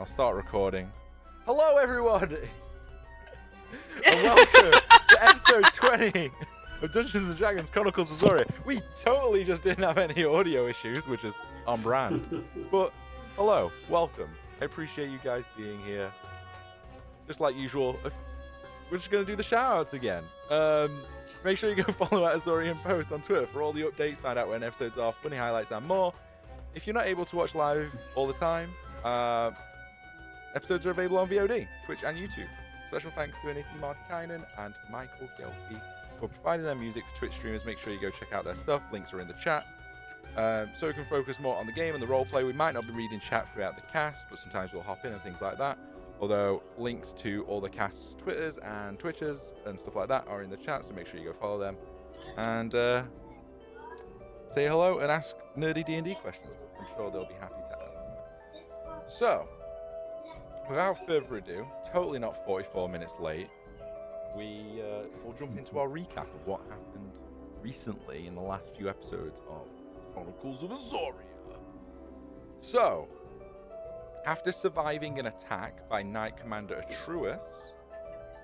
I'll start recording. Hello, everyone, and welcome to episode 20 of Dungeons and Dragons Chronicles of Azoria. We totally just didn't have any audio issues, which is on brand. But hello, welcome. I appreciate you guys being here. Just like usual, we're just going to do the shout-outs again. Make sure you go follow Azorian Post on Twitter for all the updates, find out when episodes are, funny highlights, and more. If you're not able to watch live all the time, episodes are available on VOD, Twitch, and YouTube. Special thanks to Anity Martikainen and Michael Gelfi for providing their music for Twitch streamers. Make sure you go check out their stuff. Links are in the chat. So we can focus more on the game and the roleplay. We might not be reading chat throughout the cast, but sometimes we'll hop in and things like that. Although links to all the cast's Twitters and Twitches and stuff like that are in the chat, so make sure you go follow them. And say hello and ask nerdy D&D questions. I'm sure they'll be happy to answer. So, without further ado, totally not 44 minutes late, we'll jump into our recap of what happened recently in the last few episodes of Chronicles of Azoria. So, after surviving an attack by Knight Commander Atruus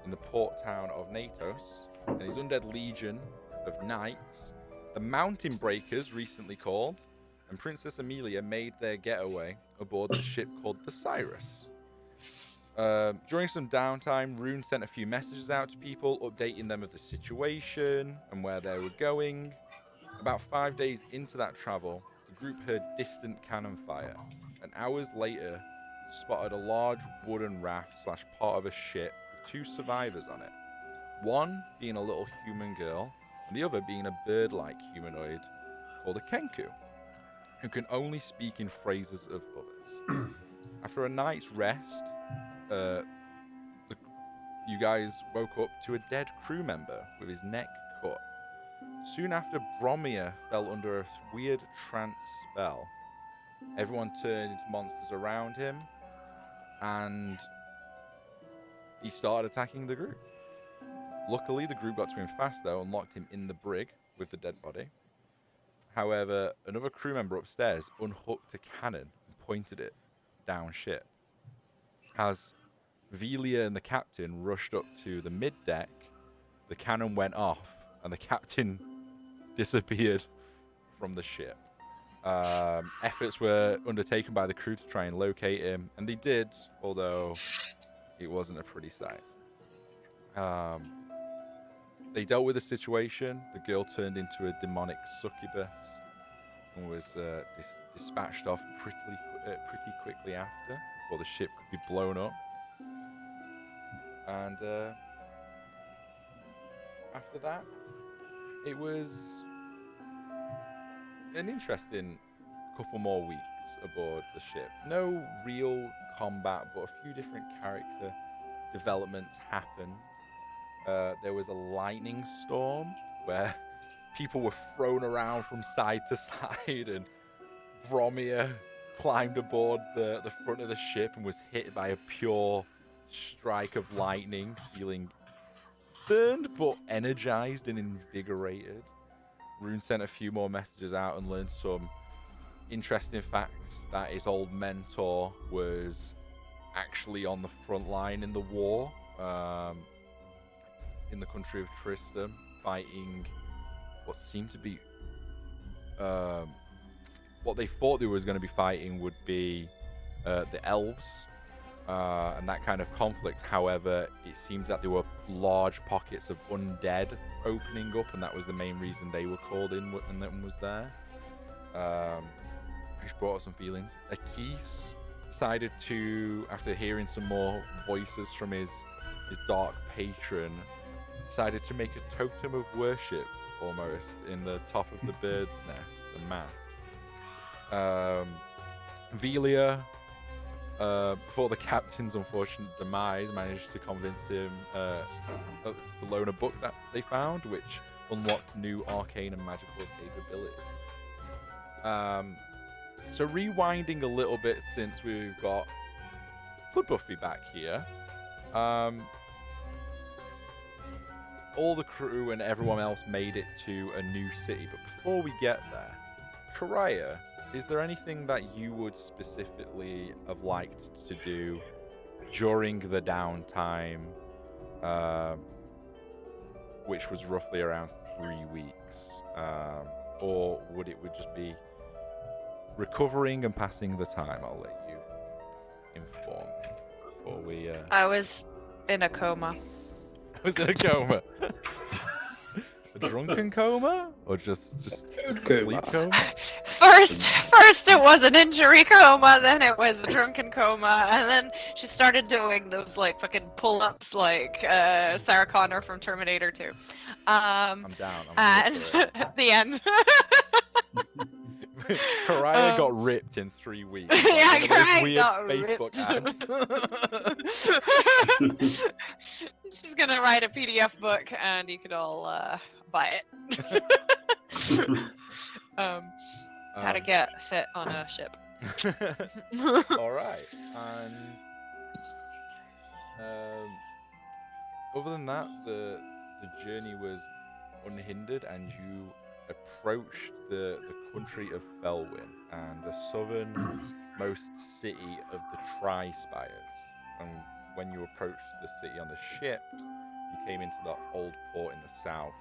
in the port town of Natos and his undead legion of knights, the Mountain Breakers, recently called, and Princess Amelia made their getaway aboard the ship called the Cyrus. During some downtime, Rune sent a few messages out to people, updating them of the situation and where they were going. About 5 days into that travel, the group heard distant cannon fire, and hours later spotted a large wooden raft / part of a ship with 2 survivors on it. One being a little human girl, and the other being a bird-like humanoid called a Kenku, who can only speak in phrases of others. After a night's rest, you guys woke up to a dead crew member with his neck cut. Soon after, Bromir fell under a weird trance spell. Everyone turned into monsters around him, and he started attacking the group. Luckily, the group got to him fast, though, and locked him in the brig with the dead body. However, another crew member upstairs unhooked a cannon and pointed it down ship. As Velia and the captain rushed up to the mid-deck, the cannon went off, and the captain disappeared from the ship. Efforts were undertaken by the crew to try and locate him, and they did, although it wasn't a pretty sight. They dealt with the situation. The girl turned into a demonic succubus and was dispatched off pretty quickly after, before the ship could be blown up. And after that, it was an interesting couple more weeks aboard the ship. No real combat, but a few different character developments happened. There was a lightning storm where people were thrown around from side to side, and Bromir climbed aboard the front of the ship and was hit by a pure strike of lightning, feeling burned but energized and invigorated. Rune sent a few more messages out and learned some interesting facts that his old mentor was actually on the front line in the war, in the country of Tristan, fighting what seemed to be what they thought they was going to be fighting would be the elves, and that kind of conflict. However, it seemed that there were large pockets of undead opening up, and that was the main reason they were called in and that was there, which brought up some feelings. Akis decided to, after hearing some more voices from his dark patron, decided to make a totem of worship almost in the top of the bird's nest and mast. Velia, before the captain's unfortunate demise, managed to convince him to loan a book that they found, which unlocked new arcane and magical capability. So rewinding a little bit, since we've got Blood Buffy back here, all the crew and everyone else made it to a new city. But before we get there, Karaya, is there anything that you would specifically have liked to do during the downtime, which was roughly around 3 weeks, or would just be recovering and passing the time? I'll let you inform me before we. I was in a coma. I was in a coma. A drunken coma, or just sleep coma? First it was an injury coma, then it was a drunken coma, and then she started doing those like fucking pull-ups like Sarah Connor from Terminator 2. I'm down. I'm and at the end. Karaya got ripped in 3 weeks. Like Yeah, Karaya weird got Facebook ads. She's gonna write a PDF book, and you could all buy it. How to get fit on a ship. All right, and other than that, the journey was unhindered, and you approached the country of Felwin and the southernmost city of the Trispires. And when you approached the city on the ship, you came into the old port in the south,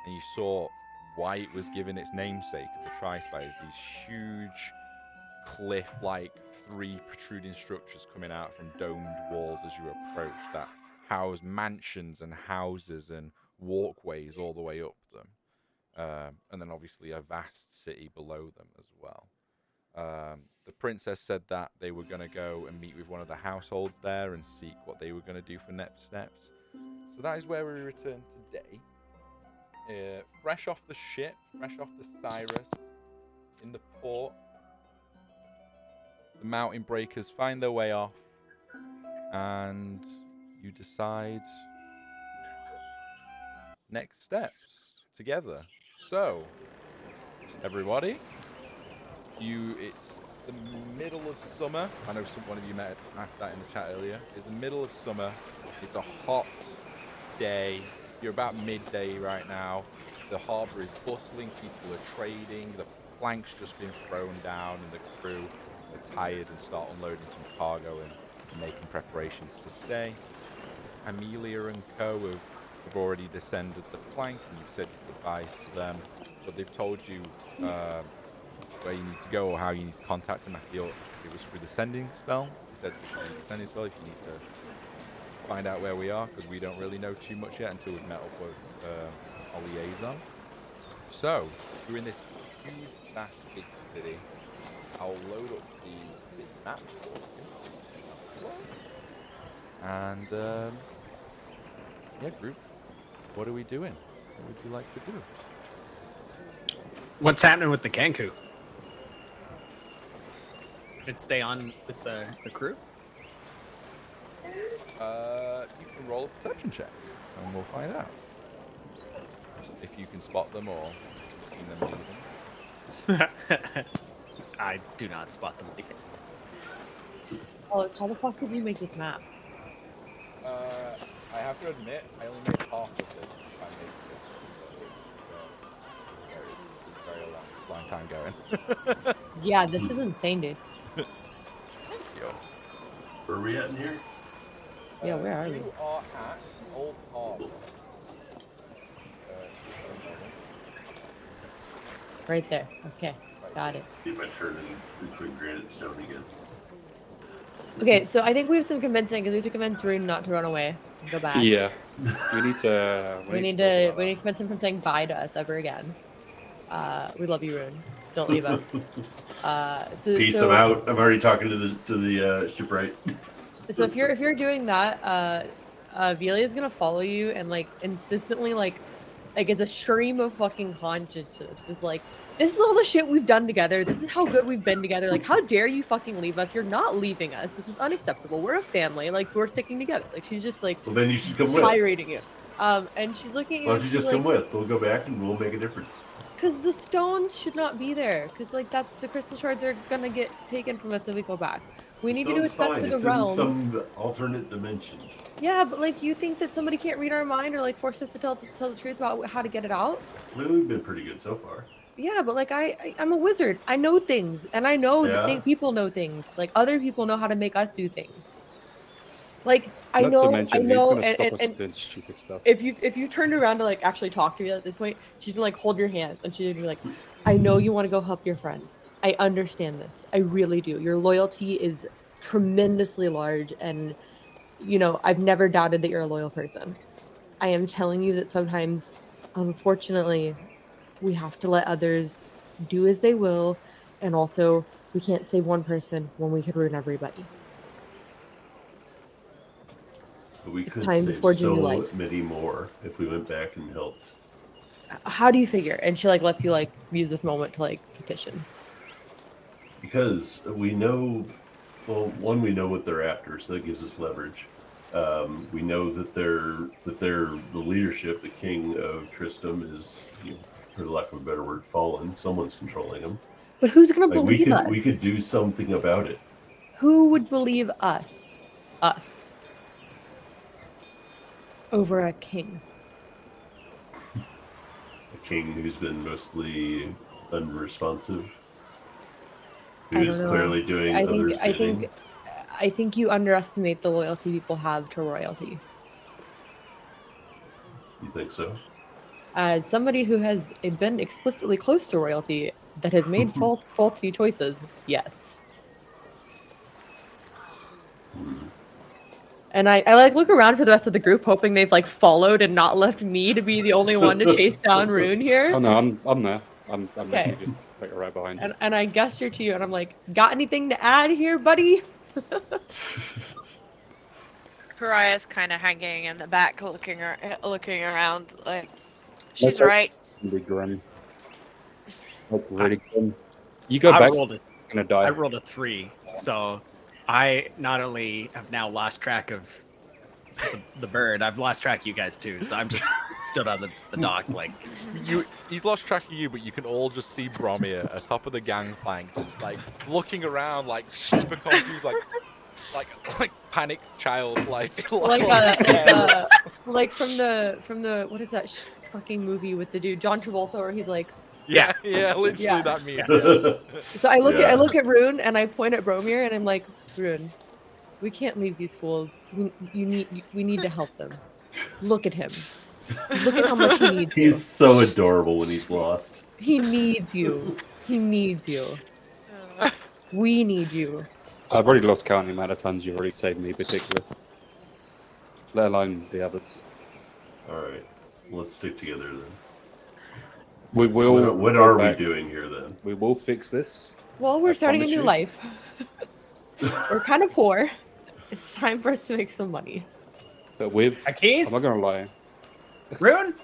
and you saw why it was given its namesake of the Trispires, these huge cliff-like 3 protruding structures coming out from domed walls as you approached that house mansions and houses and walkways all the way up them. And then obviously a vast city below them as well. The princess said that they were going to go and meet with one of the households there and seek what they were going to do for next steps. So that is where we return today. Fresh off the ship, fresh off the Cyrus, in the port. The mountain breakers find their way off, and you decide next steps together. So, everybody, it's the middle of summer. I know one of you asked that in the chat earlier. It's the middle of summer. It's a hot day. You're about midday right now. The harbour is bustling. People are trading. The plank's just been thrown down, and the crew are tired and start unloading some cargo and making preparations to stay. Amelia and co have already descended the plank, and you've said your goodbyes to them, but they've told you where you need to go or how you need to contact them. I feel it was through the sending spell. He said through the sending spell if you need to find out where we are, because we don't really know too much yet until we've met up with our liaison. So, you're in this huge, vast, big city. I'll load up the city map for you. And, yeah, group, what are we doing? What would you like to do? What's happening with the Kenku? Should stay on with the crew? You can roll a perception check, and we'll find out if you can spot them or see them leaving. I do not spot them leaving. Oh, how the fuck did you make this map? I have to admit, I only made half of this. I made this. Very long time going. Yeah, this is insane, dude. Where are we at in here? Yeah, where are you? You are at Old Harbor. Right there. Okay, got it. See if I turn in the quick granite stone again. Okay, so I think we have some convincing, because we have to convince Rune not to run away. Go back. Yeah, we need to. We need to convince him from saying bye to us ever again. We love you, Rune. Don't leave us. Peace. I'm out. I'm already talking to the shipwright. So if you're doing that, Velia is gonna follow you and like insistently like it's a stream of fucking consciences. Just like, this is all the shit we've done together. This is how good we've been together. Like, how dare you fucking leave us? You're not leaving us. This is unacceptable. We're a family. Like, we're sticking together. Like, she's just like, Well, then you should come with. tirading you. And she's looking at you. Why don't you just like, come with? We'll go back and we'll make a difference. Because the stones should not be there. Because like that's the crystal shards are gonna get taken from us if we go back. We need to do what's best for the realm. It's in some alternate dimension. Yeah, but like, you think that somebody can't read our mind or like force us to tell the truth about how to get it out? Well, we've been pretty good so far. Yeah, but like I'm a wizard. I know things, and I know that Yeah. people know things. Like other people know how to make us do things. Like I Not to know, mention, who's gonna stop us and doing stupid stuff? if you turned around to like actually talk to me at this point, she's been like hold your hand, and she'd be like, I know you want to go help your friend. I understand this. I really do. Your loyalty is tremendously large, and you know I've never doubted that you're a loyal person. I am telling you that sometimes, unfortunately, we have to let others do as they will, and also we can't save one person when we could ruin everybody. But we It's could time to save forge a new so life. many more if we went back and helped. How do you figure? And she like lets you like use this moment to like petition. Because we know, well, one, we know what they're after, so that gives us leverage. We know that they're the leadership, the king of Tristram is, you know, for lack of a better word, fallen. Someone's controlling him. But who's gonna Like believe us? we could do something about it. Who would believe us? Us. Over a king. A king who's been mostly unresponsive, I who don't is know. clearly doing others' bidding. I think you underestimate the loyalty people have to royalty. You think so? As somebody who has been explicitly close to royalty that has made faulty choices, yes. And I like look around for the rest of the group, hoping they've like followed and not left me to be the only one to chase down Rune here. Oh no, I'm there. I'm Okay. literally just like right behind you. And I gesture to you, and I'm like, "Got anything to add here, buddy?" Pariah's kind of hanging in the back, looking around. Like, she's Like, right. Be grim. Like really grim. You go back, you're gonna die. I rolled a 3, so I not only have now lost track of the bird, I've lost track of you guys too. So I'm just stood on the dock like. He's lost track of you, but you can all just see Bromir atop of the gangplank, just like looking around, like super confused, like panicked child, like like from the what is that fucking movie with the dude John Travolta where he's like, yeah, literally Yeah. that meme. so I Yeah. look at Rune and I point at Bromir and I'm like, Rune, we can't leave these fools. We need to help them. Look at him. Look at how much he needs you. He's so adorable when he's lost. He needs you. He needs you. We need you. I've already lost count the amount of times you've already saved me, particularly. Let alone the others. Alright, let's stick together then. We will. What go are back. we doing here then? We will fix this. Well, we're I starting a promise new you. life. We're kind of poor. It's time for us to make some money. But with, A keys? I'm not gonna lie. Rune?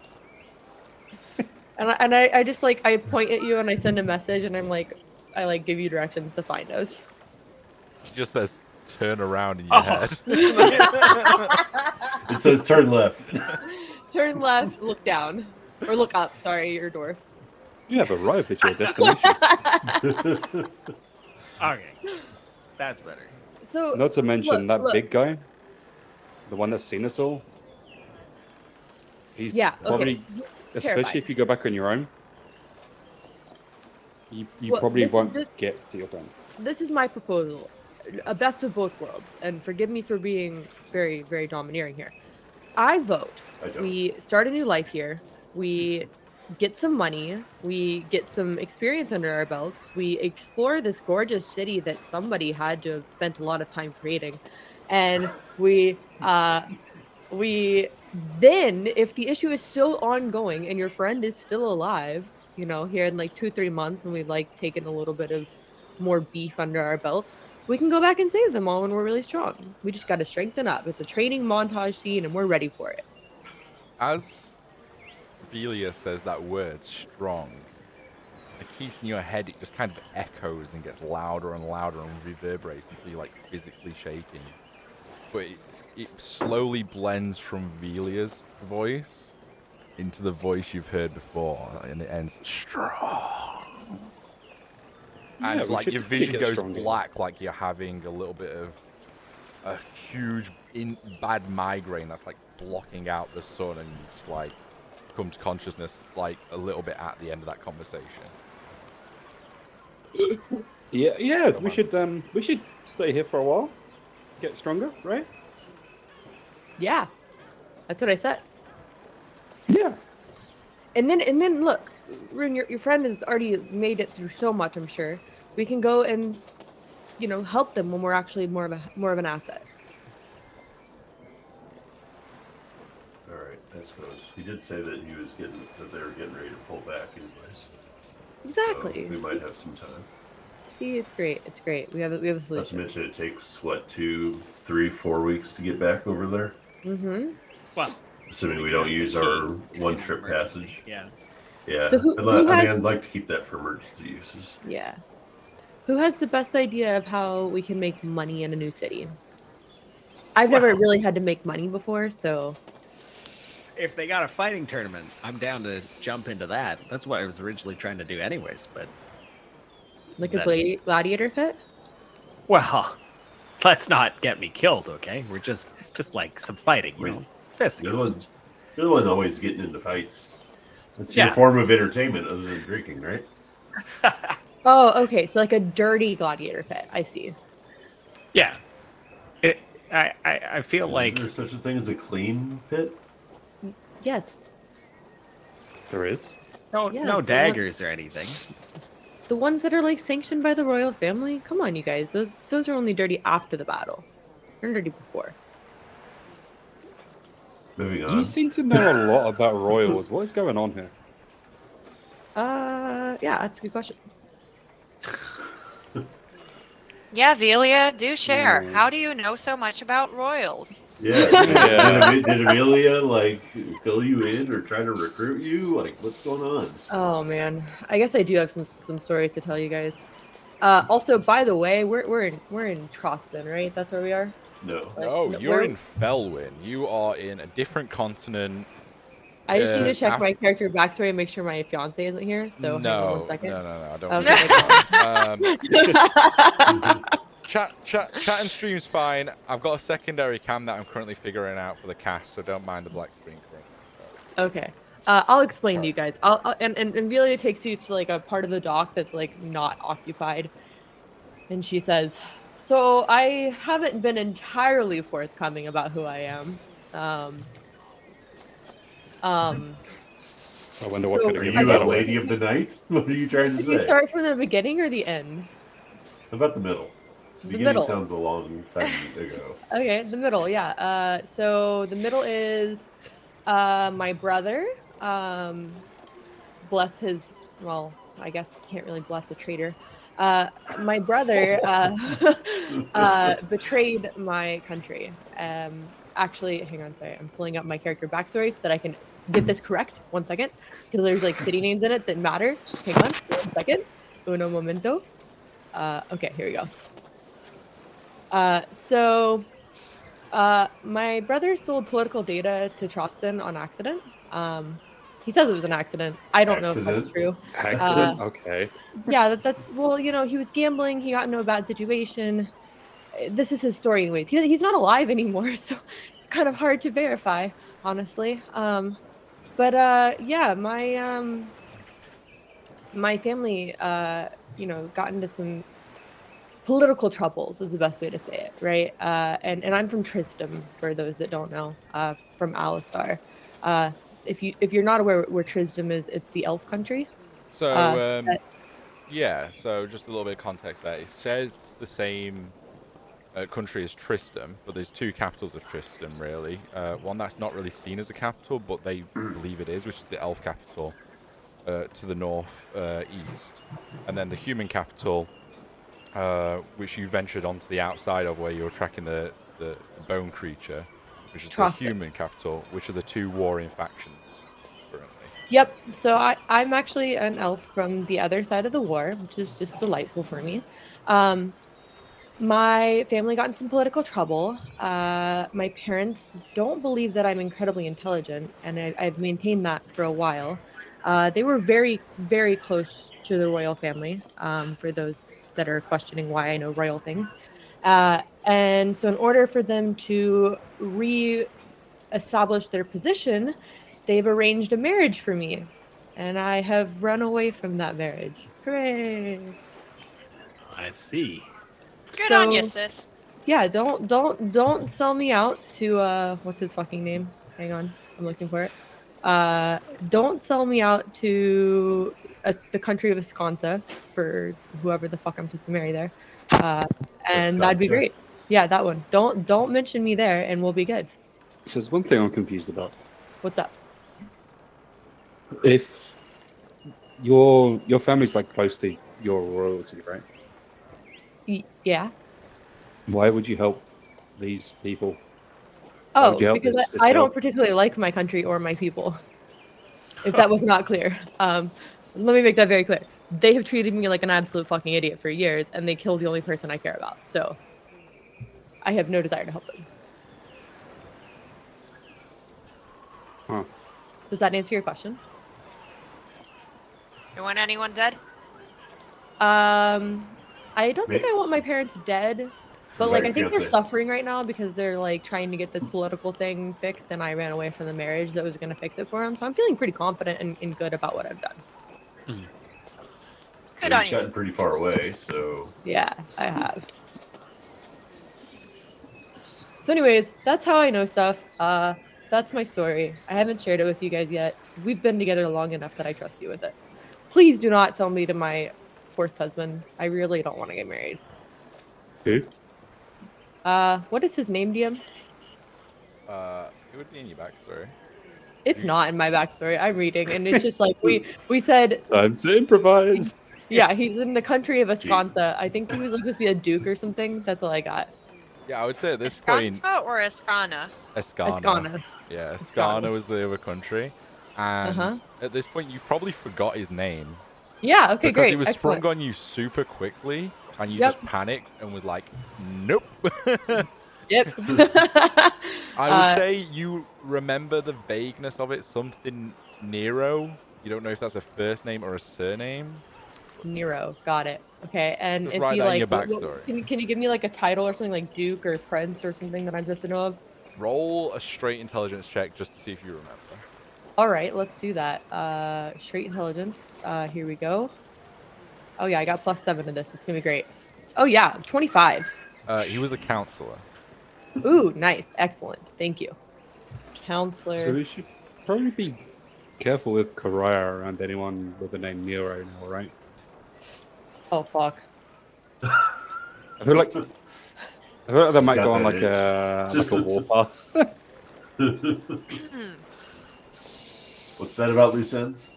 And I just like I point at you and I send a message and I'm like I like give you directions to find us. She just says, "Turn around in your head." It says turn left. Turn left, look down. Or look up, sorry, you're a dwarf. You have arrived at your destination. Okay, that's better. So Not to mention look, that big guy, the one that's seen us all. He's Yeah, okay. probably, especially Terrified. if you go back on your own, you Well, probably this- won't this- get to your friend. This is my proposal. A best of both worlds. And forgive me for being very, very domineering here. I vote. I don't. We start a new life here. We get some money. We get some experience under our belts. We explore this gorgeous city that somebody had to have spent a lot of time creating. And we then, if the issue is still ongoing and your friend is still alive, you know, here in like 2-3 months when we've like taken a little bit of more beef under our belts, we can go back and save them all when we're really strong. We just got to strengthen up. It's a training montage scene and we're ready for it. As Velia says that word, strong, the keys in your head, it just kind of echoes and gets louder and louder and reverberates until you're like physically shaking. But it slowly blends from Velia's voice into the voice you've heard before, and it ends strong. And Yeah, we like should your really vision get goes stronger. black, like you're having a little bit of a huge bad migraine that's like blocking out the sun, and you just like come to consciousness like a little bit at the end of that conversation. Yeah. Come We should stay here for a while, get stronger, right? Yeah, that's what I said. Yeah. And then look, Rune, your friend has already made it through so much. I'm sure we can go and help them when we're actually more of an asset. All right, I suppose he did say that they were getting ready to pull back anyways. Exactly. So we might have some time. See, it's great. It's great. We have a Not to solution. mention it takes what 2, 3, 4 weeks to get back over there, Mm-hmm. Well, assuming we don't use our one-trip passage. Yeah. Yeah, So I'd like to keep that for emergency uses. Yeah. Who has the best idea of how we can make money in a new city? I've never really had to make money before, so If they got a fighting tournament, I'm down to jump into that. That's what I was originally trying to do, anyways. But like a That- gladiator pit. well, let's not get me killed, okay? We're just like some fighting, you know, fisticuffs. You're the one always getting into fights. It's Yeah. your form of entertainment other than drinking, right? Oh, okay. So like a dirty gladiator pit. I see. Yeah. I feel like Is there such a thing as a clean pit? Yes. There is. no Yeah, no the daggers or anything. The ones that are like sanctioned by the royal family. Come on, you guys. Those are only dirty after the battle. They're dirty before. Moving You on. seem to know a lot about royals. What is going on here? Yeah, that's a good question. Yeah, Velia, do share. Mm. How do you know so much about royals? Yeah. Yeah. Did Amelia like fill you in or try to recruit you? Like, what's going on? Oh man, I guess I do have some stories to tell you guys. Also, by the way, we're in Troston, right? That's where we are. No. No, no, you're where- in Felwin. You are in a different continent. I just need to check af- my character backstory and make sure my fiance isn't here. So hang on no, one second. no, I don't. Okay. Chat and stream's fine. I've got a secondary cam that I'm currently figuring out for the cast, so don't mind the black screen. Okay. I'll explain to you guys. And Velia takes you to like a part of the dock that's like not occupied, and she says, "So I haven't been entirely forthcoming about who I am. I wonder what So, could Are have you given a that away. lady of the night? What are you trying to Did you say? start from the beginning or the end? How about the middle? The Beginning middle. sounds a long time ago. Okay, the middle, yeah. So the middle is my brother. Bless his, well, I guess can't really bless a traitor. My brother betrayed my country. Actually, hang on, sorry. I'm pulling up my character backstory so that I can get this correct. 1 second. Because there's like city names in it that matter. Hang on, 1 second. Uno momento. Okay, here we go. My brother sold political data to Troston on accident. He says it was an accident. I don't know if that's Accident? true. Accident? Okay. Yeah, that's well, he was gambling. He got into a bad situation. This is his story, anyways. He's not alive anymore, so it's kind of hard to verify, honestly. Yeah, my family, got into some political troubles is the best way to say it, right? And I'm from Tristram, for those that don't know, from Alistar. If you're not aware where Tristram is, it's the elf country. So, yeah, so just a little bit of context there. It says it's the same country as Tristram, but there's 2 capitals of Tristram, really. One that's not really seen as a capital, but they believe it is, which is the elf capital to the north east. And then the human capital, which you ventured onto the outside of, where you were tracking the bone creature, which is Troston. the human capital, which are the 2 warring factions currently. Yep. So I'm actually an elf from the other side of the war, which is just delightful for me. My family got in some political trouble. My parents don't believe that I'm incredibly intelligent, and I've maintained that for a while. They were very, very close to the royal family, for those that are questioning why I know royal things. And so in order for them to re-establish their position, they've arranged a marriage for me, and I have run away from that marriage. Hooray! I see. Good So- on you, sis. Yeah, don't sell me out to what's his fucking name? Hang on, I'm looking for it. Don't sell me out to the country of Wisconsin for whoever the fuck I'm supposed to marry there. And that'd be Wisconsin? great. Yeah, that one. Don't mention me there, and we'll be good. So there's one thing I'm confused about. What's up? If your family's like close to your royalty, right? Yeah. Why would you help these people? Why Oh, would you help because this I girl? don't particularly like my country or my people. If that was not clear. Let me make that very clear. They have treated me like an absolute fucking idiot for years, and they killed the only person I care about. So I have no desire to help them. Huh. Does that answer your question? You want anyone dead? I don't think I want my parents dead, but like I think they're Fiance. suffering right now because they're like trying to get this political thing fixed, and I ran away from the marriage that was going to fix it for them. So I'm feeling pretty confident and good about what I've done. Good You've on you. gotten pretty far away, so Yeah, I have. So anyways, that's how I know stuff. That's my story. I haven't shared it with you guys yet. We've been together long enough that I trust you with it. Please do not tell me to my forced husband. I really don't want to get married. Who? What is his name, DM? It would be in your backstory. It's not in my backstory. I'm reading, and it's just like we said. Time to improvise. Yeah, he's in the country of Wisconsin. I think he was like, supposed to be a duke or something. That's all I got. Yeah, I would say at this point, Escansa or Escana? Escana. Escana. Yeah, Escana. Escana was the other country, and Uh-huh. at this point, you probably forgot his name. Yeah. Okay. Because Great. he was Excellent. sprung on you super quickly, and you Yep. just panicked and was like, "Nope." Yep. I would say you remember the vagueness of it. Something Nero. You don't know if that's a first name or a surname. Nero. Got it. Okay. And Just is write he that in like? your what- backstory. Can you give me like a title or something like Duke or Prince or something that I'm supposed to know of? Roll a straight intelligence check just to see if you remember. All right. Let's do that. Straight intelligence. Here we go. Oh yeah, I got +7 to this. It's gonna be great. Oh yeah, 25. He was a counselor. Ooh, nice. Excellent. Thank you. Counselor. So we should probably be careful with Karaya around anyone with the name Nero now, right? Oh fuck. I feel like that might Got go on that like a warpath. what's that about loose ends?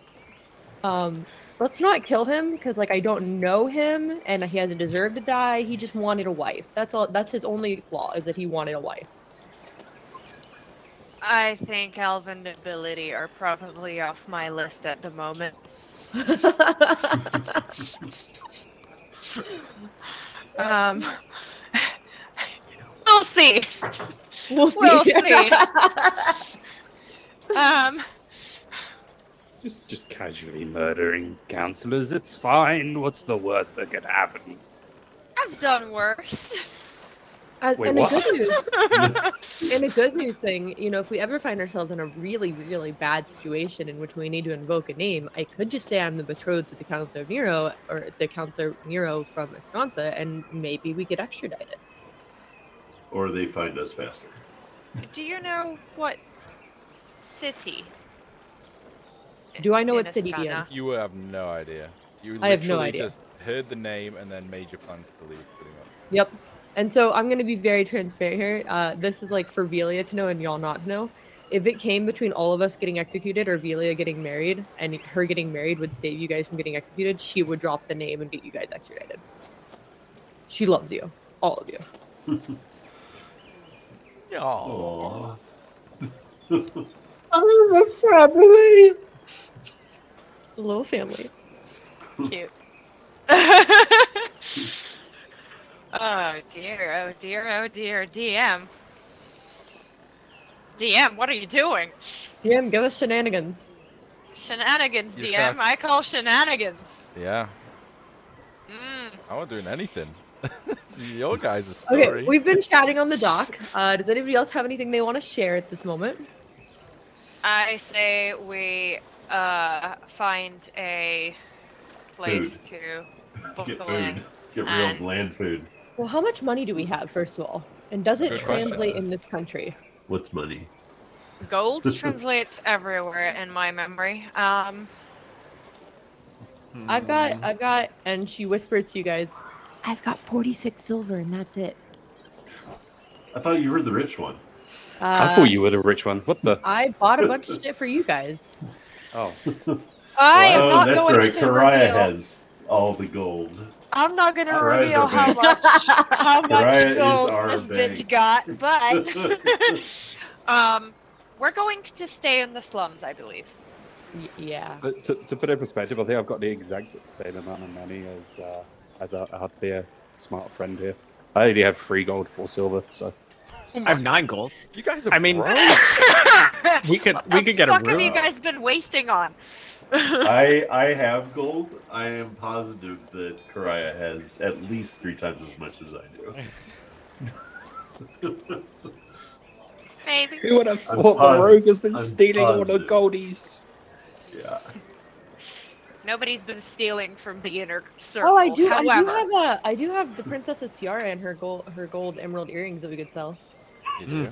Let's not kill him because like I don't know him and he hasn't deserved to die. He just wanted a wife. That's all. That's his only flaw is that he wanted a wife. I think Elven nobility are probably off my list at the moment. We'll see. We'll see. We'll see. Just casually murdering counselors. It's fine. What's the worst that could happen? I've done worse. Wait, and a what? good news, and a good news thing, you know, if we ever find ourselves in a really, really bad situation in which we need to invoke a name, I could just say I'm the betrothed of the Counselor of Nero, or the Counselor Nero from Wisconsin, and maybe we get extradited. Or they find us faster. Do you know what city? Do I know in what city, Escana? DM? You have no idea. You I have no literally idea. just heard the name and then made your plans to leave, pretty much. Yep. And so I'm going to be very transparent here. This is like for Velia to know and y'all not to know. If it came between all of us getting executed or Velia getting married, and her getting married would save you guys from getting executed, she would drop the name and get you guys extradited. She loves you. All of you. Aww. I'm a family. A little family. Cute. Oh dear, oh dear, oh dear. DM. DM, what are you doing? DM, give us shenanigans. Shenanigans, You're DM. stuck. I call shenanigans. Yeah, Mm. I'm not doing anything. It's your guys' story. Okay, we've been chatting on the dock. Does anybody else have anything they want to share at this moment? I say we find a place Food. to Get buckle food. in. Get real and bland food. Well, how much money do we have, first of all? And does That's a it good question. translate in this country? What's money? Gold translates everywhere in my memory. I've got, and she whispers to you guys, I've got 46 silver, and that's it. I thought you were the rich one. I thought you were the rich one. What the? I bought a bunch of shit for you guys. Oh. I am Oh, not that's going right. to Karaya reveal. has all the gold. I'm not going to Karaya's reveal our how bank. much Karaya is gold our this bitch bank. got, but we're going to stay in the slums, I believe. Yeah. But to put it in perspective, I think I've got the exact same amount of money as I had the smart friend here. I only have 3 gold, 4 silver, so I have 9 gold. You guys are I mean, broke. we could What get the a fuck have room. you guys been wasting on? I have gold. I am positive that Karaya has at least 3 times as much as I do. Maybe. who would have I'm thought the positive- rogue has been I'm stealing all the positive. goldies? Yeah. Nobody's been stealing from the inner circle. Oh, I do. However, I do have the princess's tiara and her gold emerald earrings that we could sell. You do.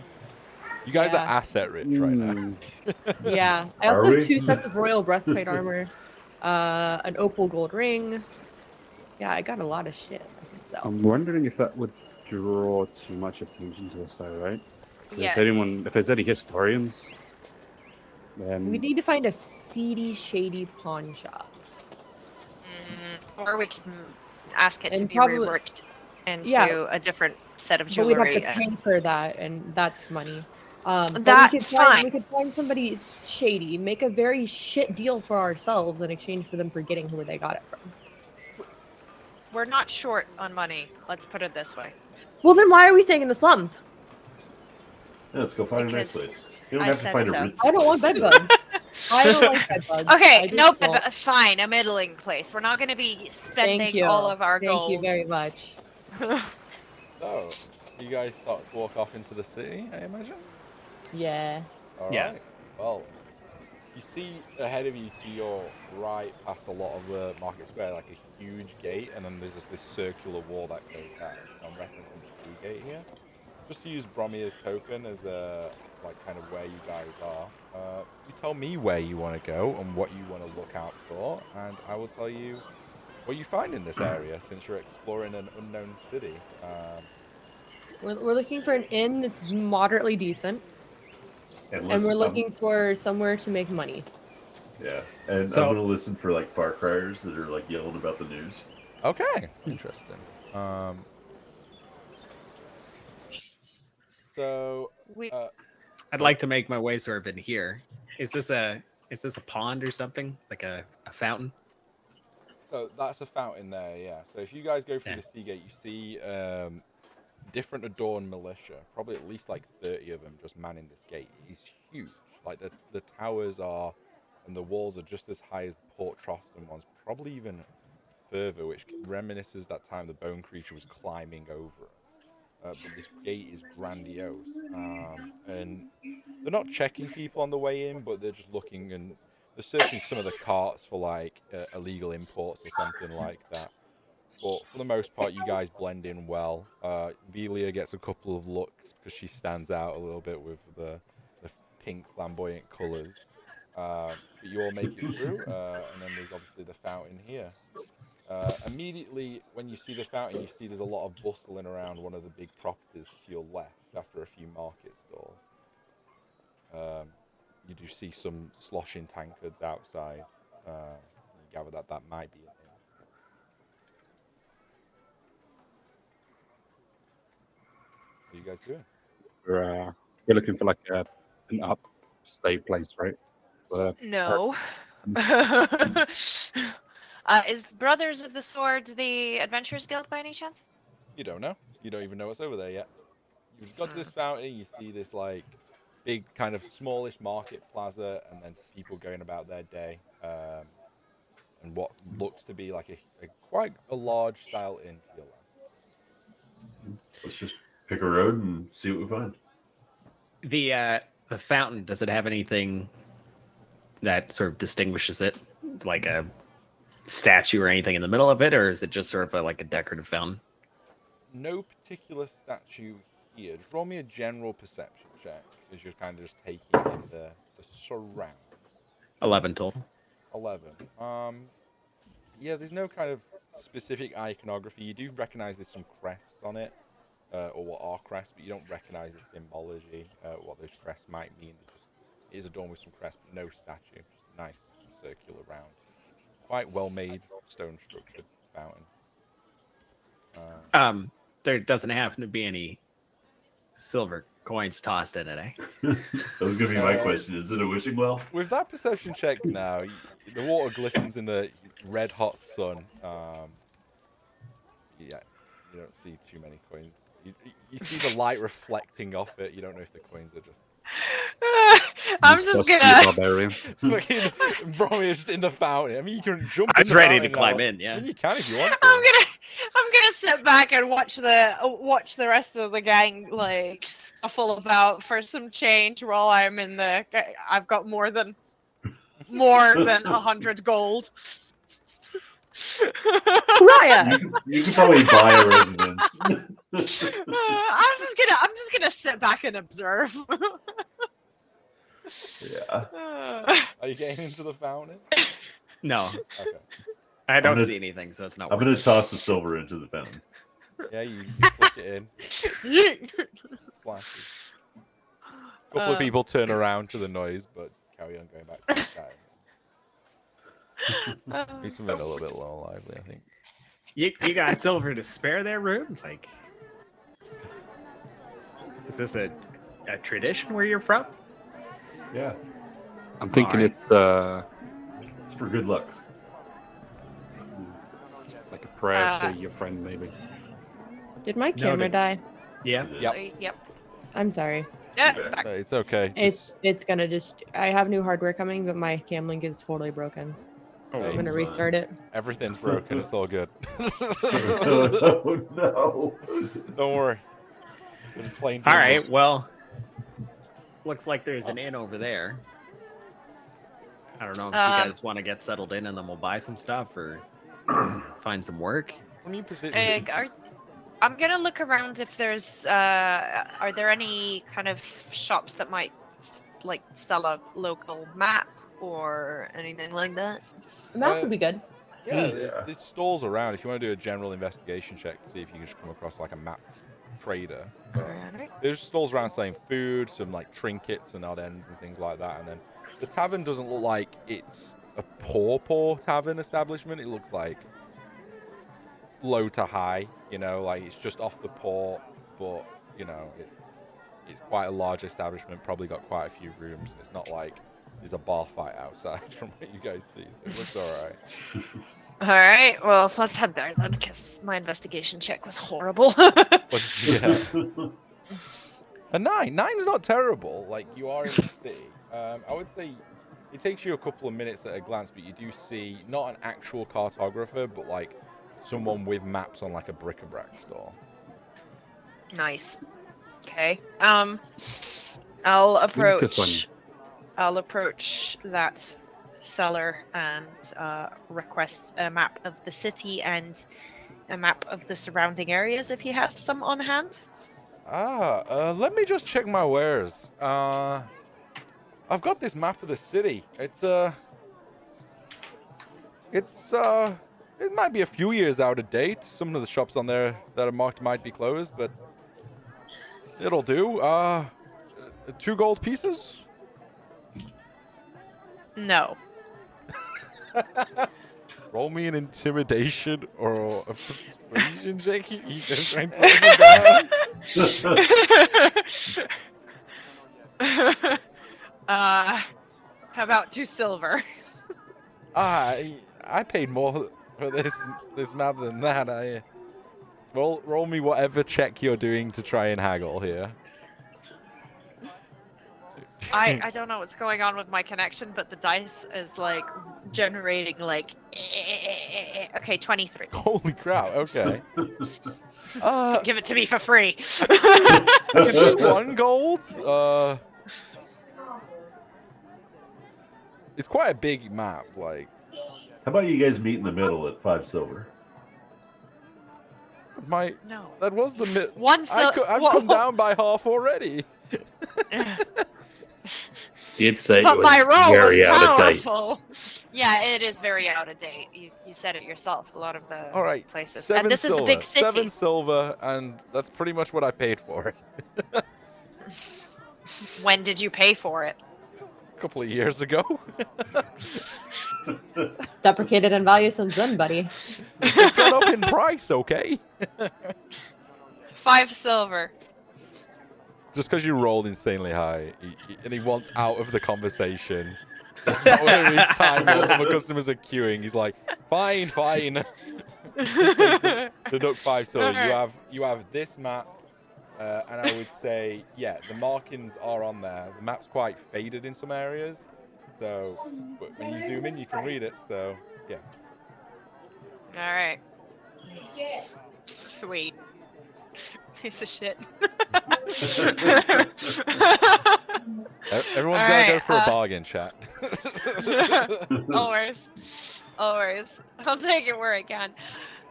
You guys Yeah. are asset rich right now. Hmm. Yeah. I Are also have we? 2 sets of royal breastplate armor, an opal gold ring. Yeah, I got a lot of shit I can sell. I'm wondering if that would draw too much attention to us, though, right? yes. If there's any historians, then We need to find a seedy, shady pawn shop. Or we can ask it to And be probably- reworked into Yeah. a different set of But we'd have jewelry. to pay for that, and that's money. But That's fine. We could find somebody shady, make a very shit deal for ourselves in exchange for them forgetting who they got it from. We're not short on money. Let's put it this way. Well, then why are we staying in the slums? Yeah, let's go find a nice Because place. You don't I have to said find so. a rich. I don't want bedbugs. I don't like bedbugs. I Okay, just nope. don't. Fine, a middling place. We're not going to be Thank spending you. all of our Thank gold. you very much. So, you guys start to walk off into the city, I imagine? Yeah. All Yeah. right. Well, you see ahead of you to your right, past a lot of the market square, like a huge gate, and then there's just this circular wall that goes down. I'm referencing the sea gate here. Just to use Bromir's token as a like kind of where you guys are. You tell me where you want to go and what you want to look out for, and I will tell you what you find in this area since you're exploring an unknown city. We're looking for an inn that's moderately decent, and we're looking for somewhere to make money. Yeah, and So- I'm gonna listen for like Far Cryers that are like yelling about the news. Okay, interesting. So We I'd like to make my way sort of in here. Is this a pond or something? Like a fountain? So that's a fountain there, yeah. So if you guys go through Yeah. the sea gate, you see different adorned militia, probably at least like 30 of them just manning this gate. It's huge. Like the towers are, and the walls are just as high as the Port Troston ones, probably even further, which reminisces that time the bone creature was climbing over it. But this gate is grandiose. And they're not checking people on the way in, but they're just looking and they're searching some of the carts for like illegal imports or something like that. But for the most part, you guys blend in well. Velia gets a couple of looks because she stands out a little bit with the pink flamboyant colours. But you all make it through, and then there's obviously the fountain here. Immediately when you see the fountain, you see there's a lot of bustling around one of the big properties to your left after a few market stalls. You do see some sloshing tankards outside. You gather that might be an inn. What are you guys doing? We're looking for like an upstay place, right? For no. Is Brothers of the Sword the Adventurers Guild by any chance? You don't know. You don't even know what's over there yet. You've got to this fountain, you see this like big kind of smallish market plaza, and then people going about their day. And what looks to be like a quite a large style inn to your left. Let's just pick a road and see what we find. The the fountain, does it have anything that sort of distinguishes it, like a statue or anything in the middle of it, or is it just sort of like a decorative fountain? No particular statue here. Just roll me a general perception check, because you're kind of just taking in the surround. 11 total. 11. Yeah, there's no kind of specific iconography. You do recognize there's some crests on it, or what are crests, but you don't recognize the symbology, what those crests might mean. It is adorned with some crests, but no statue. Just nice circular round. Quite well-made, stone-structured fountain. There doesn't happen to be any silver coins tossed in it, eh? That was gonna be my question. Is it a wishing well? With that perception check now, the water glistens in the red-hot sun. Yeah, you don't see too many coins. You see the light reflecting off it. You don't know if the coins are just... I'm You just sus be a gonna. barbarian. Fucking Bromir just in the fountain. I mean, you can jump. I in was the ready to fountain climb now. in, yeah. I mean, you can if you want to. I'm gonna sit back and watch the rest of the gang like scuffle about for some change while I'm in the. I've got more than 100 gold. Raya! You can probably buy a residence. I'm just gonna sit back and observe. Yeah. Are you getting into the fountain? No, Okay. I don't gonna- see anything, so it's not I'm worth gonna it. toss the silver into the fountain. Yeah, you flick it in. Splashes. A couple of people turn around to the noise, but carry on going back to the town. Need something a little bit more lively, I think. You got silver to spare there, Rune? Like, is this a tradition where you're from? Yeah. I'm thinking Alright. It's for good luck. like a prayer for your friend, maybe. Did my camera Noted. die? Yeah. Yep. Yep. I'm sorry. Yeah, it's back. It's okay. It's gonna just. I have new hardware coming, but my cam link is totally broken. Oh, I'm gonna restart it. Everything's broken. It's all good. Oh no. Don't worry. We're just playing. all right. Well, looks like there's an inn over there. I don't know if you guys want to get settled in, and then we'll buy some stuff or find some work. When you position, I'm gonna look around if there's. Are there any kind of shops that might like sell a local map or anything like that? The map would be good. yeah, Yeah. there's stalls around. If you want to do a general investigation check to see if you can just come across like a map trader. Alright. There's stalls around selling food, some like trinkets and odd ends and things like that. And then the tavern doesn't look like it's a poor tavern establishment. It looks like low to high, you know, like it's just off the port, but you know, it's quite a large establishment, probably got quite a few rooms. It's not like there's a bar fight outside from what you guys see, so it looks alright. Alright, well, let's head there then, because my investigation check was horrible. But yeah. A 9. 9's not terrible. Like, you are in the city. I would say it takes you a couple of minutes at a glance, but you do see not an actual cartographer, but like someone with maps on like a bric-a-brac store. Nice. Okay. I'll approach that seller and request a map of the city and a map of the surrounding areas if he has some on hand. Let me just check my wares. I've got this map of the city. It might be a few years out of date. Some of the shops on there that are marked might be closed, but it'll do. 2 gold pieces? No. Roll me an intimidation or a persuasion check. You guys trying to talk about? How about 2 silver? I paid more for this map than that. Roll me whatever check you're doing to try and haggle here. I don't know what's going on with my connection, but the dice is like generating like okay, 23. Holy crap! Okay. Give it to me for free. I can do 1 gold. It's quite a big map. Like, How about you guys meet in the middle at 5 silver? No. that was the mid. One I've come down by half already. You'd say But it my was roll was very out of date. powerful. Yeah, it is very out of date. You said it yourself. A lot of the All right, places. 7 And this silver. is a big city. 7 silver, and that's pretty much what I paid for it. When did you pay for it? A couple of years ago. It's deprecated in value since then, buddy. It's gone up in price, okay? 5 silver. Just because you rolled insanely high, and he wants out of the conversation. It's not whether his time or other customers are queuing. He's like, fine. Deduct 5 silver. You have this map, and I would say, yeah, the markings are on there. The map's quite faded in some areas, so but when you zoom in, you can read it. So yeah. All right. Sweet. Piece of shit. Everyone's All gonna go right, for a bargain, chat. Always. I'll take it where I can.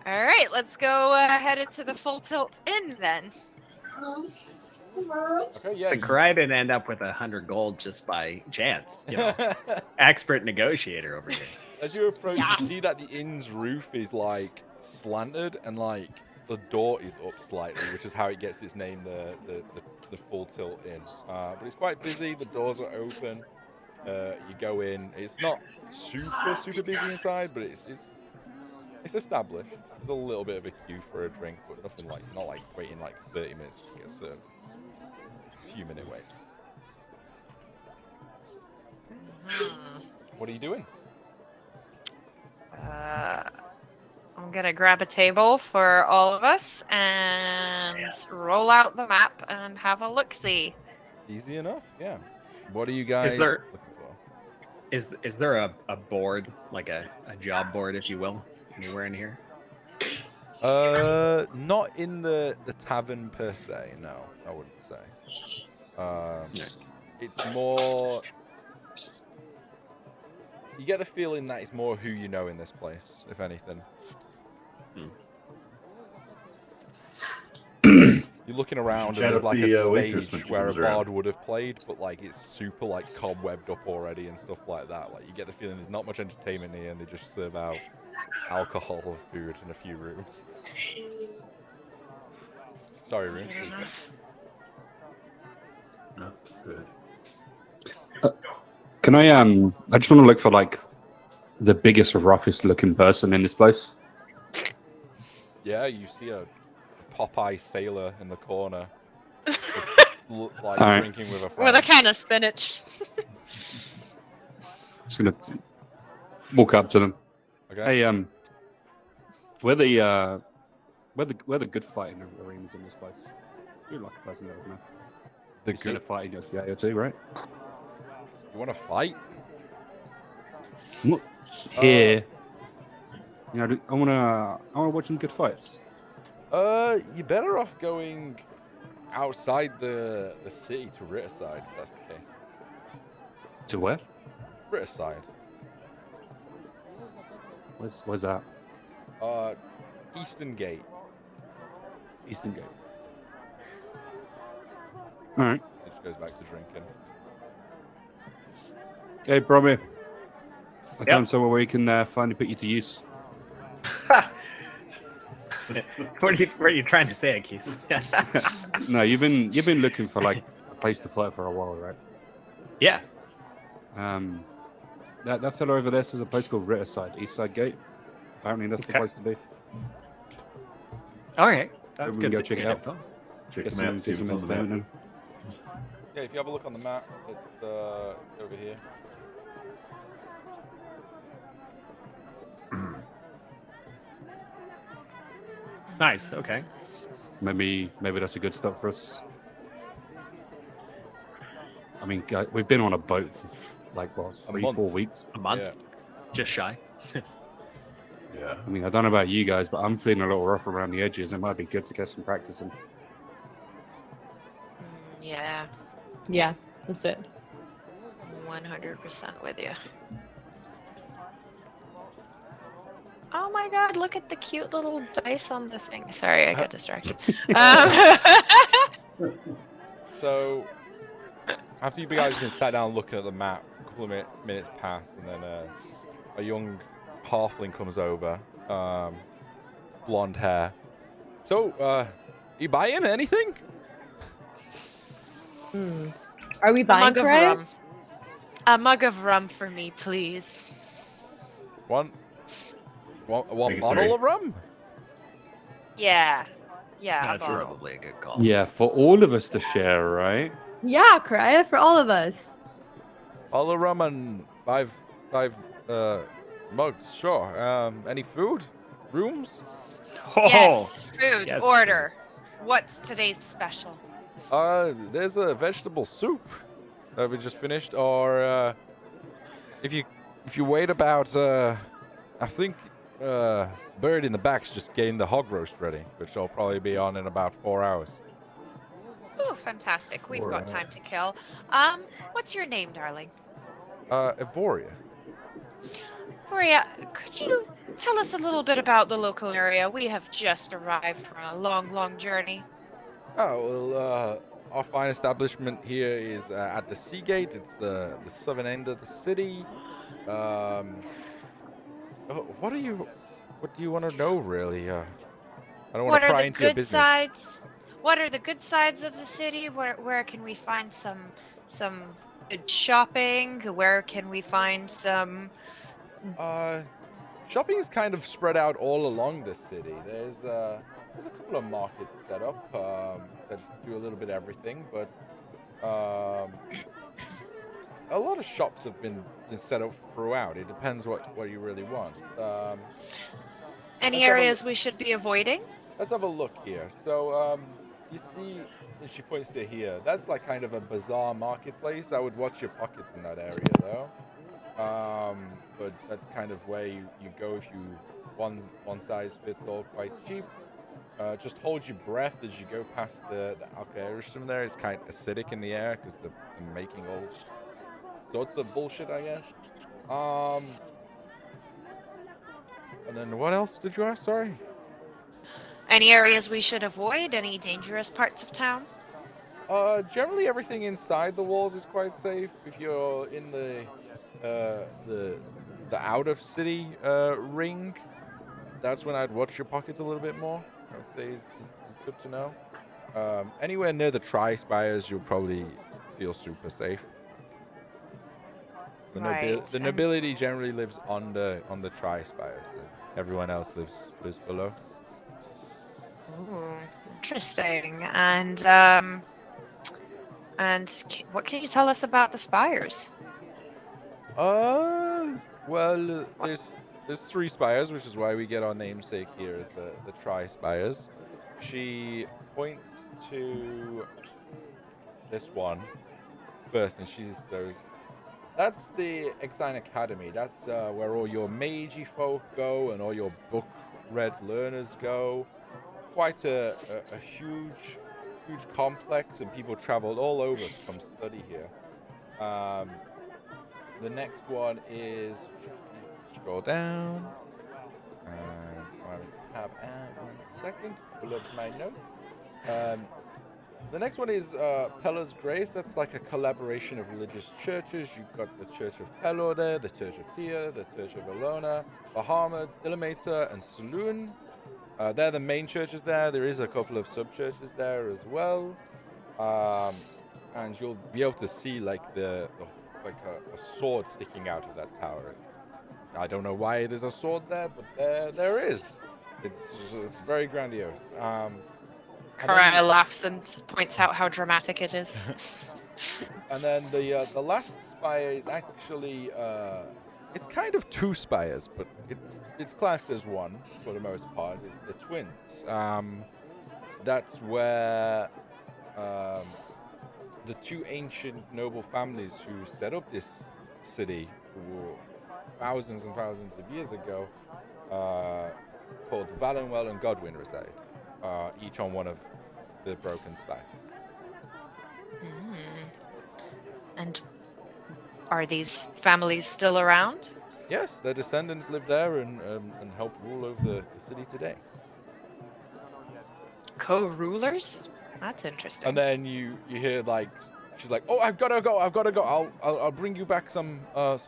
All right, let's go headed to the Full Tilt Inn then. Okay, yeah. So Cry didn't end up with 100 gold just by chance. You know, expert negotiator over here. As you approach, Yeah. you see that the inn's roof is like slanted and like the door is up slightly, which is how it gets its name, the Full Tilt Inn. But it's quite busy. The doors are open. You go in. It's not super busy inside, but it's established. There's a little bit of a queue for a drink, but nothing like not like waiting like 30 minutes to get served. A few minute wait. What are you doing? I'm gonna grab a table for all of us and roll out the map and have a look-see. Easy enough, yeah. What are you guys there- looking for? Is there a board, like a job board, if you will, anywhere in here? Not in the tavern per se. No, I wouldn't say. It's more. You get the feeling that it's more who you know in this place, if anything. You're looking around and Chat there's up like the, a waitress when stage she where a comes around. bard would have played, but like it's super like cobwebbed up already and stuff like that. Like you get the feeling there's not much entertainment here, and they just serve out alcohol and food in a few rooms. Sorry, rooms. Fair enough. No, good. Can I just want to look for like the biggest, roughest looking person in this place. Yeah, you see a Popeye sailor in the corner, just, like Alright. drinking with a With a friend. can of spinach. Just gonna walk up to them. Okay. Hey, where the good fighting arenas in this place? You're like a person that would know. The You've seen a good, fight in your GA or two, right? you want to fight? Not here. You know, I wanna watch some good fights. You're better off going outside the city to Ritterside, if that's the case. To where? Ritterside. Where's that? Eastern Gate. Eastern Gate. All right. It just goes back to drinking. Hey, Brommy. I Yep. found somewhere where you can finally put you to use. What are you trying to say, Keith? No, you've been looking for like a place to fight for a while, right? Yeah. That fellow over there says a place called Ritterside, Eastside Gate. Apparently that's the Okay. place to be. All right. That's We can good go to check it get out. info. Check Get the map, some, see get if some it's on the entertainment. map. Yeah, if you have a look on the map, it's over here. Nice. Okay. Maybe that's a good start for us. I mean, we've been on a boat for like what, A 3-4 month. weeks. A month. Yeah. Just shy. Yeah. I mean, I don't know about you guys, but I'm feeling a little rough around the edges. It might be good to get some practice in. Yeah. Yeah, that's it. 100% with you. Oh my god, look at the cute little dice on the thing. Sorry, I got distracted. So, after you guys have been sat down looking at the map, a couple of minutes pass, and then a young halfling comes over, blonde hair. So, you buying anything? Are we A buying mug of Cray? rum. A mug of rum for me, please. One Make it bottle three. of rum? Yeah. Yeah, That's a bottle. probably a good call. Yeah, for all of us to share, right? Yeah, Cray, for all of us. Bottle of rum and five mugs, sure. Any food? Rooms? Yes, food, yes, order. What's today's special? There's a vegetable soup that we just finished, or if you wait about I think Bird in the back's just getting the hog roast ready, which will probably be on in about 4 hours. Ooh, fantastic. We've got time to kill. What's your name, darling? Azoria. Gloria, could you tell us a little bit about the local area? We have just arrived from a long, long journey. Oh, well, our fine establishment here is at the Seagate. It's the southern end of the city. What do you want to know, really? I don't want What to are pry the into your good business. sides? What are the good sides of the city? Where can we find some good shopping? Where can we find some? Shopping is kind of spread out all along the city. There's a couple of markets set up that do a little bit of everything, but a lot of shops have been set up throughout. It depends what you really want. Any let's have a areas we should be avoiding? Let's have a look here. So, you see, and she points to here. That's like kind of a bizarre marketplace. I would watch your pockets in that area, though. But that's kind of where you go if you one size fits all, quite cheap. Just hold your breath as you go past the Alcaeristum there. It's kind of acidic in the air because they're making all sorts of bullshit, I guess. And then what else did you ask? Sorry. Any areas we should avoid? Any dangerous parts of town? Generally everything inside the walls is quite safe. If you're in the out of city ring, that's when I'd watch your pockets a little bit more. I would say is good to know. Anywhere near the Trispires, you'll probably feel super safe. The nobility generally lives on the Trispires. Everyone else lives below. Ooh, interesting. And what can you tell us about the spires? Well, there's 3 spires, which is why we get our namesake here as the Trispires. She points to this one first, and she says, "That's the Exine Academy. That's where all your magey folk go and all your book-read learners go. Quite a huge complex, and people travel all over to come study here." The next one is, scroll down, and I have 1 second, pull up my notes. The next one is Pella's Grace. That's like a collaboration of religious churches. You've got the Church of Pelor there, the Church of Tia, the Church of Alona, Bahamut, Illumator, and Saloon. They're the main churches there. There is a couple of sub-churches there as well. And you'll be able to see like a sword sticking out of that tower. I don't know why there's a sword there, but there is. It's very grandiose. Karaya laughs and points out how dramatic it is. And then the last spire is actually it's kind of 2 spires, but it's classed as one for the most part. It's the twins. That's where the 2 ancient noble families who set up this city thousands and thousands of years ago, called Valenwell and Godwin, reside, each on one of the broken spires. And Are these families still around? Yes, their descendants live there and help rule over the city today. Co-rulers? That's interesting. And then you hear like she's like, "Oh, I've gotta go. I'll bring you back some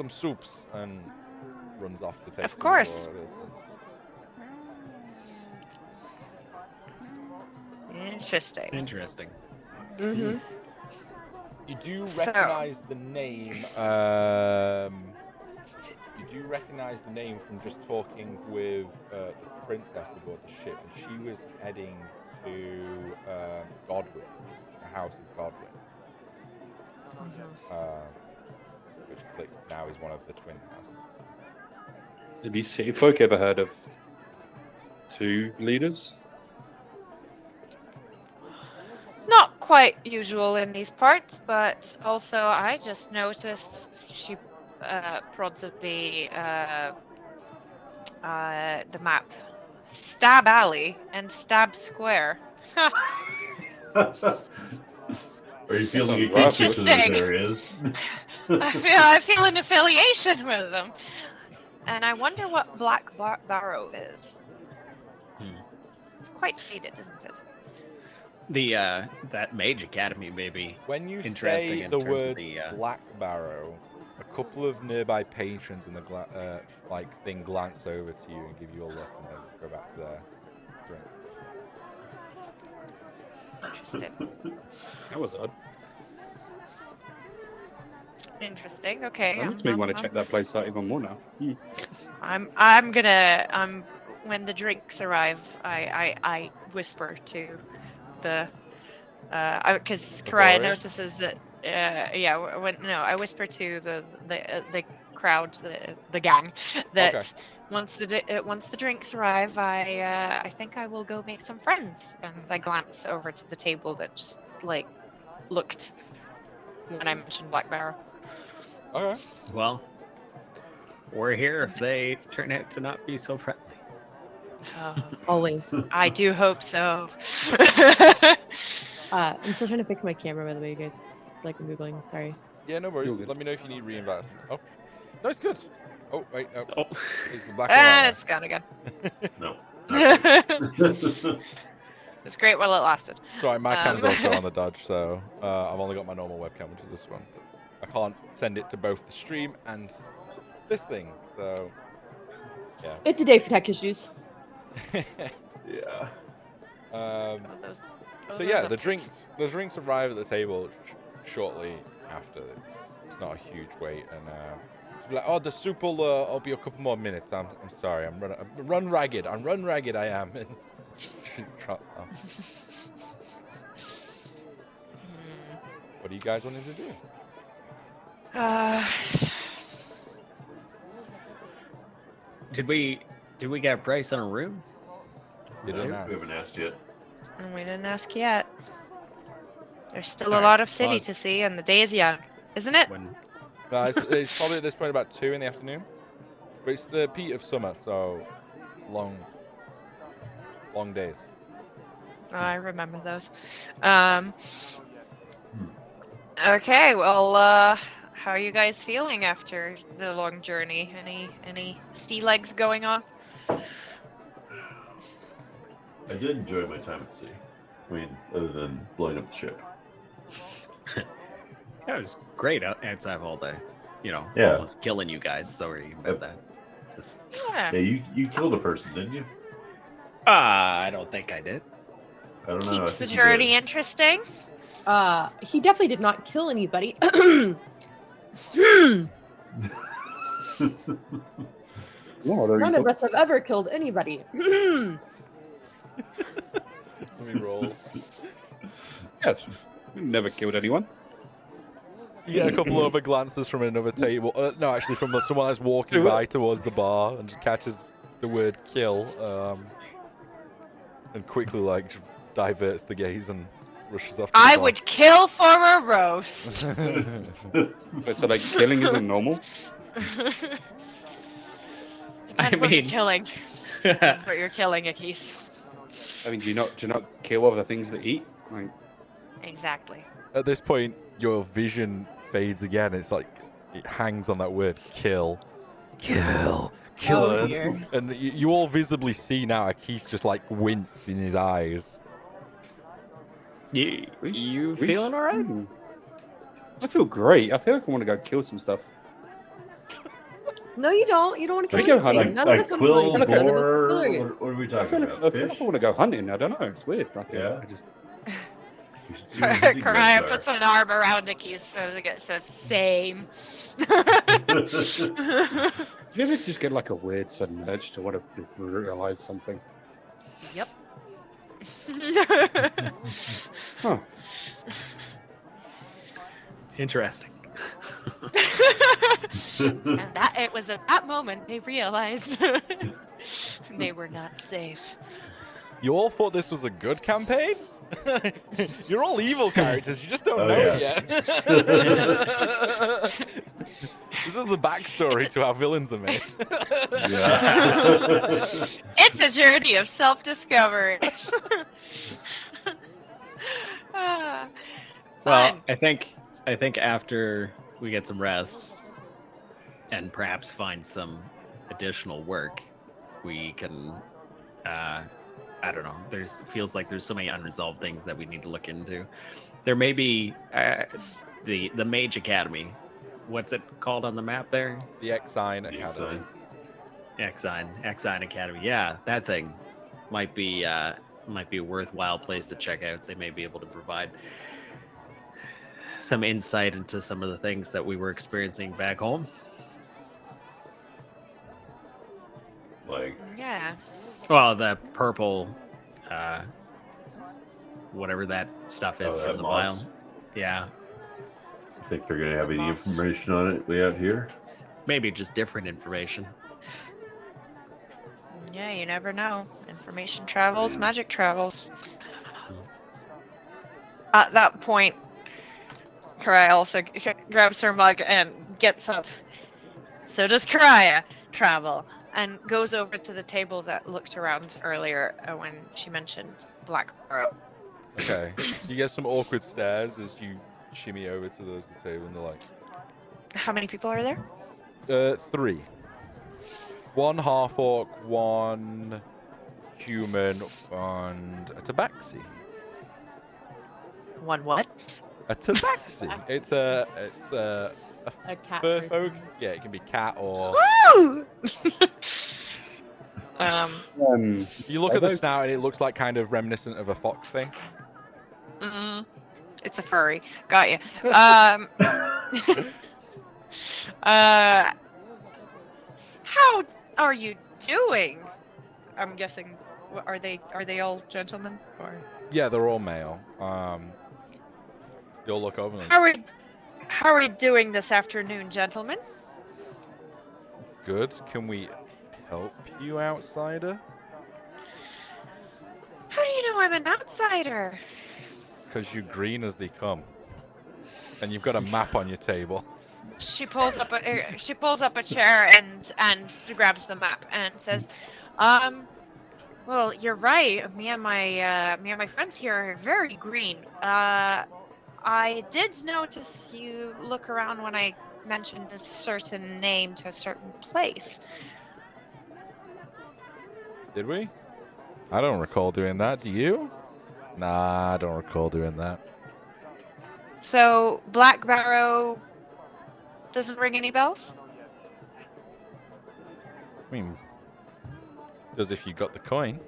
soups," and runs off to take. Of some course. more of this. Interesting. Interesting. Mm-hmm. You do So- recognize the name. You do recognize the name from just talking with the princess aboard the ship, and she was heading to Godwin, the House of Godwin, which clicks now is one of the twin houses. Have you city folk ever heard of two leaders? Not quite usual in these parts, but also I just noticed she prods at the map. Stab Alley and Stab Square. Are you feeling a rough. connection to those Interesting. areas? I feel an affiliation with them. And I wonder what Black Barrow is. It's quite faded, isn't it? The that Mage Academy maybe. When you Interesting say in the terms of word the, Black Barrow, a couple of nearby patrons in the thing glance over to you and give you a look, and then go back to their drink. Interesting. That was odd. Interesting. Okay. That makes me want to check that place out even more now. I'm gonna when the drinks arrive, I whisper to the because Karaya Azoria? notices that I whisper to the crowd, the gang, that Okay. once the drinks arrive, I think I will go make some friends, and I glance over to the table that just like looked when I mentioned Black Barrow. Okay. Well, we're here if they turn out to not be so friendly. Always. I do hope so. I'm still trying to fix my camera, by the way, you guys. Like I'm googling. Sorry. Yeah, no worries. You're good. Let me know if you need re-invite or something. Oh, no, it's good. Oh, wait, no. Oh, It's the black And one. it's gone again. No. It's great while it lasted. Sorry, my cam's Um, also on the dodge, so I've only got my normal webcam, which is this one. But I can't send it to both the stream and this thing, so yeah. It's a day for tech issues. Yeah. So yeah, the drinks arrive at the table shortly after this. It's not a huge wait, and she'll be like, "Oh, the soup will be a couple more minutes. I'm sorry, I'm run ragged. I'm run ragged. I am." And she trots off. What are you guys wanting to do? did we get a price on a room? You No, didn't we ask. haven't asked yet. And we didn't ask yet. There's still a Alright, lot of city fine. to see, and the day is young, isn't it? When No, it's probably at this point about 2 in the afternoon. But it's the peak of summer, so long days. I remember those. Okay, well, how are you guys feeling after the long journey? Any sea legs going on? I did enjoy my time at sea. I mean, other than blowing up the ship. that was great outside of all the, Yeah. almost killing you guys. Sorry about that. Just Yeah. Yeah, you killed a person, didn't you? I don't think I did. I don't know. I Keeps the think you did. journey interesting. He definitely did not kill anybody. What are None you of us have ever killed anybody. Let me roll. Yes. We've never killed anyone. You get a couple of other glances from another table. No, actually, from someone that's walking by towards the bar and just catches the word "kill," and quickly diverts the gaze and rushes off. To the I bar. would kill for a roast. But so killing isn't normal. Depends what you're mean- killing. Depends what you're killing, Akis. I mean, do you not kill other things that eat? Exactly. At this point, your vision fades again. It's like It hangs on that word, kill. Kill. Kill. Oh, And- dear. and you all visibly see now a Keith just like wince in his eyes. You feeling all right? I feel great. I feel like I want to go kill some stuff. No, you don't. You don't want to Like- kill anything. like- None of Like this one quill, really- boar. Really- What are we I talking feel, like, about? I feel like Fish? I want to go hunting. I don't know. It's weird. Like, Yeah. I just You should see what the big Karaya ones puts an arm around Nikki's so it says same. are. do you ever just get like a weird sudden urge to want to realize something? Yep. Huh. Interesting. And that it was at that moment they realized they were not safe. You all thought this was a good campaign? You're all evil characters, you just don't Oh, know yeah. it yet. This is the backstory to how villains are made. Yeah. It's a journey of self-discovery. Ah, Well, fun. I think after we get some rest and perhaps find some additional work, we can I don't know. Feels like there's so many unresolved things that we need to look into. There may be the Mage Academy. What's it called on the map there? The Exine The Academy. Exine Academy. Yeah, that thing might be a worthwhile place to check out. They may be able to provide some insight into some of the things that we were experiencing back home. Like, Yeah. Well, the purple, whatever that stuff is Oh, from that the moss. vial. Yeah, I think they're gonna have any Moss. information on it way out here. maybe just different information. Yeah, you never know. Information travels, magic travels. At that point, Karaya also grabs her mug and gets up. So does Karaya travel and goes over to the table that looked around earlier when she mentioned Black Barrow. Okay. You get some awkward stares as you shimmy over to the table and they're like, How many people are there? 3. 1 half orc, 1 human, and a tabaxi. One what? A tabaxi. it's a A cat fur person. folk. Yeah, it can be cat or. You look at the Hello? snout and it looks like kind of reminiscent of a fox thing. It's a furry. Got you. How are you doing? I'm guessing. Are they all gentlemen or? Yeah, they're all male. You'll look over and How are we doing this afternoon, gentlemen? good. Can we help you, outsider? How do you know I'm an outsider? Because you're green as they come, and you've got a map on your table. She pulls up a chair and grabs the map and says, well, you're right. Me and my friends here are very green. I did notice you look around when I mentioned a certain name to a certain place. Did we? I don't recall doing that. Do you? Nah, I don't recall doing that. So Black Barrow doesn't ring any bells? I mean, does if you got the coin.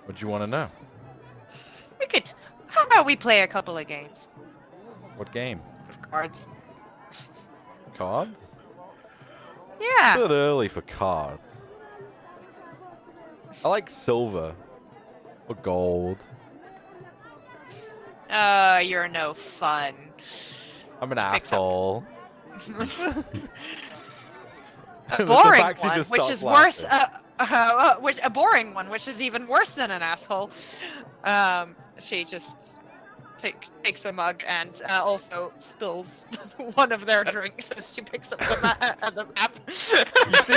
What do you want to know? We could. How about we play a couple of games What game? of cards? Cards? Yeah. A bit early for cards. I like silver or gold. You're no fun. I'm an Picks up. asshole. A The boring tabaxi one, just which stops is worse. laughing. Which a boring one, which is even worse than an asshole. She just takes a mug and also spills one of their drinks as she picks up the map. You see,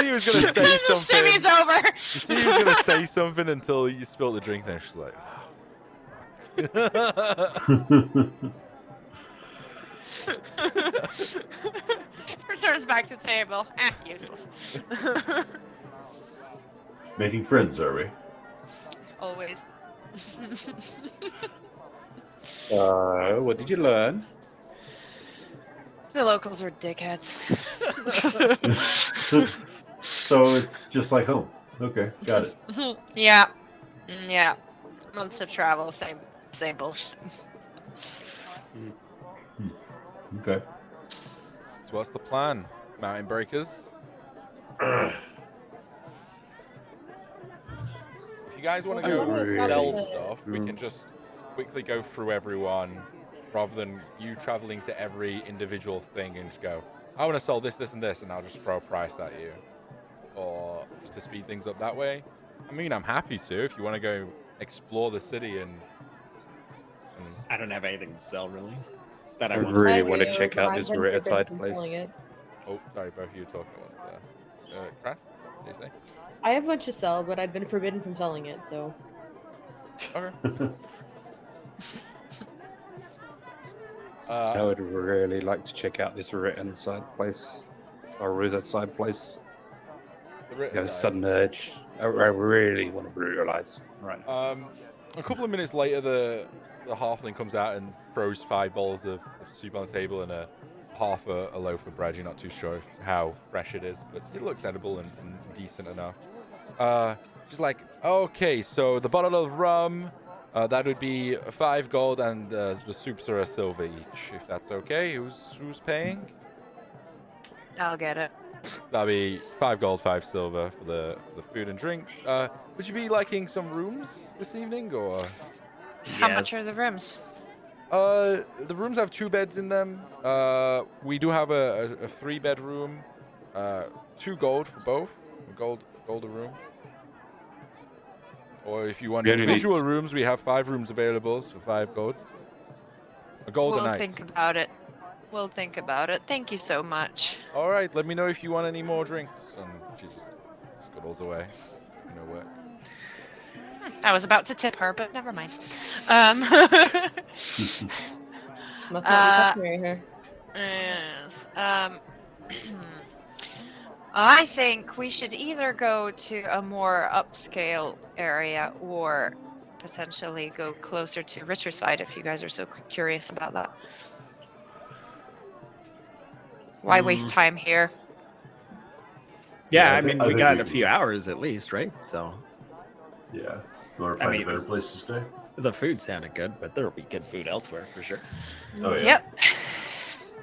he was gonna say Just something. shimmies over. You see, he was gonna say something until you spilled the drink. Then she's like, Returns back to table. Useless. Making friends, are we? Always. What did you learn? The locals are dickheads. So it's just like home. Okay, got it. Yeah. Yeah. Months of travel, same bullshit. Okay. So what's the plan, mountain breakers? If you guys want to I go wanna sell probably- stuff, we can just quickly go through everyone rather than you traveling to every individual thing and just go, I want to sell this, this, and this, and I'll just throw a price at you. Or just to speed things up that way. I mean, I'm happy to if you want to go explore the city and I don't have anything to sell really. That I I want really I want to do, check but out I've this been red forbidden side from place. selling it. oh, sorry, both of you were talking about Crass, did you say? I have much to sell, but I've been forbidden from selling it, so. Okay. I would really like to check out this written side place. Or Rosette side place. The Ritter Got a side. sudden urge. I really want to brutalize right now. A couple of minutes later, the halfling comes out and throws 5 bowls of soup on the table and half a loaf of bread. You're not too sure how fresh it is, but it looks edible and decent enough. She's like, okay, so the bottle of rum, that would be 5 gold, and the soups are a silver each, if that's okay. Who's paying? I'll get it. That'll be 5 gold, 5 silver for the food and drinks. Would you be liking some rooms this evening, or? How much Yes. are the rooms? The rooms have 2 beds in them. We do have a 3-bedroom. 2 gold for both. Gold a room. Or if you want We only need- individual rooms, we have 5 rooms available for 5 gold. A gold a We'll night. think about it. We'll think about it. Thank you so much. All right, let me know if you want any more drinks. And she just scuttles away. You know what? I was about to tip her, but never mind. Must not be customary here. Yes. I think we should either go to a more upscale area or potentially go closer to richer side if you guys are so curious about that. Why waste time here? Yeah, Yeah, I mean, I we think got we a can- few hours at least, right? So Yeah. You want to I find mean- a better place to stay? the food sounded good, but there'll be good food elsewhere for sure. Oh yeah. Yep.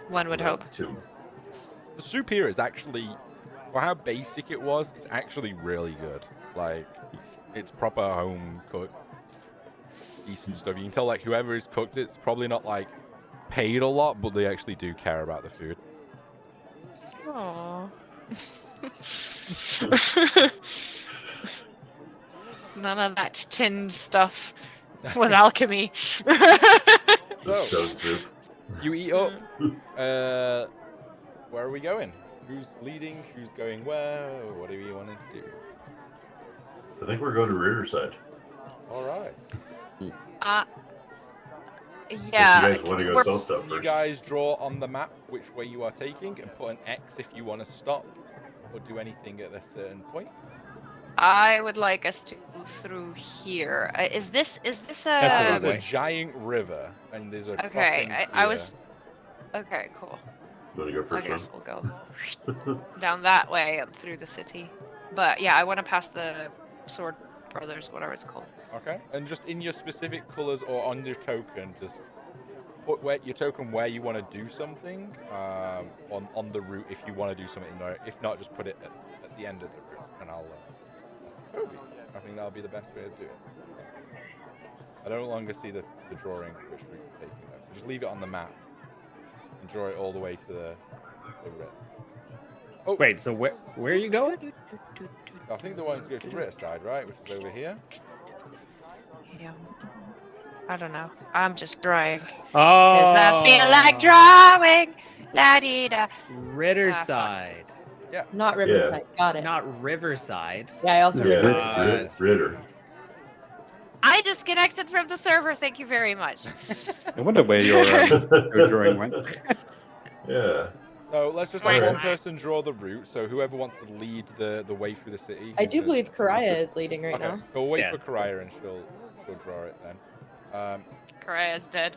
One would hope. Too. The soup here is actually, for how basic it was, it's actually really good. Like, it's proper home cooked, decent stuff. You can tell, like, whoever has cooked it's probably not, like, paid a lot, but they actually do care about the food. Aww. None of that tinned stuff with alchemy. So, Stone soup. you eat up. Where are we going? Who's leading? Who's going where? What are we wanting to do? I think we're going to Riverside. All right. Yeah. If you guys want to go we're- sell stuff You first. guys draw on the map which way you are taking and put an X if you want to stop or do anything at a certain point. I would like us to move through here. Is this That's There's the a way. giant river and there's a okay, crossing I here. was okay, cool. You want to go I first, guess one? we'll go down that way and through the city. But yeah, I want to pass the Sword Brothers, whatever it's called. Okay, and just in your specific colors or on your token, just put your token where you want to do something on the route if you want to do something. If not, just put it at the end of the route, and I'll. I think that'll be the best way to do it. I no longer see the drawing which route you're taking, though. So just leave it on the map and draw it all the way to the red. Oh, Wait, so where are you going? I think they wanted to go to the Ritter side, right? Which is over here. Yeah. I don't know. I'm just drawing. Oh, Because I feel like drawing. La dee da. Ritterside, Not Riverside. Got it. not Riverside. Yeah, I also Yeah, read Riverside. that. Ritter. Ritter. I disconnected from the server. Thank you very much. I wonder where your drawing went. Yeah. So let's just Wait, have one wait. person draw the route. So whoever wants to lead the way through the city. I who's do the- believe who's Karaya the- is leading right Okay, now. so we'll wait Yeah. for Karaya and she'll draw it then. Karaya's dead.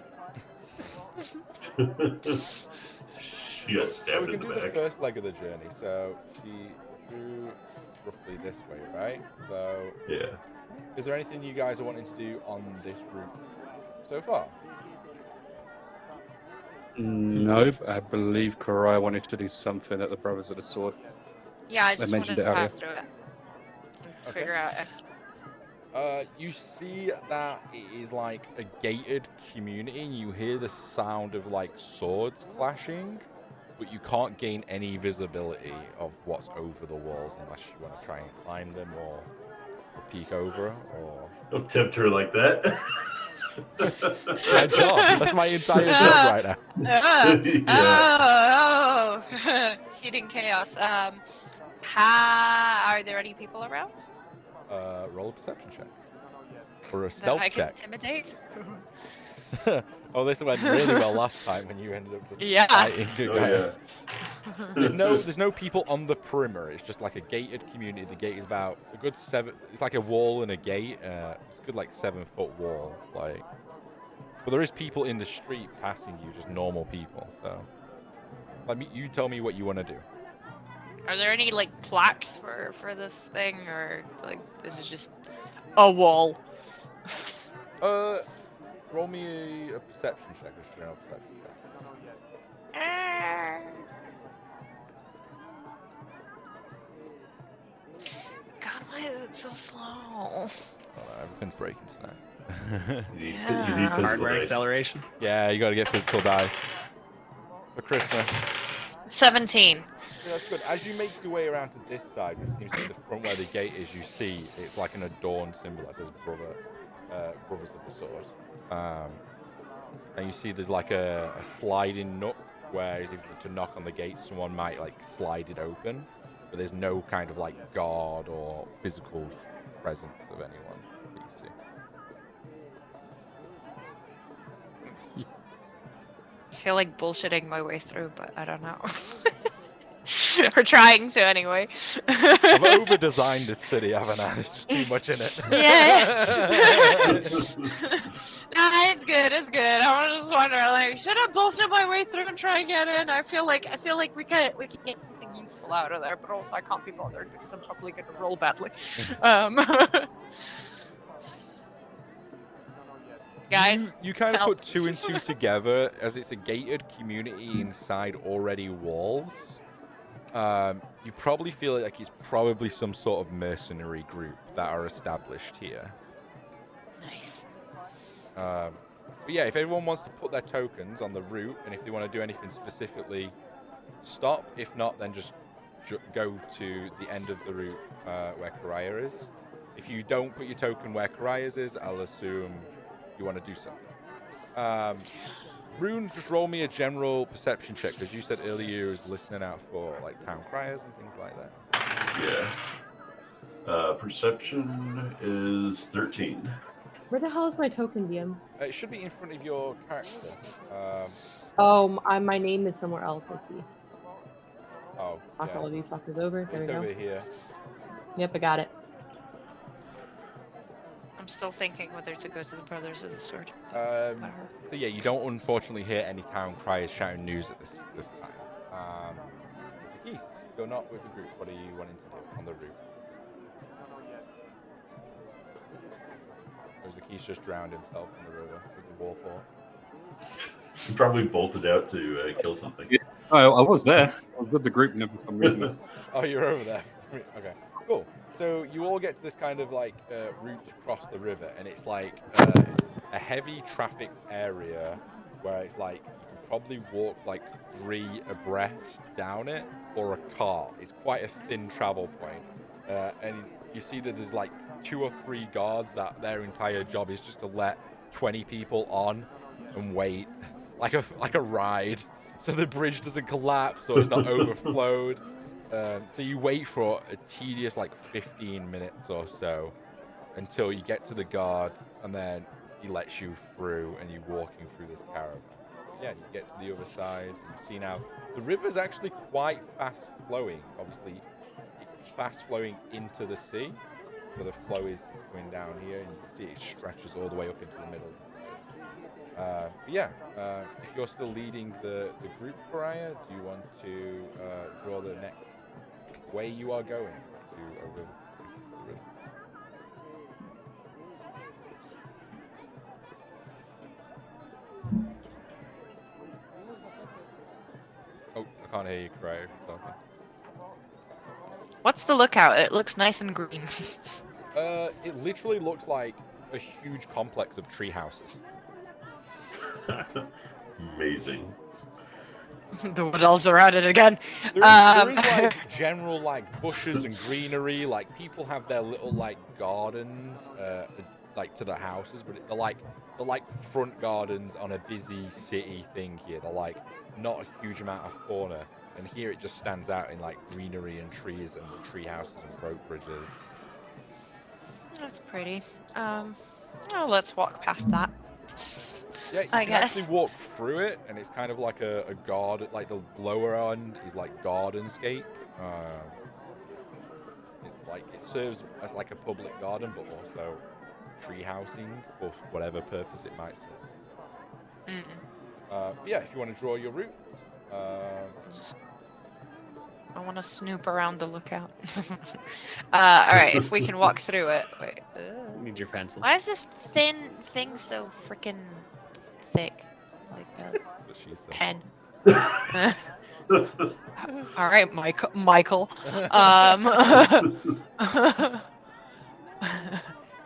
She got So stabbed we in can the do the back. first leg of the journey. So she drew roughly this way, right? So Yeah. is there anything you guys are wanting to do on this route so far? No, I believe Karai wanted to do something at the Brothers of the Sword. Yeah, I just wanted mentioned to it earlier. pass through it and Okay. figure out if You see that it is like a gated community, and you hear the sound of like swords clashing, but you can't gain any visibility of what's over the walls unless you want to try and climb them or peek over. Or Don't tempt her like that. my job. That's my entire job right now. Yeah. Oh, seeding chaos. Are there any people around Roll a perception check or a that stealth I can check. intimidate? Oh, this went really well last time when you ended up just Yeah. fighting a Oh, guy. yeah. There's no people on the perimeter. It's just like a gated community. The gate is about a good 7. It's like a wall and a gate. It's a good like 7-foot wall. Like, but there is people in the street passing you, just normal people. So, you tell me what you want to do. Are there any like plaques for this thing, or like this is just a wall? Roll me a perception check, a general perception check. God, why is it so slow? Oh, no, everything's breaking tonight. You need Yeah. physical Hardware dice. acceleration. Yeah, you got to get physical dice for Christmas. 17. Yeah, that's good. As you make your way around to this side, which seems to be the front where the gate is, you see it's like an adorned symbol that says Brothers of the Sword. And you see there's like a sliding nook where if you were to knock on the gate, someone might like slide it open, but there's no kind of like guard or physical presence of anyone that you see. I feel like bullshitting my way through, but I don't know. Or trying to anyway. I've over-designed this city, haven't I? There's just too much in it. Yeah. Nah, it's good. It's good. I was just wondering, like, should I bullshit my way through and try and get in? I feel like we could get something useful out of there, but also I can't be bothered because I'm probably gonna roll badly. Guys, you kind of help. put 2 and 2 together as it's a gated community inside already walls. You probably feel like it's probably some sort of mercenary group that are established here. Nice. But yeah, if everyone wants to put their tokens on the route, and if they want to do anything specifically, stop. If not, then just go to the end of the route where Karaya is. If you don't put your token where Karaya's is, I'll assume you want to do something. Rune, just roll me a general perception check, because you said earlier you was listening out for like town criers and things like that. Yeah. Perception is 13. Where the hell is my token, DM? It should be in front of your character. Oh, my name is somewhere else. Let's see. Oh, Knock all of you fuckers over. There we it's go. over here. Yep, I got it. I'm still thinking whether to go to the Brothers of the Sword. So yeah, you don't unfortunately hear any town criers shouting news at this time. Keith, you're not with the group. What are you wanting to do on the route? Or the Keith just drowned himself in the river with the waterfall? He probably bolted out to kill something. Oh, I was there. I was with the group, and for some reason. Oh, you're over there. Okay, cool. So you all get to this kind of like route across the river, and it's like a heavy traffic area where it's like you can probably walk like 3 abreast down it, or a car. It's quite a thin travel point, and you see that there's like 2 or 3 guards that their entire job is just to let 20 people on and wait, like a ride, so the bridge doesn't collapse or it's not overflowed. So you wait for a tedious like 15 minutes or so until you get to the guard, and then he lets you through and you're walking through this caravan. yeah, you get to the other side. You see now the river's actually quite fast flowing. Obviously, it's fast flowing into the sea. So the flow is going down here, and you can see it stretches all the way up into the middle of the sea. But yeah, if you're still leading the group, Pariah, do you want to draw the next way you are going to over the river? Oh, I can't hear you, Pariah, if you're talking. What's the lookout? It looks nice and green. It literally looks like a huge complex of tree houses. Amazing. The Woodalls are at it again. There is like general like bushes and greenery. Like people have their little like gardens, like to the houses, but they're like front gardens on a busy city thing here. They're like not a huge amount of fauna, and here it just stands out in like greenery and trees and tree houses and rope bridges. That's pretty. Let's walk past that. Yeah, you can actually walk through it, and it's kind of like a garden. Like the lower end is like gardenscape. It's like it serves as like a public garden, but also tree housing for whatever purpose it might serve. Yeah, if you want to draw your route. I want to snoop around the lookout. All right, if we can walk through it. Wait. Need your pencil. Why is this thin thing so freaking thick? Like that What she said. pen. All right, Michael.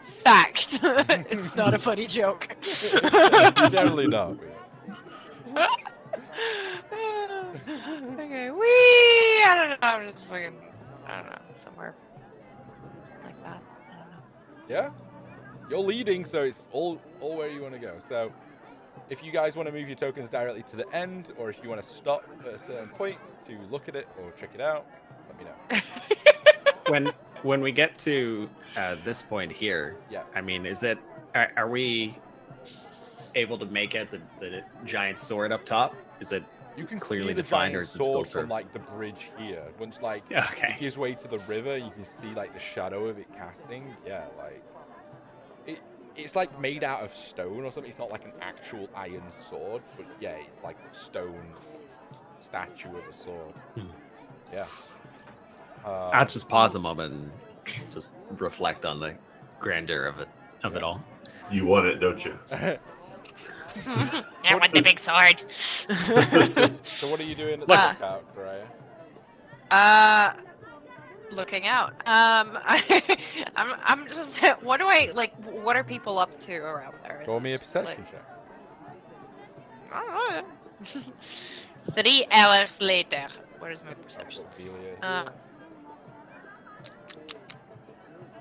Fact. It's not a funny joke. Generally not. Okay, I don't know. I'm just fucking, I don't know, somewhere like that. I don't know. Yeah, you're leading, so it's all where you want to go. So, if you guys want to move your tokens directly to the end, or if you want to stop at a certain point to look at it or check it out, let me know. When we get to this point here, Yeah. I mean, are we able to make out the giant sword up top? Is it You can clearly see the defined, giant or is it still sword sort from of- like the bridge here. Once like Okay. it gives way to the river, you can see like the shadow of it casting. Yeah, like it's like made out of stone or something. It's not like an actual iron sword, but yeah, it's like a stone statue of a sword. Yeah. I'll just pause a moment and just reflect on the grandeur of it all. You want it, don't you? I want the big sword. So what are you doing at the Let's- lookout, Raya? Looking out. I'm just. What do I like? What are people up to around there? Is Roll it me a just, perception like, check. I don't know. 3 hours later. Where's my perception? I've got Velia here.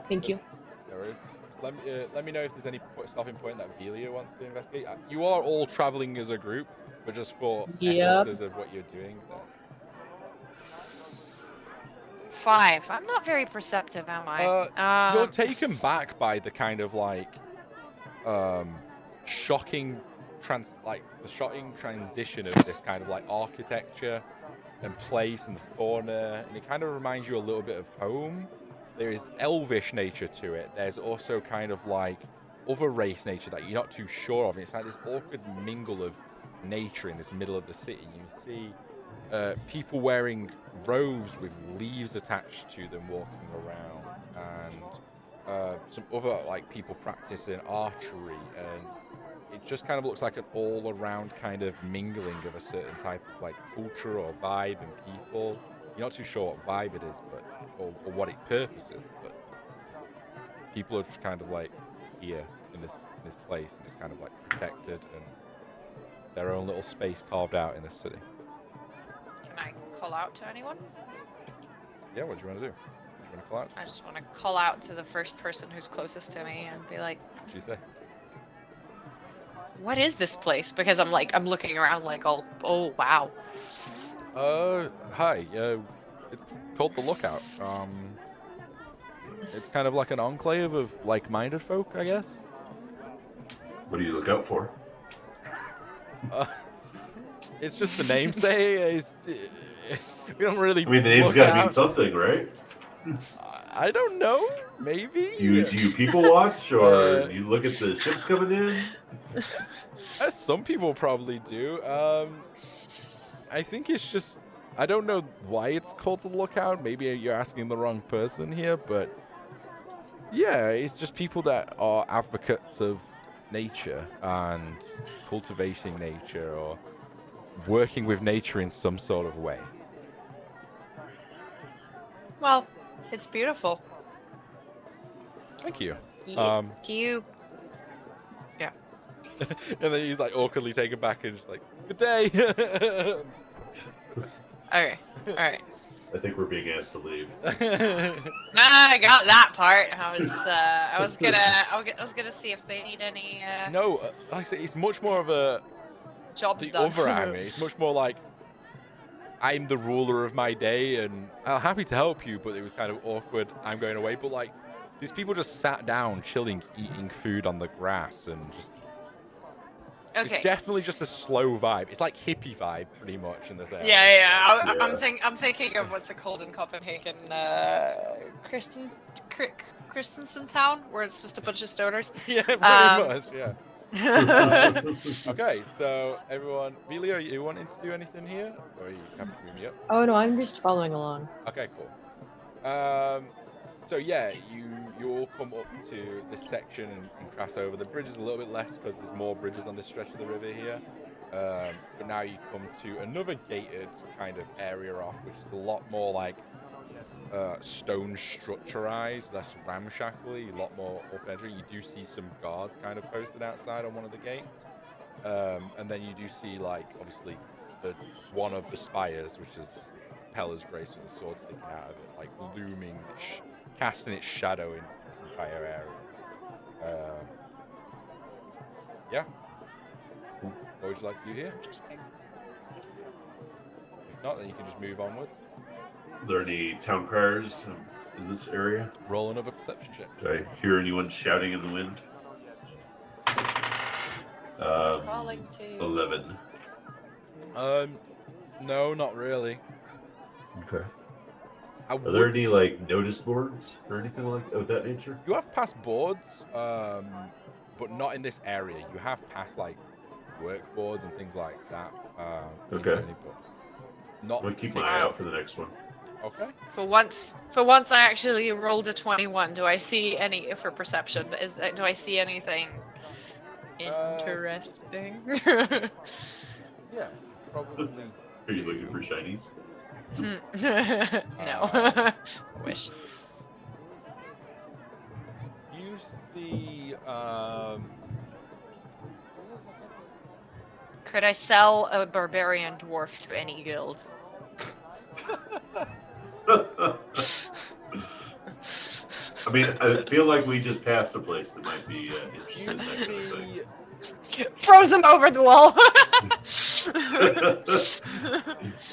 Thank you. There is. Just let me know if there's any stopping point that Velia wants to investigate. You are all traveling as a group, but just for Yep. essences of what you're doing. 5. I'm not very perceptive, am I? You're taken back by the kind of like shocking transition of this kind of like architecture and place and the fauna, and it kind of reminds you a little bit of home. There is elvish nature to it. There's also kind of like other race nature that you're not too sure of. It's like this awkward mingle of nature in this middle of the city. You see people wearing robes with leaves attached to them walking around, and some other like people practicing archery, and it just kind of looks like an all-around kind of mingling of a certain type of like culture or vibe and people. You're not too sure what vibe it is, but or what its purpose is, but people are just kind of like here in this place, and it's kind of like protected and their own little space carved out in the city. Can I call out to anyone? Yeah, what do you want to do? What do you want to call out? I just want to call out to the first person who's closest to me and be like, What do you say? "What is this place?" Because I'm looking around like, oh wow. Hi. It's called the Lookout. It's kind of like an enclave of like-minded folk, I guess. What do you look out for? It's just the namesake. We don't really. I mean, the name's look got to mean out. something, right? I don't know. Maybe. Do you people watch, or Uh, you look at the ships coming in? Some people probably do. I think it's just. I don't know why it's called the Lookout. Maybe you're asking the wrong person here, but yeah, it's just people that are advocates of nature and cultivating nature or working with nature in some sort of way. Well, it's beautiful. Thank you. Do you? Yeah. And then he's like awkwardly taken back and just like, good day. Okay. All right. I think we're being asked to leave. I got that part. I was gonna see if they need any No, like I say, it's much more of a jobs the done. other anime. It's much more like I'm the ruler of my day, and I'm happy to help you, but it was kind of awkward. I'm going away, but like these people just sat down, chilling, eating food on the grass, and just. Okay. It's definitely just a slow vibe. It's like hippie vibe, pretty much, in this area. Yeah. Yeah. I'm thinking of what's it called in Copenhagen, Christensen Town, where it's just a bunch of stoners. Yeah, pretty much, yeah. Okay. Okay, so everyone, Vilio, you wanting to do anything here? Or are you happy to move me up? Oh no, I'm just following along. Okay, cool. So yeah, you all come up to this section and cross over. The bridge is a little bit less because there's more bridges on this stretch of the river here. But now you come to another gated kind of area off, which is a lot more like stone structurized, less ramshackly, a lot more up-entry. You do see some guards kind of posted outside on one of the gates. And then you do see, like, obviously, one of the spires, which is Pella's Grace with the sword sticking out of it, like looming, casting its shadow in this entire area. Yeah. What would you like to do here? Interesting. If not, then you can just move onward. Are there any town criers in this area? Roll another perception check. Do I hear anyone shouting in the wind? Calling to 11. No, not really. Okay. I Are there would any like notice boards or anything like of that nature? You have passed boards, but not in this area. You have passed like work boards and things like that. Okay. usually, but not. I'm gonna keep my eye out for the next one. Okay. For once, I actually rolled a 21. Do I see any for perception? Do I see anything interesting? Yeah, probably. Are you looking for shinies? No. I wish. You see, Could I sell a barbarian dwarf to any guild? I mean, I feel like we just passed a place that might be interested in you that kind of thing. see. Throws him over the wall.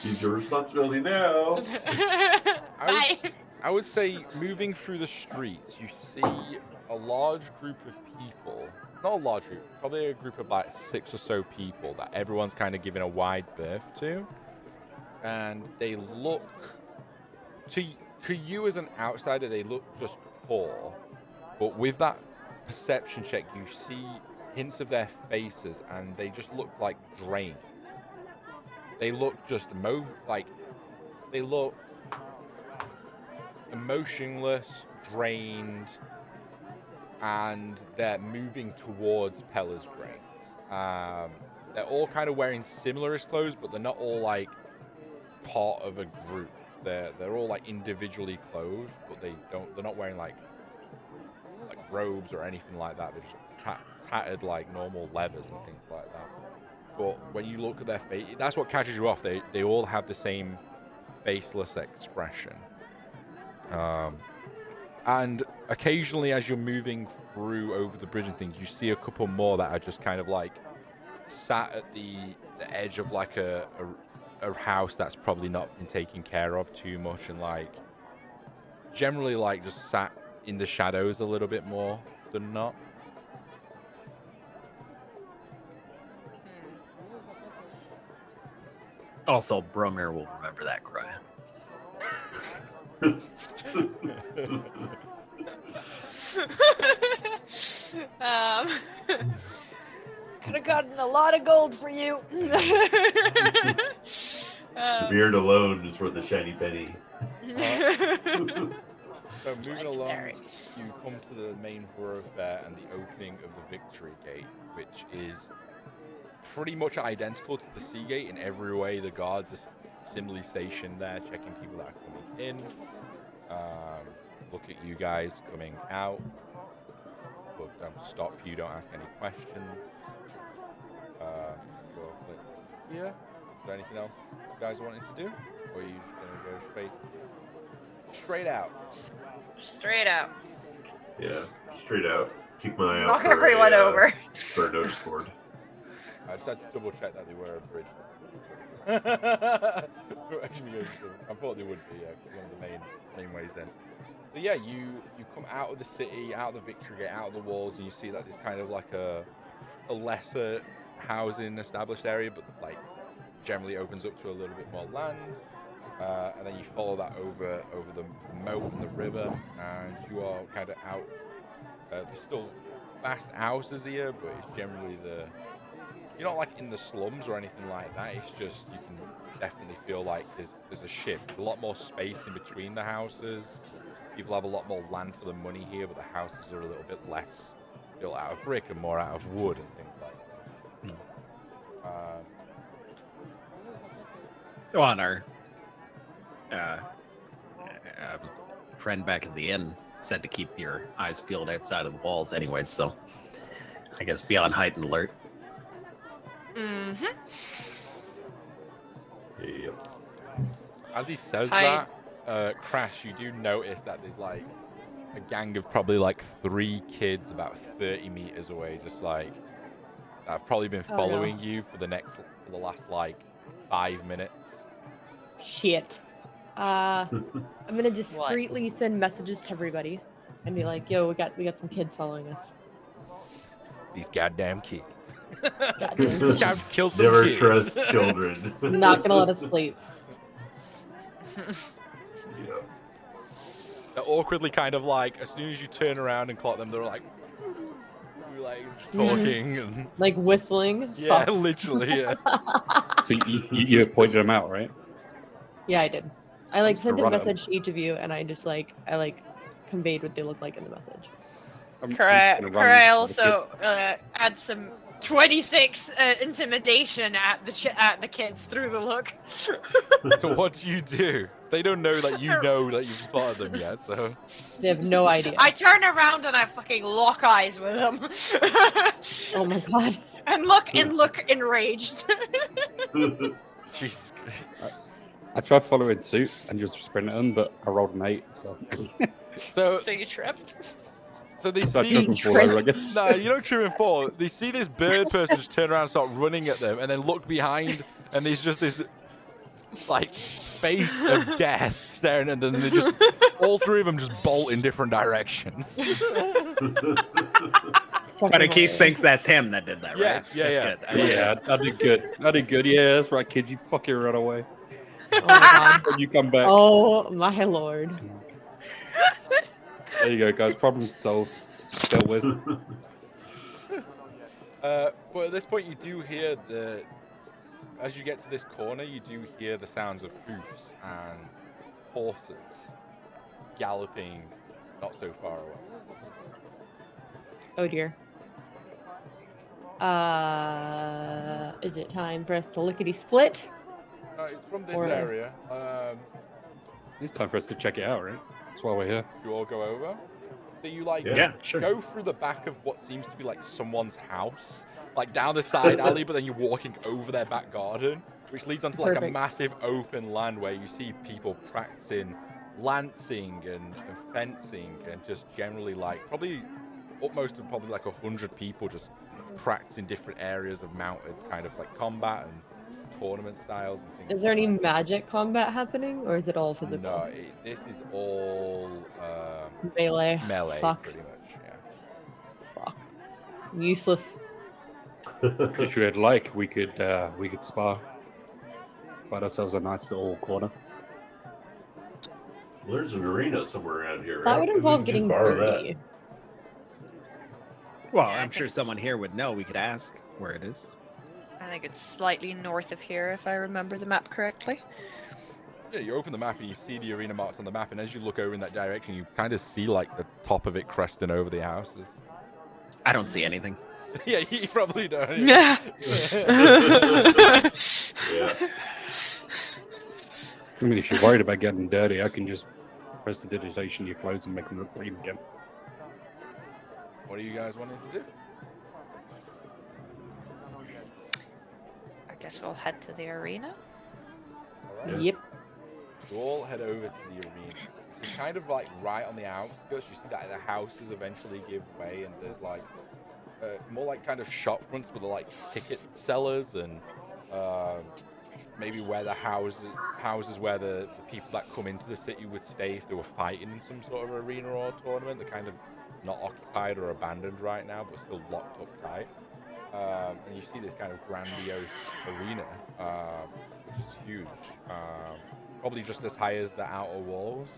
It's your responsibility now. I would say moving through the streets, you see a large group of people. Not a large group, probably a group of like 6 or so people that everyone's kind of giving a wide berth to. And they look, to you as an outsider, they look just poor. But with that perception check, you see hints of their faces and they just look like drained. They look just they look emotionless, drained, and they're moving towards Pella's Grace. They're all kind of wearing similar-ish clothes, but they're not all like part of a group. They're all like individually clothed, but they're not wearing like robes or anything like that. They're just tattered like normal leathers and things like that. But when you look at their face, that's what catches you off. They all have the same faceless expression. And occasionally, as you're moving through over the bridge and things, you see a couple more that are just kind of like sat at the edge of like a house that's probably not been taken care of too much, and like generally like just sat in the shadows a little bit more than not. Also, Bromir will remember that cry. Could have gotten a lot of gold for you. The beard alone is worth a shiny penny. So moving along, Legendary. you come to the main thoroughfare and the opening of the Victory Gate, which is pretty much identical to the Sea Gate in every way. The guards are similarly stationed there, checking people that are coming in. Look at you guys coming out, but don't stop you, don't ask any questions. Yeah. Is there anything else you guys are wanting to do? Or are you just going to go straight out? Straight out. Yeah, straight out. Keep my eye out Knock for everyone over. for a notice board. I just had to double check that they were a bridge. Actually, I thought they would be, yeah, 'cause it's one of the main ways then. So yeah, you come out of the city, out of the Victory Gate, out of the walls, and you see that there's kind of like a lesser housing established area, but like generally opens up to a little bit more land. And then you follow that over the moat and the river, and you are kind of out. There's still vast houses here, but it's generally you're not like in the slums or anything like that. It's just you can definitely feel like there's a shift. There's a lot more space in between the houses. People have a lot more land for the money here, but the houses are a little bit less built out of brick and more out of wood and things like that. On our friend back at the inn said to keep your eyes peeled outside of the walls anyway, so I guess be on heightened alert. Mm-hmm. Yep. As he says Hi. that, Crash, you do notice that there's like a gang of probably like 3 kids about 30 meters away, just like that have probably been following you for the last like 5 minutes. Shit. I'm gonna discreetly send messages to everybody and be like, "Yo, we got some kids following us." These goddamn kids. Goddamn. Gotta kill some Never kids. trust children. Not gonna let us sleep. Yeah. They're awkwardly kind of like, as soon as you turn around and clock them, they're like talking and Like whistling. yeah, Fuck. literally, yeah. So you pointed them out, right? Yeah, I did. I like Thanks for sent a running. message to each of you, and I conveyed what they look like in the message. I'm Correct. gonna run Correct. into Also add some 26 intimidation at the kids through the look. So what do you do? They don't know that you know that you've spotted them yet, so They have no idea. I turn around and I fucking lock eyes with them. Oh my god. and look enraged. jeez. I tried following suit and just sprint at them, but I rolled an 8, so So you tripped? So they so I see. took them for over, I guess. No, you don't trip and fall. They see this bird person just turn around and start running at them, and then look behind, and there's just this like face of death staring at them. And they just all 3 of them just bolt in different directions. But in case thinks that's him that did that, right? Yeah, That's yeah. good. Yeah, I did good. I did good. Yeah, that's right, kids. You fucking run away. Oh my god. When you come back. Oh my lord. There you go, guys. Problem solved. Dealt with. But at this point, you do hear as you get to this corner, you do hear the sounds of hoofs and horses galloping not so far away. Oh dear. Is it time for us to lickety split? It's from this Or- area. It's time for us to check it out, right? That's why we're here. You all go over. So you like Yeah, sure. go through the back of what seems to be like someone's house, like down the side alley, but then you're walking over their back garden, which leads onto like a Perfect. massive open land where you see people practicing lancing and fencing and just generally like probably upmost of probably like 100 people just practicing different areas of mounted kind of like combat and tournament styles and things. Is there any magic combat happening, or is it all physical? No, this is all Melee. melee, Fuck. pretty much. Yeah. Fuck. Useless. If you would like, we could spar. Find ourselves a nice little corner. Well, there's an arena somewhere around here, right? That would Maybe we involve could just getting borrow dirty. Well, Yeah, I I'm think sure it's- someone here would know. We could ask where it is. I think it's slightly north of here, if I remember the map correctly. Yeah, you open the map and you see the arena marked on the map, and as you look over in that direction, you kind of see like the top of it cresting over the houses. I don't see anything. Yeah, you probably don't. Yeah. Yeah. I mean, if you're worried about getting dirty, I can just press the digitation of your clothes and make them look clean again. What are you guys wanting to do? I guess we'll head to the arena. All right. Yep. You all head over to the arena. It's kind of like right on the outskirts. You see that the houses eventually give way, and there's like more like kind of shop fronts, but they're like ticket sellers and maybe where the houses where the people that come into the city would stay if they were fighting in some sort of arena or tournament. They're kind of not occupied or abandoned right now, but still locked up tight. And you see this kind of grandiose arena, which is huge. Probably just as high as the outer walls,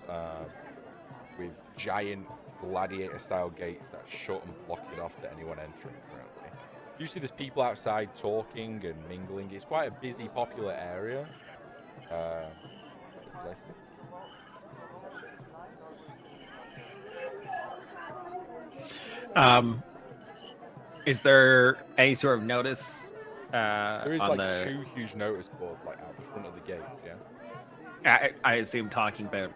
with giant gladiator-style gates that shut and block it off to anyone entering currently. You see there's people outside talking and mingling. It's quite a busy, popular area. Is there any sort of notice There is on like the? two huge notice boards like out the front of the gate, yeah? I assume talking about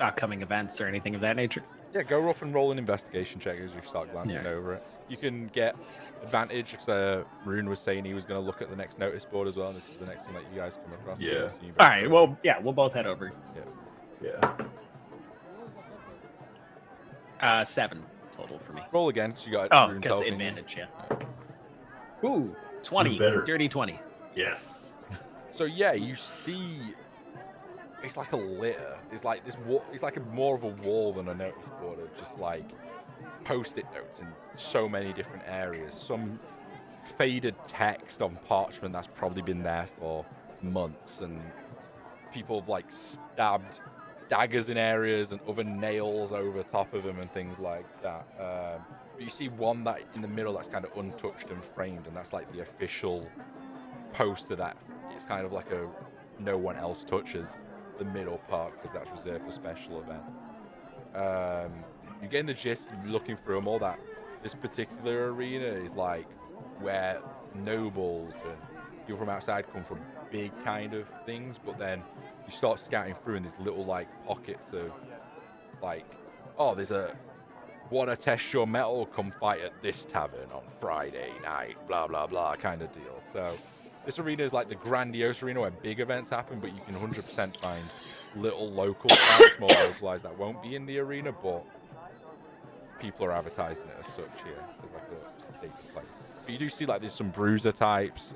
upcoming events or anything of that nature. Yeah, go up and roll an investigation check as you start glancing Yeah. over it. You can get advantage because Rune was saying he was going to look at the next notice board as well, and this is the next one that you guys come across. Yeah. So you both All right. go. Well, yeah, we'll both head over. Yeah. 7 total for me. Roll again, 'cause you got Oh, Rune's because helping you. advantage, yeah. Ooh, 20. better. Dirty 20. Yes. So yeah, you see, it's like a litter. It's like this. It's like more of a wall than a notice board of just like post-it notes in so many different areas. Some faded text on parchment that's probably been there for months, and people have like stabbed daggers in areas and other nails over top of them and things like that. But you see one that in the middle that's kind of untouched and framed, and that's like the official poster that it's kind of like a no one else touches the middle part because that's reserved for special events. You're getting the gist, looking through them all, that this particular arena is like where nobles and people from outside come from big kind of things, but then you start scouting through and there's little like pockets of like, oh, there's a wanna test your metal, come fight at this tavern on Friday night, blah blah blah kind of deal. So this arena is like the grandiose arena where big events happen, but you can 100% find little local fights, more localized, that won't be in the arena, but people are advertising it as such here. There's like a big place. But you do see like there's some bruiser types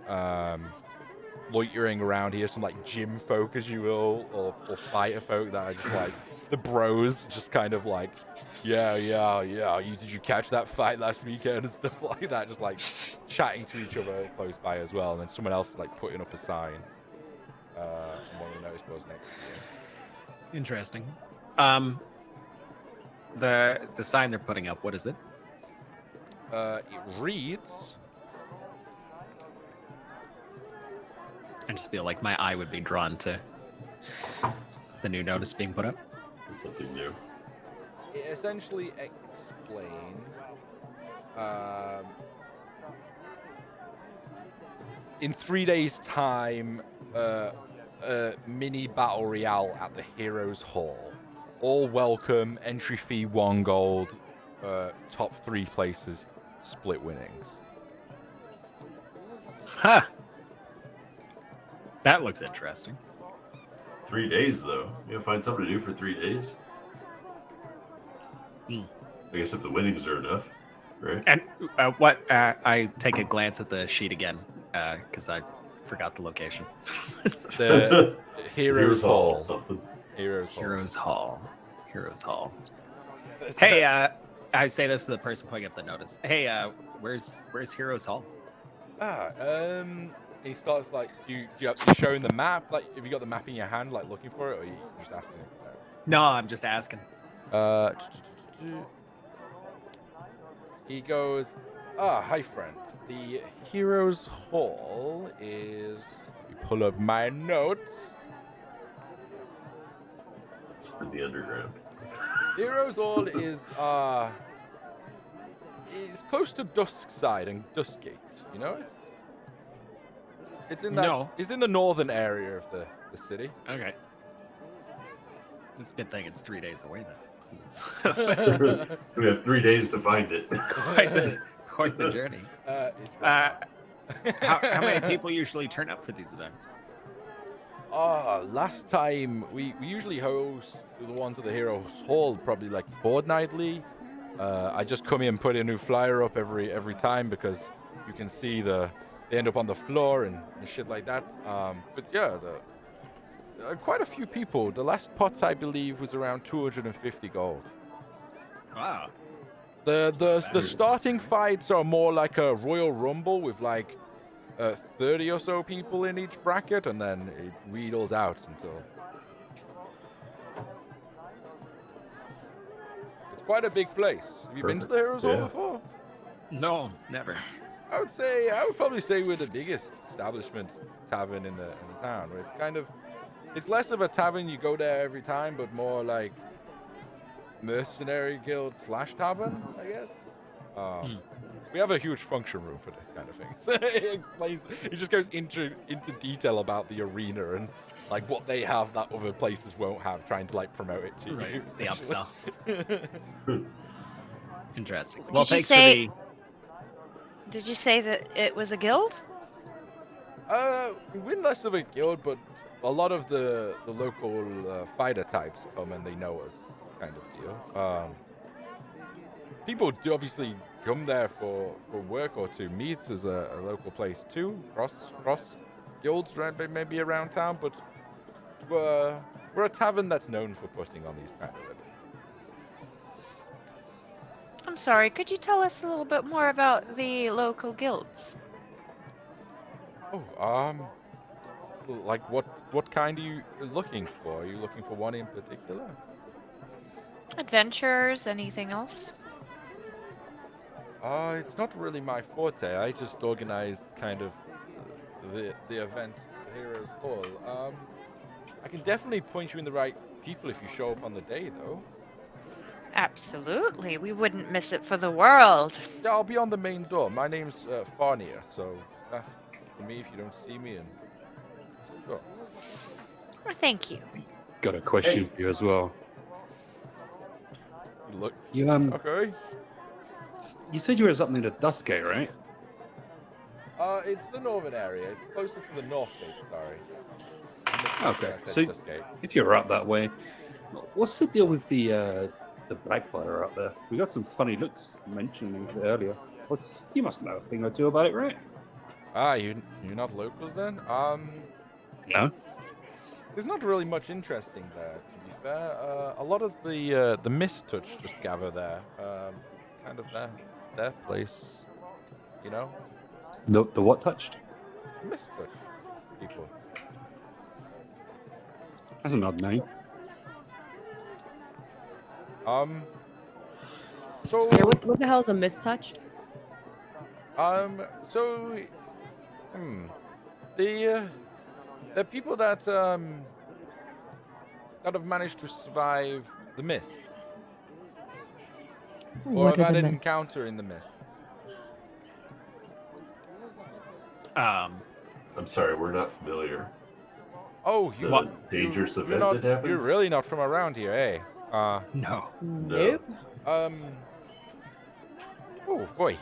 loitering around here, some like gym folk, as you will, or fighter folk that are just like the bros, just kind of like, yeah. Did you catch that fight last weekend and stuff like that? Just like chatting to each other close by as well. And then someone else is like putting up a sign on one of the notice boards next to you. Interesting. The sign they're putting up, what is it? It reads. I just feel like my eye would be drawn to the new notice being put up. Something new. It essentially explains in 3 days' time, a mini battle royale at the Heroes Hall. All welcome, entry fee 1 gold, top 3 places split winnings. Ha! That looks interesting. 3 days though. You gotta find something to do for 3 days. Hmm. I guess if the winnings are enough, right? And what? I take a glance at the sheet again because I forgot the location. The Heroes Hall. Something. Heroes Hall. Heroes Hall. Heroes Hall. Hey, I say this to the person putting up the notice. Hey, where's Heroes Hall? he starts like you showing the map. Like, have you got the map in your hand, like looking for it, or are you just asking him for it? No, I'm just asking. He goes, hi friend. The Heroes Hall is. You pull up my notes. In the underground. Heroes Hall is close to Duskside and Duskgate. You know it? It's in that. No. It's in the northern area of the city. Okay. It's a good thing it's 3 days away then. We have 3 days to find it. Quite the journey. It's right. How many people usually turn up for these events? Last time we usually host the ones at the Heroes Hall probably like fortnightly. I just come in and put a new flyer up every time because you can see they end up on the floor and shit like that. But yeah, quite a few people. The last pot I believe was around 250 gold. Wow. The starting fights are more like a Royal Rumble with like 30 or so people in each bracket, and then it wheedles out until it's quite a big place. Have you been to the Heroes Hall before? No, never. I would probably say we're the biggest establishment tavern in the town. Where it's less of a tavern you go there every time, but more like mercenary guild / tavern, I guess. We have a huge function room for this kind of thing. So it just goes into detail about the arena and like what they have that other places won't have, trying to like promote it to you. Right, the upsell. Interesting. Did Well, you thanks say- for Did you say that it was a guild? We're less of a guild, but a lot of the local fighter types come and they know us, kind of deal. People do obviously come there for work or to meet as a local place too. Cross guilds maybe around town, but we're a tavern that's known for putting on these kind of events. I'm sorry, could you tell us a little bit more about the local guilds? Like what kind are you looking for? Are you looking for one in particular? Adventurers, anything else? It's not really my forte. I just organized kind of the event Heroes Hall. I can definitely point you in the right people if you show up on the day, though. Absolutely, we wouldn't miss it for the world. Yeah, I'll be on the main door. My name's Farnia, so ask for me if you don't see me. And sure. Well, thank you. Got a question for you as well. Look. You Okay. you said you were up near the Duskgate, right? It's the northern area. It's closer to the north gate. Sorry. Okay, I said so Duskgate. if you're up that way, what's the deal with the Blackbladder up there? We got some funny looks mentioning it earlier. You must know a thing or two about it, right? You're not locals then? No. There's not really much interesting there, to be fair. A lot of the Mist Touch just gather there. Kind of their place, you know? The what touched? Mist Touch people. That's an odd name. So Yeah, what the hell is a mistouched? the people that have managed to survive the mist, or What have are had the an mist? encounter in the mist. I'm sorry, we're not familiar. Oh, you The dangerous event not, that happens? You're really not from around here, eh? No. Nope. Oh boy,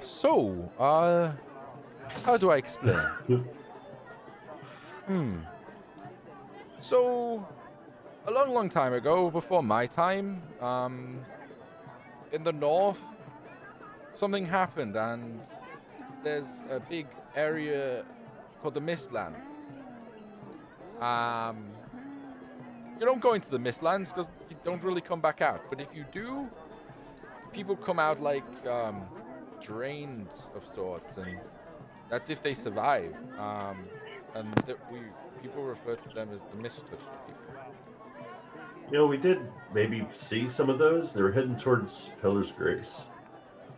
So, how do I explain? So, a long time ago, before my time, in the north, something happened, and there's a big area called the Mistlands. You don't go into the Mistlands because you don't really come back out. But if you do, people come out like drained of sorts, and That's if they survive. And people refer to them as the mist-touched people. You know, we did maybe see some of those. They were heading towards Peller's Grace.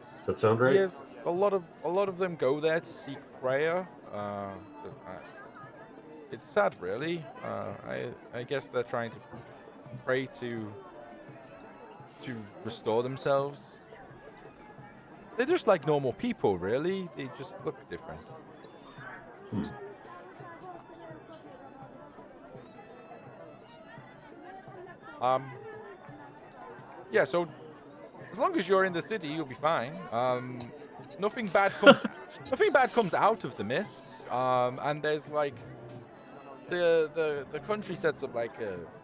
Does that sound right? Yes, a lot of them go there to seek prayer. It's sad, really. I guess they're trying to pray to restore themselves. They're just like normal people, really. They just look different. Yeah, so as long as you're in the city, you'll be fine. Nothing bad comes out of the mists. And there's like the country sets up like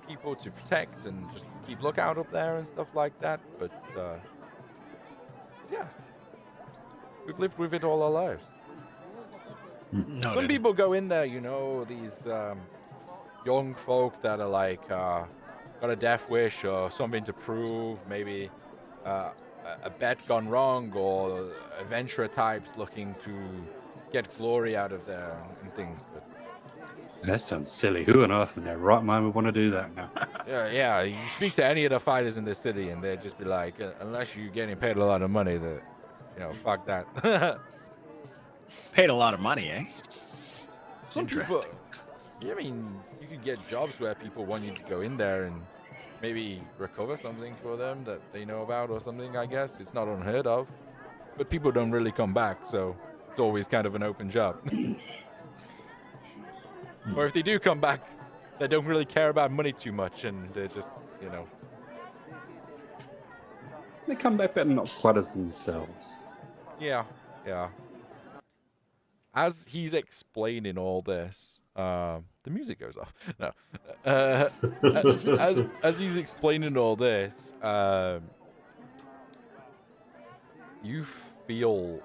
people to protect and just keep lookout up there and stuff like that. But yeah, we've lived with it all our lives. Some people go in there, you know, these young folk that are like got a death wish or something to prove, maybe a bet gone wrong, or adventurer types looking to get glory out of there and things. But That sounds silly. Who on earth in their right mind would want to do that now? yeah, you speak to any of the fighters in this city, and they'd just be like, unless you're getting paid a lot of money, that fuck that. Paid a lot of money, eh? Some people, I mean, you could get jobs where people want you to go in there and maybe recover something for them that they know about or something, I guess. It's not unheard of. But people don't really come back, so it's always kind of an open job. Or if they do come back, they don't really care about money too much, and they're just, They come back better not quite as themselves. Yeah. As he's explaining all this, the music goes off. No. As he's explaining all this, you feel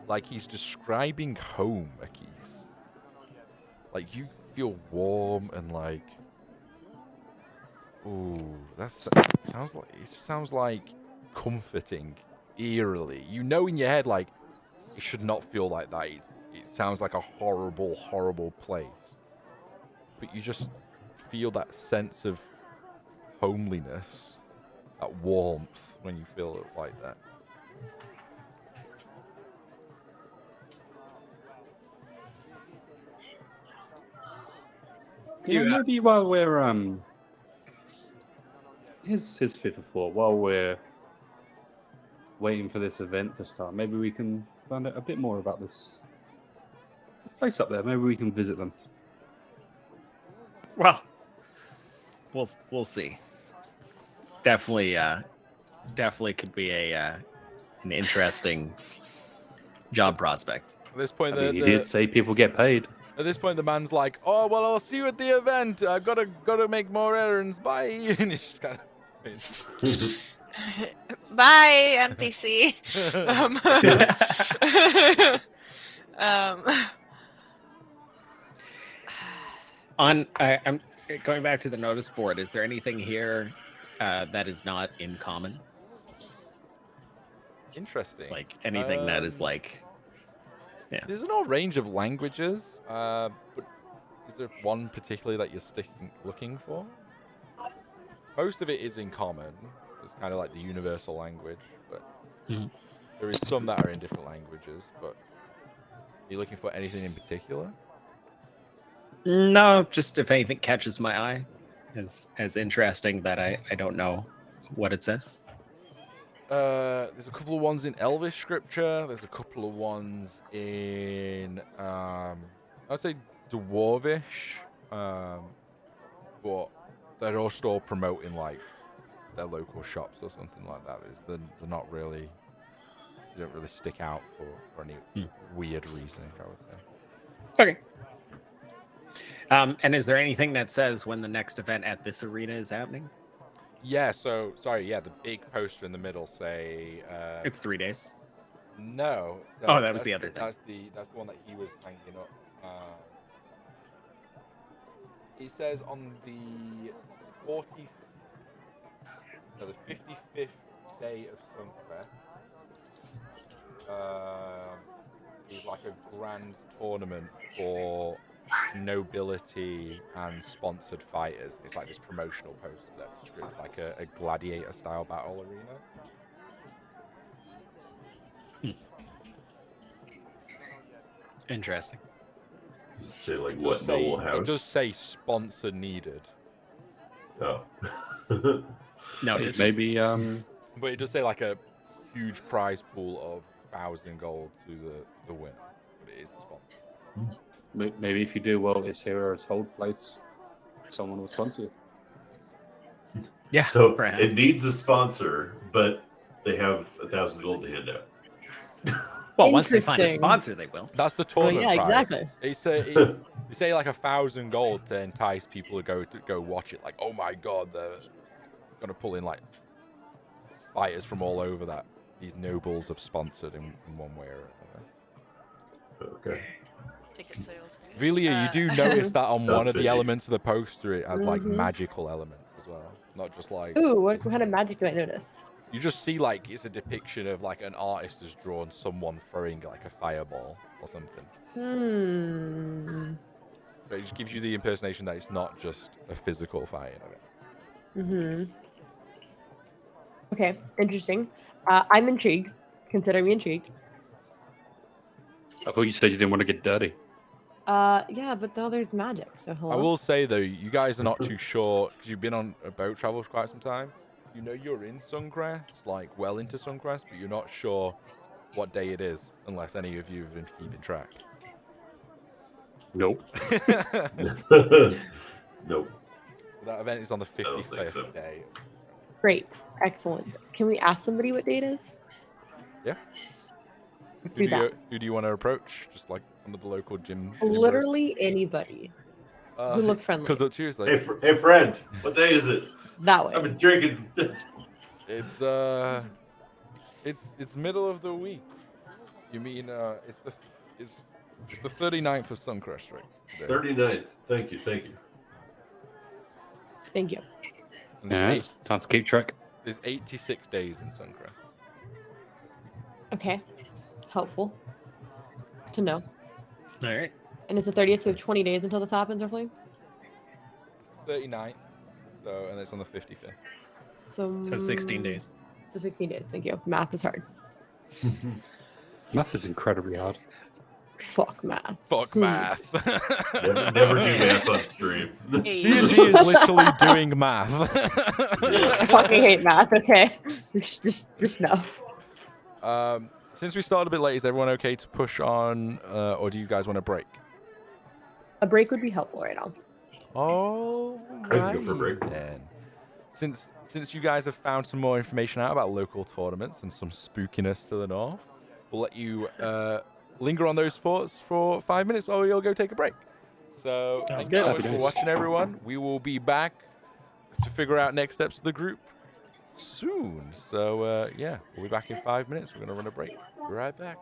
like he's describing home, Akis. Like, you feel warm and like, ooh, it sounds like comforting, eerily. You know in your head, like, it should not feel like that. It sounds like a horrible, horrible place. But you just feel that sense of homeliness, that warmth when you feel it like that. Yeah, maybe while we're his fifth of thought, while we're waiting for this event to start, maybe we can find out a bit more about this place up there. Maybe we can visit them. Well, we'll see. Definitely could be an interesting job prospect. At this point, I mean, he did say people get paid. At this point, the man's like, "Oh well, I'll see you at the event. I've gotta make more errands. Bye." And he's just kind of. Bye, NPC. I'm going back to the notice board. Is there anything here that is not in common? Interesting. Like anything that is like. Yeah. There's an whole range of languages, but is there one particularly that you're looking for? Most of it is in common. It's kind of like the universal language, but there is some that are in different languages. But are you looking for anything in particular? No, just if anything catches my eye as interesting that I don't know what it says. There's a couple of ones in Elvish scripture. There's a couple of ones in I'd say Dwarvish, but they're all promoting like their local shops or something like that. They're not really, they don't really stick out for any weird reason, I would say. Okay. And is there anything that says when the next event at this arena is happening? Yeah, the big poster in the middle say It's 3 days. No. Oh, that was the other thing. That's the one that he was hanging up. It says on the 55th day of Sunfest is is like a grand tournament for nobility and sponsored fighters. It's like this promotional poster that's scripted like a gladiator style battle arena. Interesting. Say like It what does say- noble house? It does say sponsor needed, Oh. No, it's Maybe but it does say like a huge prize pool of 1,000 gold to the winner. But it is a sponsor. maybe if you do well this hero's hold place, someone will sponsor you. yeah. So perhaps. it needs a sponsor, but they have 1,000 gold to hand out. Well, once they find a Interesting. sponsor, they will. That's the Well, tournament yeah, prize. exactly. They say like 1,000 gold to entice people to go watch it. Like, oh my god, they're gonna pull in like fighters from all over that these nobles have sponsored in one way or another. Okay. Ticket sales. Velia, you do notice that on one of the fishy. elements of the poster, it has like Mhm. magical elements as well, not just like. Ooh, what kind of magic do I notice? You just see like it's a depiction of like an artist has drawn someone throwing like a fireball or something. So it just gives you the impersonation that it's not just a physical fighting of it. Okay, interesting. I'm intrigued. Consider me intrigued. I thought you said you didn't want to get dirty. Yeah, but now there's magic, so hello. I will say though, you guys are not too sure because you've been on a boat travel for quite some time. You know you're in Suncrest, like well into Suncrest, but you're not sure what day it is unless any of you have been keeping track. Nope. Nope. So that event is on the don't think 55th so. day. Great, excellent. Can we ask somebody what date it is? Yeah. Let's Who do that. who do you want to approach? Just like one of the local gym. Literally anybody who looks friendly. Because it's Tuesday. Hey, hey, friend. What day is it? That way. I've been drinking. It's middle of the week. You mean it's the 39th of Suncrest, right? Today. 39th. Thank you. Thank you. Thank you. And Yeah, it's time to keep track. there's 86 days in Suncrest. Okay. Helpful to know. All right. And it's the 30th, so we have 20 days until this happens, roughly? It's the 39th, so and it's on the 55th. So 16 days. So 16 days. Thank you. Math is hard. Math is incredibly hard. Fuck math. Fuck math. Never do math on stream. D&D is literally doing math. I fucking hate math, okay? Just know. Since we started a bit late, is everyone okay to push on, or do you guys want a break? A break would be helpful right now. Oh, I can go for a break. then. Since you guys have found some more information out about local tournaments and some spookiness to the north, we'll let you linger on those thoughts for 5 minutes while we all go take a break. So thank you so much for watching, everyone. We will be back to figure out next steps of the group soon. So yeah, we'll be back in 5 minutes. We're gonna run a break. Be right back.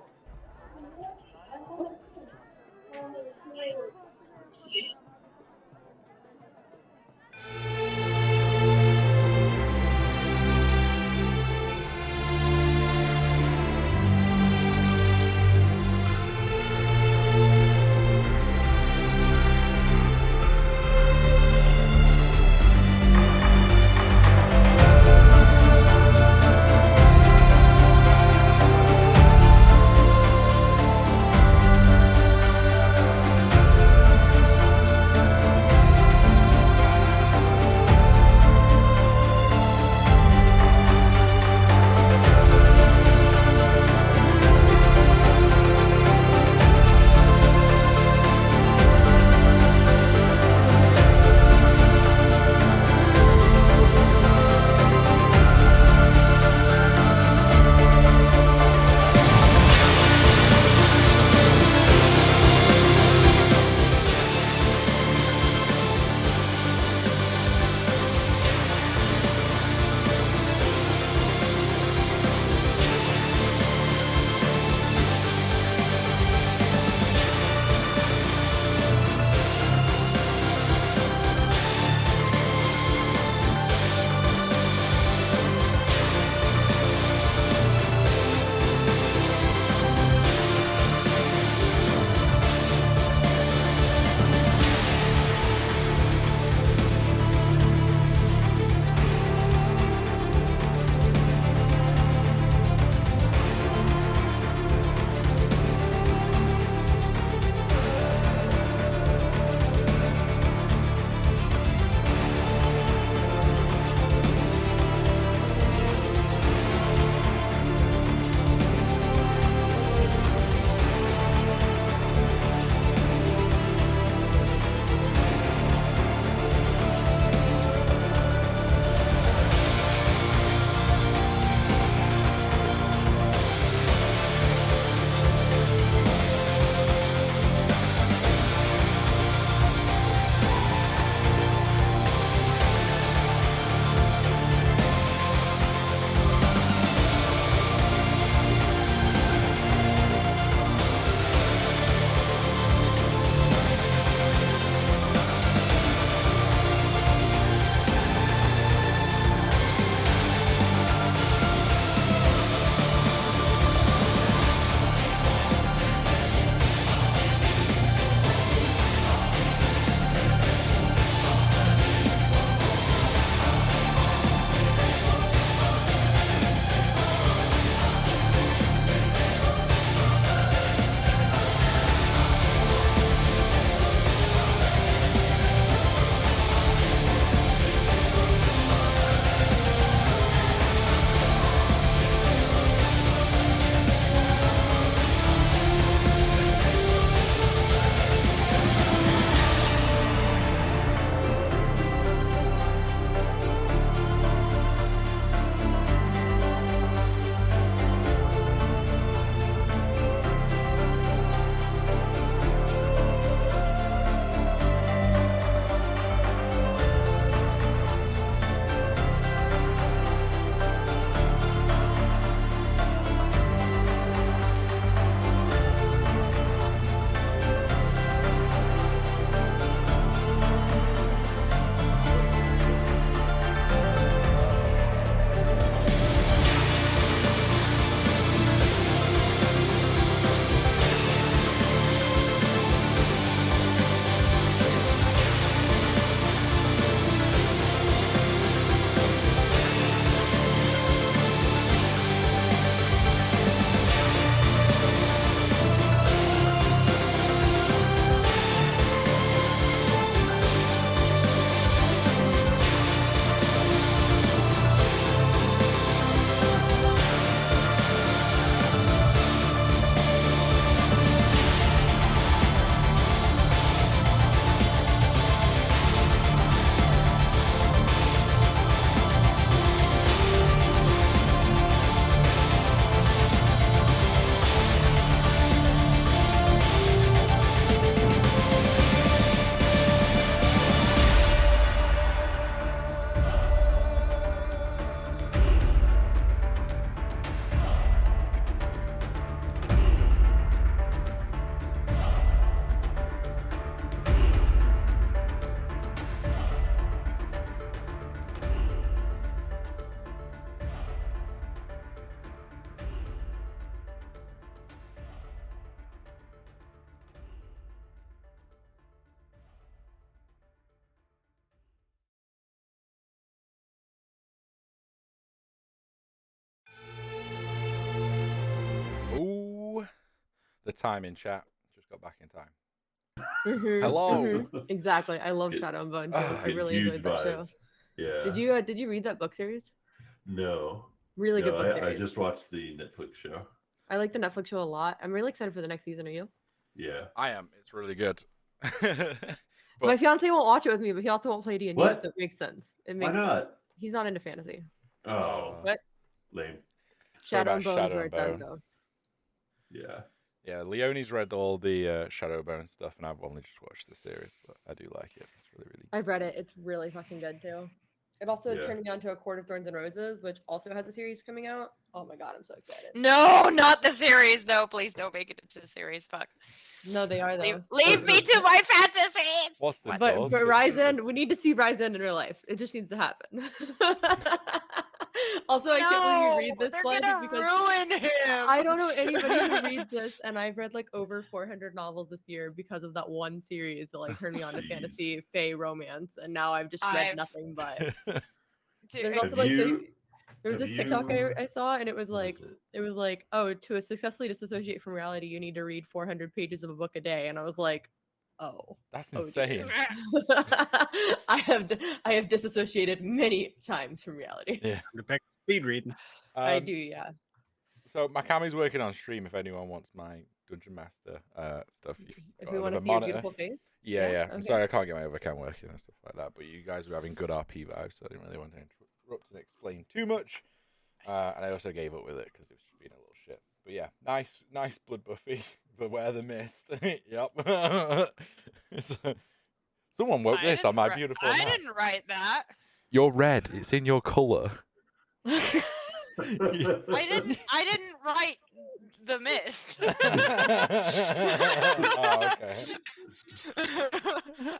the time in chat. Just got back in time. Mhm, Hello. mhm. Exactly. I love Get- Shadow and Bone too. Ah, I really Huge enjoyed that show. vibes. Yeah. Did you read that book series? No. Really good No, book I series. just watched the Netflix show. I like the Netflix show a lot. I'm really excited for the next season. Are you? Yeah. I am. It's really good. My But fiance won't watch it with me, but he also won't play D&D, What? so it makes sense. It Why makes sense. not? He's not into fantasy. Oh, What? lame. Shadow about and Bone's Shadow where and it's at, Bone. though. Yeah. yeah, Leonie's read all the Shadowbone stuff, and I've only just watched the series, but I do like it. It's really, really. I've read it. It's really fucking good too. It also Yeah. turned me on to A Court of Thorns and Roses, which also has a series coming out. Oh my god, I'm so excited. No, not the series. No, please don't make it into a series. Fuck. No, they are Leave, though. leave me to my fantasies. What's this But called? Ryzen, we need to see Ryzen in real life. It just needs to happen. Also, I can't believe you read this, they're Blood, gonna because ruin him. I don't know anybody who reads this, and I've read like over 400 novels this year because of that one series that like turned me on to Jeez. fantasy, fae, romance, and now I've just read I've- nothing but. Dude, There's Have also like you? there was have this TikTok you- I saw, and it was what like is it? it was like, oh, to successfully disassociate from reality, you need to read 400 pages of a book a day, and I was like, oh. That's Oh, insane. dear. I have disassociated many times from reality. Yeah. To pick speed reading. I do, yeah. So my Kami's working on stream. If anyone wants my Dungeon Master stuff, If we want to see monitor. your beautiful face. Yeah. I'm okay. sorry, I can't get my overcam working and stuff like that. But you guys were having good RP vibes, so I didn't really want to interrupt and explain too much. And I also gave up with it because it was being a little shit. But yeah, nice Blood Buffy. Beware the Mist. Yep. So, someone wrote this on my beautiful I map. didn't write that. You're red. It's in your color. I didn't write the mist. Oh, okay.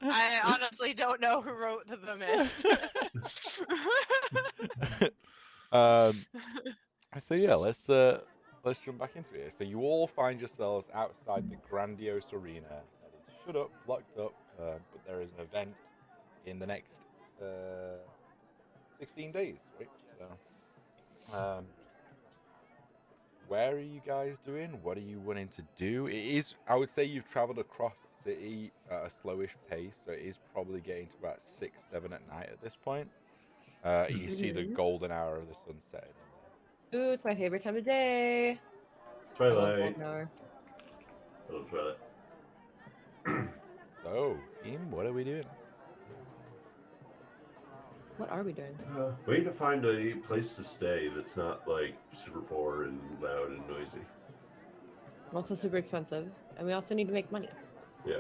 I honestly don't know who wrote the mist. So yeah, let's jump back into it. So you all find yourselves outside the grandiose arena that is shut up, locked up, but there is an event in the next 16 days, right? So, where are you guys doing? What are you wanting to do? It is, I would say, you've traveled across the city at a slowish pace, so it is probably getting to about 6, 7 at night at this point. You see the golden hour of the sun setting. Ooh, it's my favorite time of day. I love Twilight. golden hour. I love Twilight. So, team, what are we doing? What are we doing? We need to find a place to stay that's not like super poor and loud and noisy. Also super expensive, and we also need to make money. Yeah.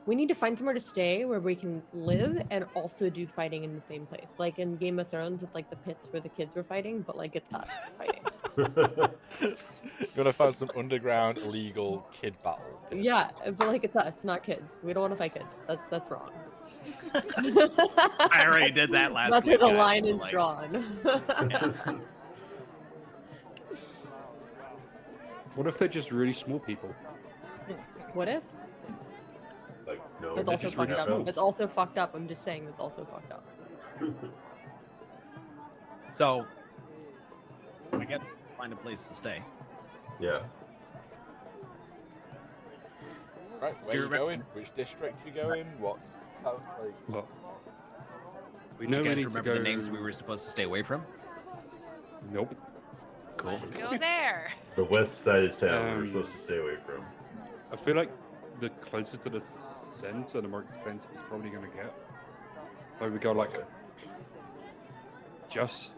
We need to find somewhere to stay where we can live and also do fighting in the same place, like in Game of Thrones with like the pits where the kids were fighting, but like it's us fighting. You're gonna find some underground illegal kid battle. pits. Yeah, but like it's us, not kids. We don't want to fight kids. That's wrong. I already did that last That's week, where the guys, line so, is like, drawn. What if they're just really small people? What if? Like no. That's they're also just fucked really up. small. That's also fucked up. I'm just saying that's also fucked up. So, I get find a place to stay. Yeah. Right, where Do you you going? Which district you going? What? How, like, Well, we Do know you we guys need to remember go. the names we were supposed to stay away from? Nope. Cool. Let's go there. The west side of town we're Um, supposed to stay away from. I feel like the closer to the center, the more expensive it's probably going to get. Like we go like just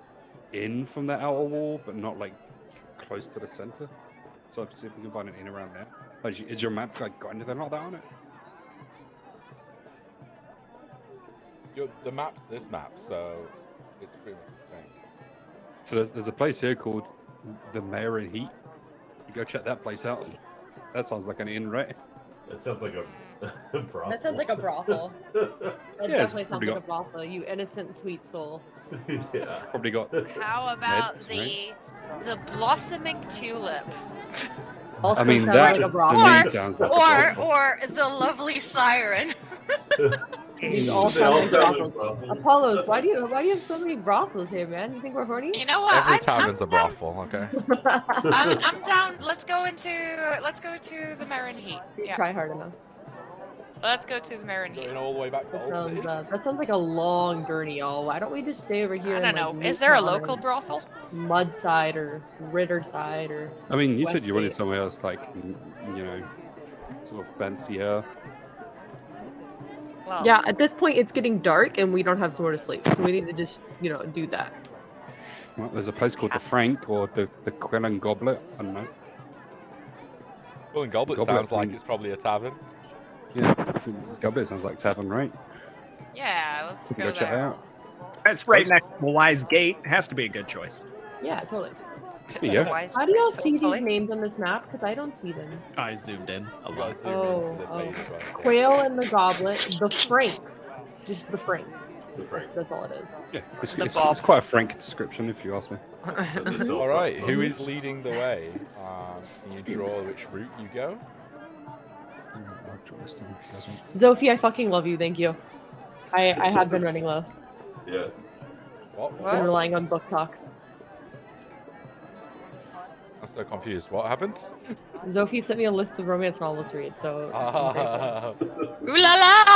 in from the outer wall, but not like close to the center. So I can see if we can find an inn around there. Like, is your map like got anything like that on it? the map's this map, so it's pretty much the same. So there's a place here called the Mayor in Heat. You go check that place out. That sounds like an inn, right? That sounds like a brothel. That sounds like a brothel. That Yeah, it's definitely sounds probably like a got- brothel. You innocent, sweet soul. Yeah. Probably got. How about Meds, the blossoming tulip, Also I mean, sounds that like a to brothel. me Or- sounds like a brothel. or the lovely siren? These all They all sound like sound like brothels. brothels. Apollos, why do you have so many brothels here, man? You think we're horny? You know what? Every I'm tavern's a down. brothel, okay? I'm down. Let's go to the Marin Heat. You Yeah. try hard enough. Let's go to the Marin Heat. Going all the way back to Old City. That sounds like a long journey, y'all. Why don't we just stay over here? I don't and, know. like, Is there a meet down local in brothel? Mudside or Ritterside or? I mean, you said West you wanted Gate. somewhere else, like, you know, sort of fancier. Well, Yeah, at this point it's getting dark and we don't have somewhere to sleep, so we need to just do that. Well, there's a place called the Frank or the Quill and Goblet. I don't know. Well, and Goblet Goblet sounds like from- it's probably a tavern. Yeah, Goblet sounds like tavern, right? yeah. Let's We can go go check it there. out. That's right next to the Wise Gate. Has to be a good choice. Yeah, totally. It's Yeah. a wise How do y'all choice, see hopefully. these names on this map? Because I don't see them. I zoomed in a You lot. guys zoom in for the Oh, face, right? Quail and the Goblet, the Frank. Just the Frank. The Frank. That's all it is. Yeah, it's, The it's, Bob. it's quite a frank description, if you ask me. All right, who is leading the way? Can you draw which route you go? I'll draw this thing if you guys want. Zophie, I fucking love you. Thank you. I have been running low. Yeah. What? What? Been relying on book talk. I'm so confused. What happened? Zophie sent me a list of romance novels to read, so. I'm grateful. Ah, Ooh la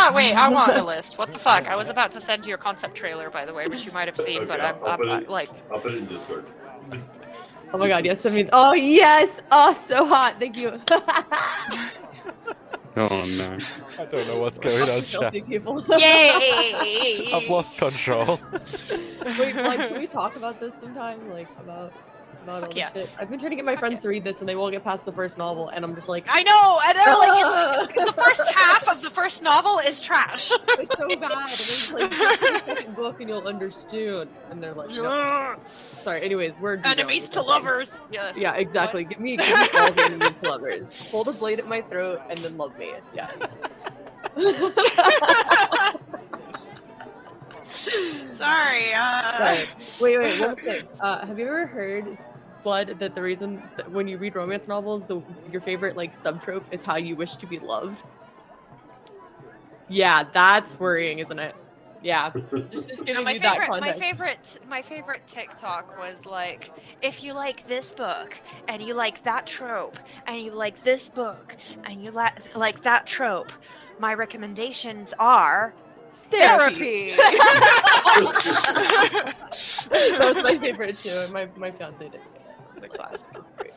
la! Wait, I want a list. What the fuck? I was about to send you a concept trailer, by the way, which you might have seen, but Okay, I'm I'll put it- like, I'll put it in Discord. Oh my god, yes, I mean, oh yes! Oh, so hot, thank you. Oh no. I don't know what's going on, chat. Filthy people. yay! I've lost control. Wait, like, can we talk about this sometime? Like, about all Fuck this yeah. shit? I've been trying to get my Fuck friends yeah. to read this, and they won't get past the first novel, and I'm just like, I know, and they're like, it's, the first half of the first novel is trash. it's so bad. And it's like, just read the second book, and you'll understand. And they're like, no. Sorry. Anyways, we're Enemies to lovers. Yes. Yeah, exactly. Give me all the enemies to lovers. Hold a blade at my throat, and then love me. Yes. Sorry. Right. Wait, one more thing. Have you ever heard, Blood, that the reason that when you read romance novels, your favorite like subtrope is how you wish to be loved? Yeah, that's worrying, isn't it? Yeah. Just No, giving my you that favorite, context. my favorite TikTok was like, if you like this book and you like that trope and you like this book and you like that trope, my recommendations are therapy. That was my favorite too, and my fiance did. It's a classic. It's great.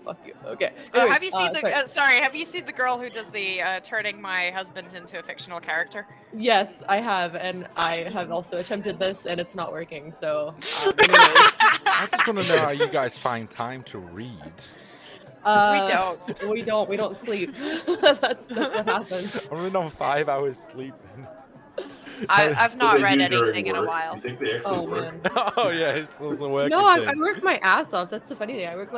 Fuck you. Okay. Anyways, have you seen the? sorry. Have you seen the girl who does the turning my husband into a fictional character? Yes, I have, and I have also attempted this, and it's not working. So, anyways, I just want to know how you guys find time to read. We don't. We don't sleep. that's what happens. I'm running on 5 hours sleep. I've What not they read do during anything in a work, while. You think they actually Oh work? man. Oh yeah, it's also working. No, I thing. work my ass off. That's the funny thing. I work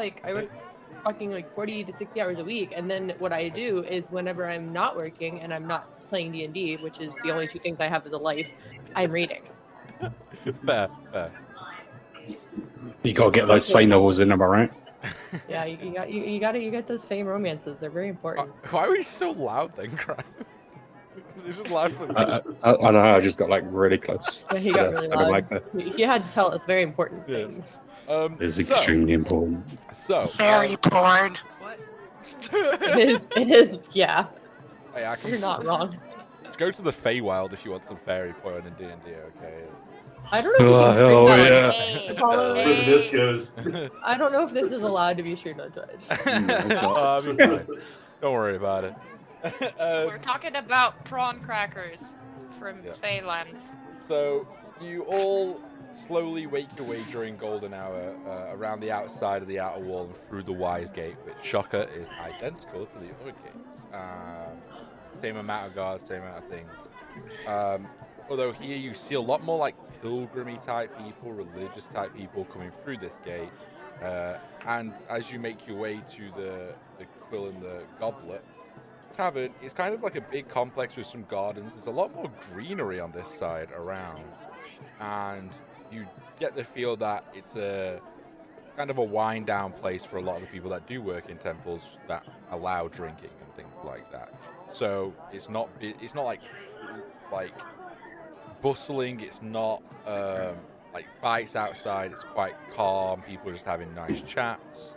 fucking like 40 to 60 hours a week, and then what I do is whenever I'm not working and I'm not playing D&D, which is the only two things I have as a life, I'm reading. Fair, fair. You gotta get those Fae novels in, am I right? Yeah, you get those fame romances. They're very important. Why are we so loud then, Crime? It's just loud for me. I don't know. I just got like really close. Yeah, he to got the- really to the loud. mic there. He had to tell us very important Yeah. things. It's extremely important. Very porn. It is, yeah. Hey, I can You're not wrong. go to the Feywild if you want some fairy porn in D&D, okay? I don't know if we can Oh, stream that yeah. on- Hey. Follow Where me. this goes. I don't know if this is allowed to be streamed on Twitch. I'll be fine. Don't worry about it. We're talking about prawn crackers from Yeah. Feylands. So you all slowly wake your way during golden hour around the outside of the outer wall and through the Wise Gate, which, shocker, is identical to the other gates. Same amount of guards, same amount of things. Although here you see a lot more like pilgrimy type people, religious type people coming through this gate. And as you make your way to the Quill and the Goblet Tavern, it's kind of like a big complex with some gardens. There's a lot more greenery on this side around. And you get the feel that it's a kind of a wind down place for a lot of the people that do work in temples that allow drinking and things like that. So it's not like like bustling. It's not like fights outside. It's quite calm. People are just having nice chats.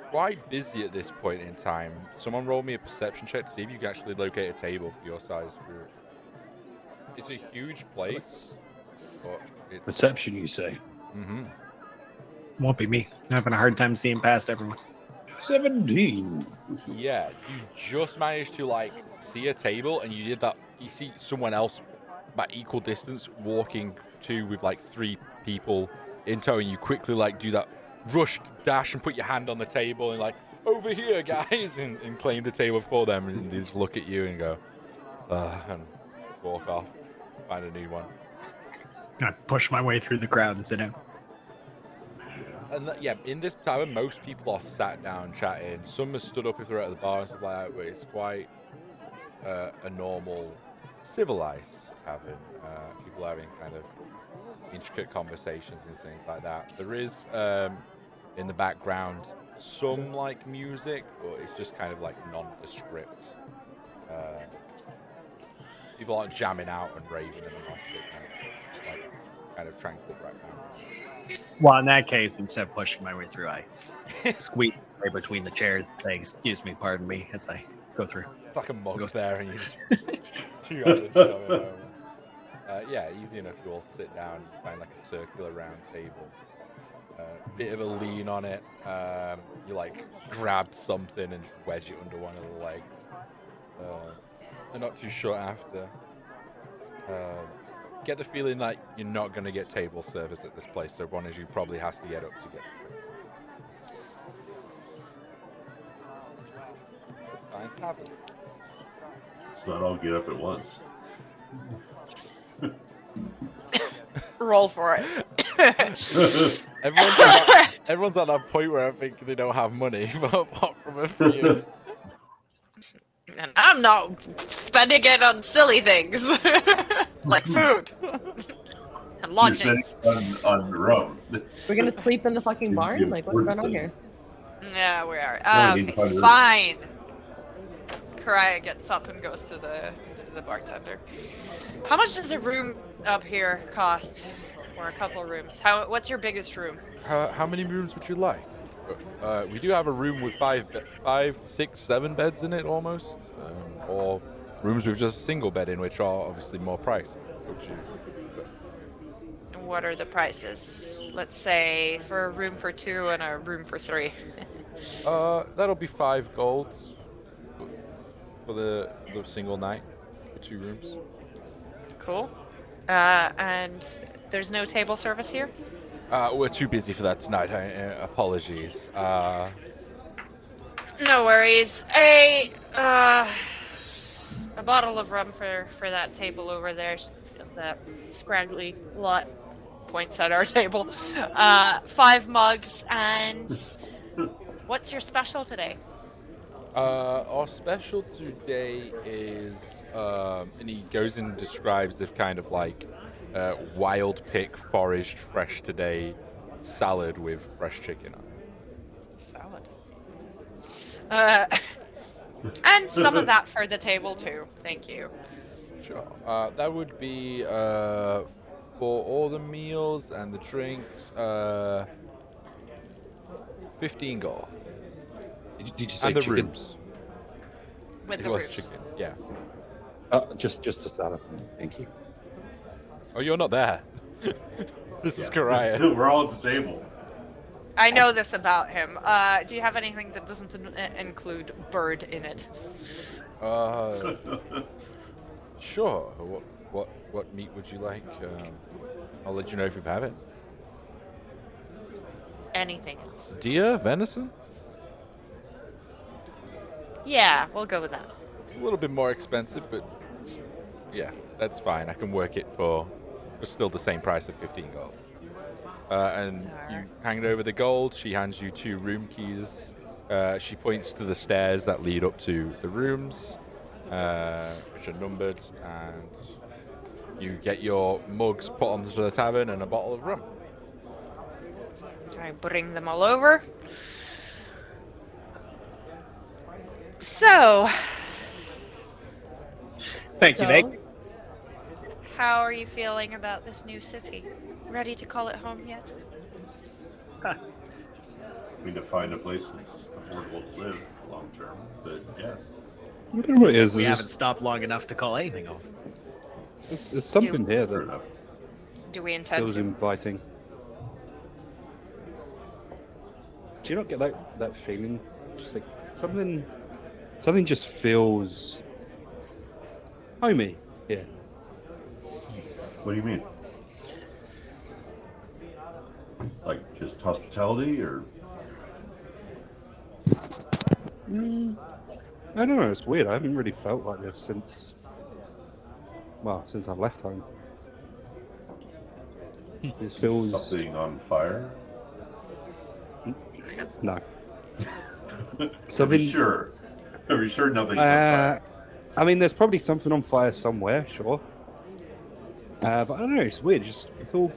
Quite busy at this point in time. Someone roll me a perception check to see if you can actually locate a table for your size group. It's a huge place, but it's... Perception, you say? Mm-hmm. Won't be me. I'm having a hard time seeing past everyone. 17. Yeah, you just managed to like see a table, and you did that. You see someone else about equal distance walking to with like 3 people in tow, and you quickly like do that rushed dash and put your hand on the table and like, over here, guys, and claim the table for them, and they just look at you and go, and walk off, find a new one. I push my way through the crowd and sit down. And yeah, in this tavern, most people are sat down chatting. Some have stood up if they're at the bar and stuff like that, but it's quite a normal, civilized tavern. People having kind of intricate conversations and things like that. There is, in the background, some like music, but it's just kind of like nondescript. People aren't jamming out and raving in the market. Just like kind of tranquil background. Well, in that case, instead of pushing my way through, I squeeze right between the chairs, say, excuse me, pardon me, as I go through. It's like a mug there, and you just two out and shove it over. Yeah, easy enough. You all sit down, you find like a circular round table. Bit of a lean on it. You like grab something and just wedge it under one of the legs. And not too short after. Get the feeling that you're not going to get table service at this place, so one of you probably has to get up to get it. It's fine, tavern. Let's not all get up at once. Roll for it. Everyone's at that point where I think they don't have money, but apart from a few. And I'm not spending it on silly things. Like food. And You're spending lodgings. on rum. We're gonna sleep in the fucking barn? Like, what's going on here? Yeah, we are. No, we need to find Okay, a- fine. Karaya gets up and goes to the bartender. How much does a room up here cost? Or a couple of rooms? What's your biggest room? How many rooms would you like? We do have a room with 5, 6, 7 beds in it almost, or rooms with just a single bed in, which are obviously more pricey. What are the prices? Let's say for a room for 2 and a room for 3. That'll be 5 gold for the single night for 2 rooms. Cool. And there's no table service here? We're too busy for that tonight. Apologies. No worries. A bottle of rum for that table over there. That scraggly lot points at our table. 5 mugs, and what's your special today? Our special today is, and he goes and describes the kind of like wild pick, foraged, fresh today salad with fresh chicken on it. Salad. And some of that for the table too. Thank you. Sure. That would be for all the meals and the drinks, 15 gold. Did you say And the chicken? rooms. With It the was rooms. chicken, yeah. Just a salad. Thank you. Oh, you're not there. This is Yeah. Karaya. We're all at the table. I know this about him. Do you have anything that doesn't include bird in it? Sure. What meat would you like? I'll let you know if you have it. Anything else? Deer, venison. Yeah, we'll go with that. It's a little bit more expensive, but yeah, that's fine. I can work it for still the same price of 15 gold. And you hand over the gold. She hands you 2 room keys. She points to the stairs that lead up to the rooms, which are numbered, and you get your mugs put onto the tavern and a bottle of rum. I bring them all over. So, Thank you, So, Nate. How are you feeling about this new city? Ready to call it home yet? We need to find a place that's affordable to live long term. But yeah, Whatever it is, We there's haven't stopped long enough to call anything home. there's something here fair that enough. Do we intend feels to? inviting. Do you not get that feeling? Just like something just feels homey here. What do you mean? Like just hospitality, or I don't know. It's weird. I haven't really felt like this since I left home. It feels something on fire? no. Are Something. you sure? Are you sure nothing's on fire? I mean, there's probably something on fire somewhere, sure. But I don't know. It's weird. Just I feel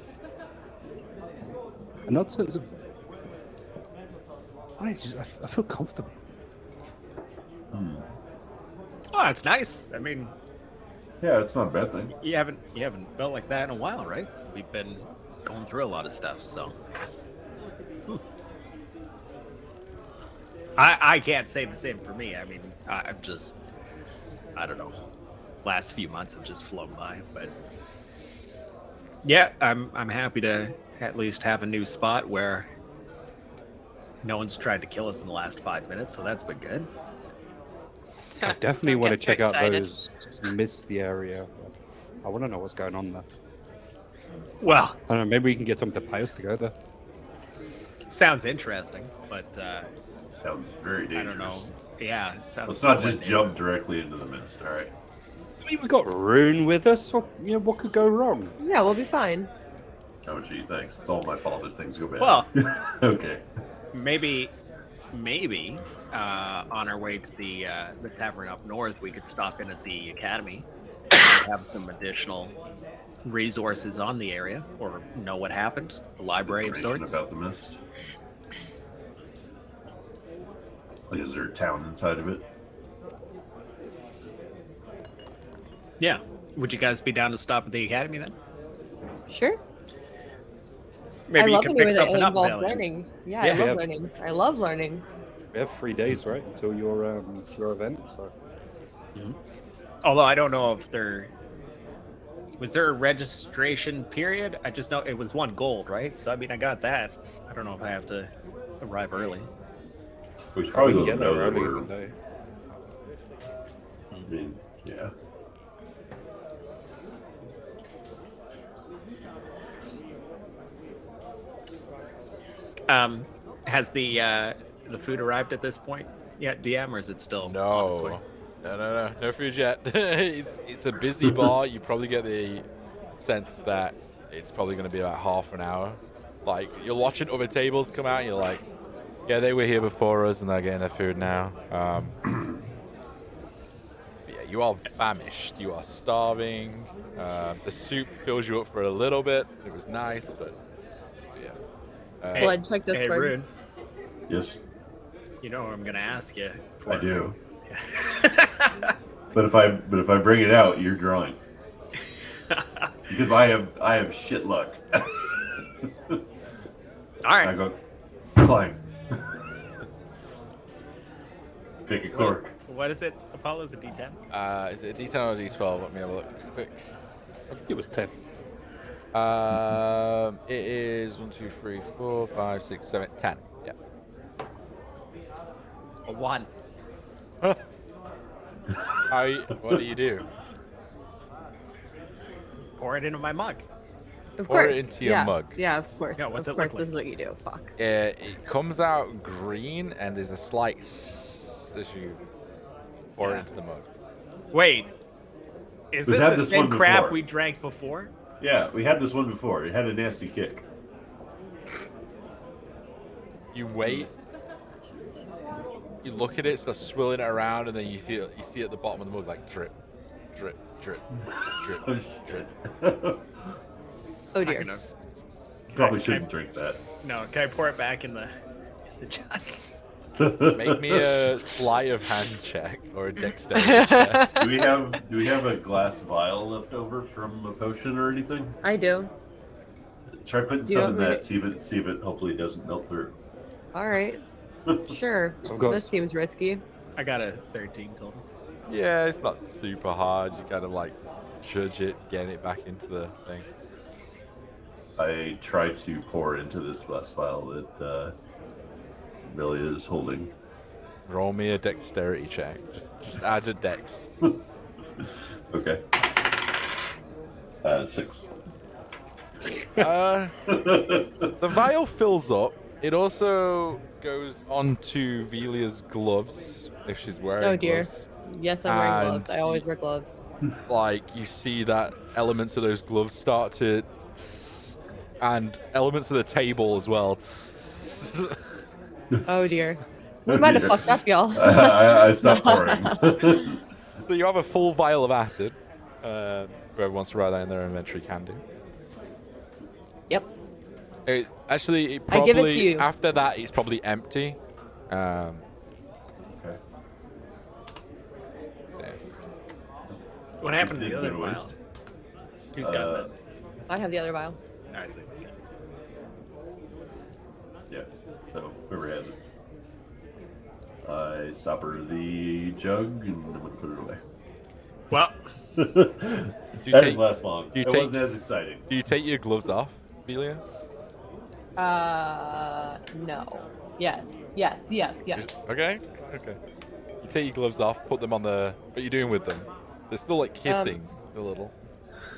an odd sense of. I feel comfortable. Oh, it's nice. I mean, Yeah, it's not a bad thing. you haven't felt like that in a while, right? We've been going through a lot of stuff, so. I can't say the same for me. I mean, I don't know. Last few months have just flown by, but yeah, I'm happy to at least have a new spot where no one's tried to kill us in the last 5 minutes, so that's been good. I definitely Don't want to get too check out excited. those misty area. I want to know what's going on there. Well, I don't know. Maybe we can get some to pay us to go there. sounds interesting, but Sounds very dangerous. I don't know. Yeah, it sounds. Let's not somewhat just jump directly into the mist. All right. I mean, we got Rune with us. What could go wrong? yeah, we'll be fine. Oh, gee, thanks. It's all my fault if things go bad. Well- okay. Maybe on our way to the tavern up north, we could stop in at the academy, have some additional resources on the area, or know what happened. A library of Information sorts. about the mist. Like, is there a town inside of it? Yeah. Would you guys be down to stop at the academy then? Sure. Maybe I you love can anywhere pick that something up. involves Village. learning. Yeah, Yeah. I love Yeah. learning. I love learning. We have 3 days, right, until your event. So Although I don't know if was there a registration period. I just know it was 1 gold, right? So I mean, I got that. I don't know if I have to arrive early. We should probably we let can them get know there that early we're. in the day. I mean, yeah. Has the food arrived at this point yet, DM, or is it still on its way? No food yet. it's a busy bar. You probably get the sense that it's probably going to be about half an hour. Like, you're watching other tables come out, and you're like, yeah, they were here before us, and they're getting their food now. But yeah, you are famished. You are starving. The soup fills you up for a little bit. It was nice, but yeah. Blood check this Hey, one. Rune, Yes, you know what I'm gonna ask you for. I do. But if I bring it out, you're drawing. Because I have shit luck. All right. I go climb. Pick a cork. What is it, Apollo? Is it D10? Is it a D10 or a D12? Let me have a look quick. I think it was 10. It is 1, 2, 3, 4, 5, 6, 7, 10. Yeah. A 1. What do you do? Pour it into my mug. Of Pour it course. into your yeah. mug. Yeah, of course. Yeah, what's of it look course, this is what you do. Fuck. It comes out green, and there's a slight as you pour it into the mug. Wait, is We've this had the this same one crap before. we drank before? Yeah, we had this one before. It had a nasty kick. You wait. You look at it, start swirling it around, and then you see at the bottom of the mug like drip, drip, drip, drip, Oh, drip. Oh dear. Probably Can I- shouldn't drink that. No, can I pour it back in the jug? Make me a sleight of hand check or a dexterity check. Do we have a glass vial left over from a potion or anything? I do. Try putting Do you some in want me that. See if it hopefully doesn't melt through. All right. Sure. I've got- This seems risky. I got a 13 total. Yeah, it's not super hard. You gotta like judge it, getting it back into the thing. I try to pour into this glass vial that Billy is holding. Roll me a dexterity check. Just add a dex. Okay. 6. The vial fills up. It also goes onto Velia's gloves if she's wearing Oh dear. gloves. Yes, I'm wearing And gloves. I always wear gloves. Like you see that elements of those gloves start to and elements of the table as well. Oh dear. We might have fucked up, y'all. I stopped pouring. So you have a full vial of acid. Whoever wants to write that in their inventory can do. Yep. Actually, it I give it to probably you. after that it's probably empty. Okay. There. What happened to Just the other didn't waste. vial? Who's got that? I have the other vial. I see. Yeah. So whoever has it. I stop her the jug and I'm gonna put it away. Well, That you didn't take- last long. do you It take- wasn't as exciting. Do you take your gloves off, Velia? No. Yes. Yes. Yes. Yes. Okay. Okay. You take your gloves off, put them on the. What are you doing with them? They're still like hissing a little.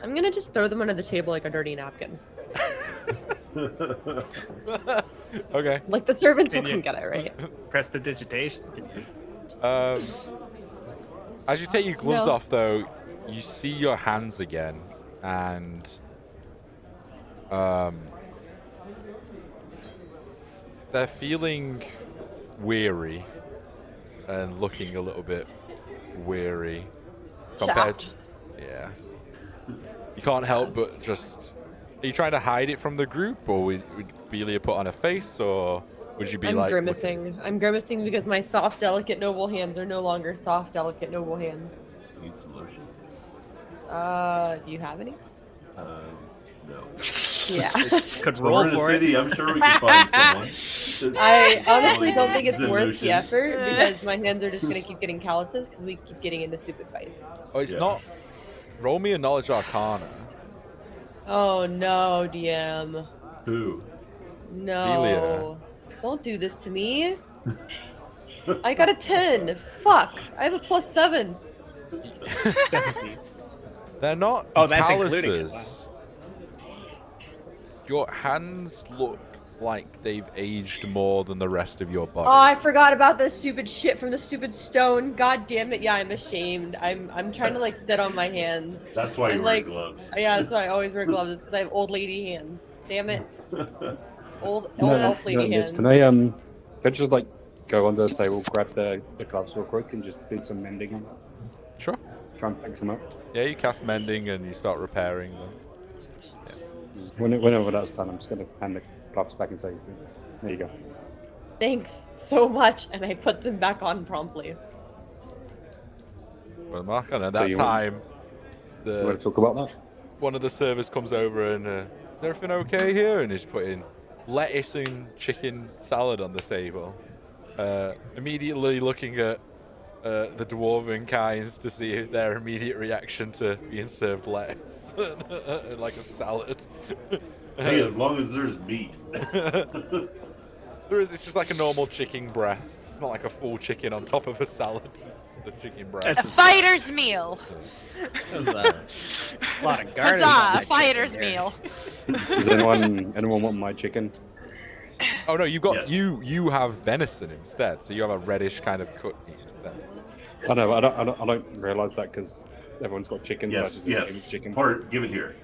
I'm gonna just throw them under the table like a dirty napkin. Okay. Like the servants will Can you- come get it, right? prestidigitation. As you take your gloves No. off, though, you see your hands again, and they're feeling weary and looking a little bit weary compared. Chapped. Yeah. You can't help but just. Are you trying to hide it from the group, or would Belia put on a face, or would you be I'm like? grimacing. I'm grimacing because my soft, delicate, noble hands are no longer soft, delicate, noble hands. Need some lotion. Do you have any? No. Yeah. Could Well, roll we're in a for it. city. I'm sure we can find someone. I honestly don't think it's Zen worth lotion. the effort because my hands are just gonna keep getting calluses because we keep getting into stupid fights. Oh, it's Yeah. not. Roll me a knowledge arcana. Oh no, DM. Who? No. Don't do this to me. I got a 10. Fuck. I have a +7. 17. They're not Oh, that's including it, calluses. Your hands look like they've aged more than the rest of your body. Oh, I forgot about this stupid shit from the stupid stone. God damn it. Yeah, I'm ashamed. I'm trying to like sit on my hands. That's why you And, wear like, gloves. Yeah, that's why I always wear gloves because I have old lady hands. Damn it. Old No, elf lady yes, hands. can I just like go under the table, grab the gloves real quick, and just do some mending on? Sure. Try and fix them up. Yeah, you cast mending and you start repairing them. Whenever that's done, I'm just gonna hand the gloves back and say, "There you go." Thanks so much, and I put them back on promptly. Well, Mark, at So that you time, You want the to talk about that? one of the servers comes over and is everything okay here? And he's putting lettuce and chicken salad on the table. Immediately looking at the dwarven kinds to see if their immediate reaction to being served lettuce like a salad. Hey, as long as there's meat. It's just like a normal chicken breast. It's not like a full chicken on top of a salad. The chicken breast. A fighter's meal. That's a lot of garlic. Huzzah! A fighter's meal. Does anyone want my chicken? Oh no, you've got Yes. you have venison instead, so you have a reddish kind of cut meat instead. I know, I don't realize that because everyone's got chicken. So I Yes, just yes. assume it's chicken. Part, give it here.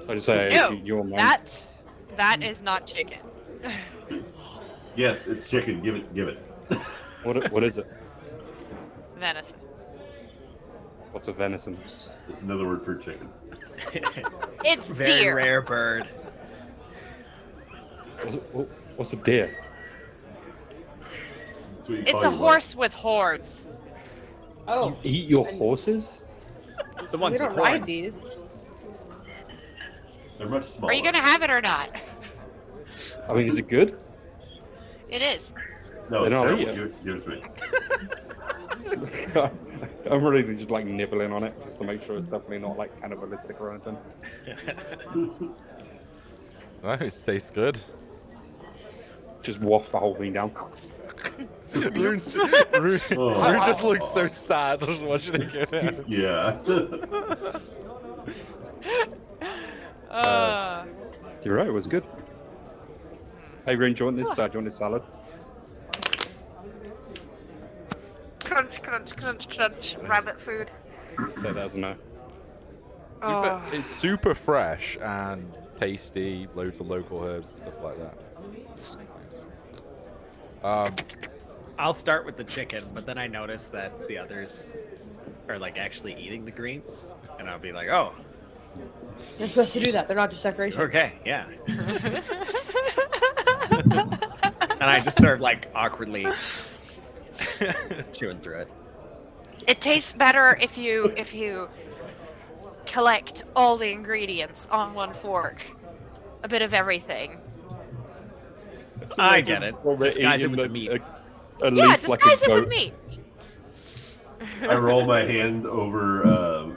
I just say, Ew, you want mine? that is not chicken. Yes, it's chicken. Give it. What is it? Venison. What's a venison? It's another word for chicken. It's Very deer. rare bird. What's a deer? what you It's call a your horse with horns. Oh, Eat your horses? The we ones don't with ride horns. these. They're much smaller. Are you gonna have it or not? I mean, is it good? It is. No, it's Then I'll terrible. eat it. Give it to me. I'm really just like nibbling on it just to make sure it's definitely not like cannibalistic or anything. Oh, it tastes good. Just waft the whole thing down. Rune Oh. just looks so sad just watching it go down. Yeah. You're right, it was good. Hey, Rain, do you want this? Do you want this salad? Crunch, crunch, crunch, crunch. Rabbit food. Take that as a no. Oh. It's super fresh and tasty, loads of local herbs and stuff like that. I'll start with the chicken, but then I notice that the others are like actually eating the greens, and I'll be like, oh, You're supposed to do that. They're not just decoration. okay, yeah. And I just sort of like awkwardly chewing through it. It tastes better if you collect all the ingredients on one fork. A bit of everything. I get it. Disguise it with the meat. A Yeah, leaf like a disguise it with goat. meat. I roll my hand over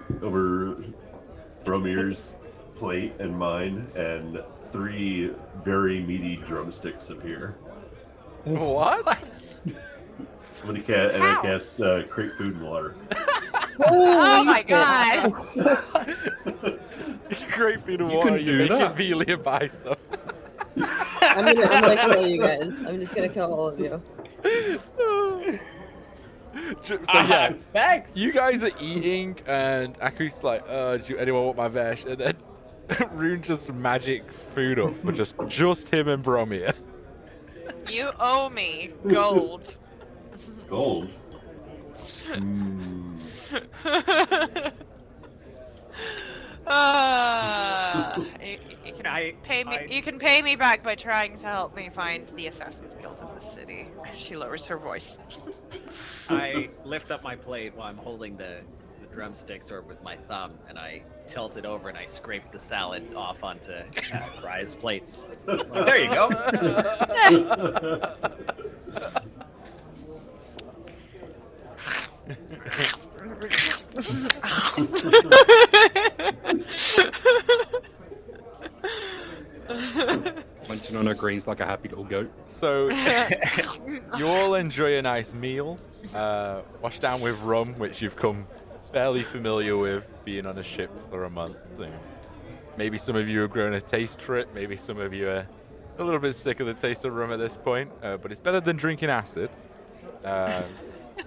Bromir's plate and mine, and 3 very meaty drumsticks appear. What? I'm gonna cast create food and water. Oh my god. Great food and You water. can You do make that. Velia buy stuff. I'm gonna kill you guys. I'm just gonna kill all of you. So yeah, Thanks. you guys are eating, and Aku's like, do anyone want my vesh? And then Rune just magics food up for just him and Bromir. You owe me gold. Gold. Mm. You can pay me back by trying to help me find the Assassin's Guild in the city. She lowers her voice. I lift up my plate while I'm holding the drumsticks or with my thumb, and I tilt it over and I scrape the salad off onto Rye's plate. There you go. Munching on her greens like a happy little goat. So you all enjoy a nice meal, washed down with rum, which you've come fairly familiar with being on a ship for a month. So maybe some of you have grown a taste for it. Maybe some of you are a little bit sick of the taste of rum at this point, but it's better than drinking acid.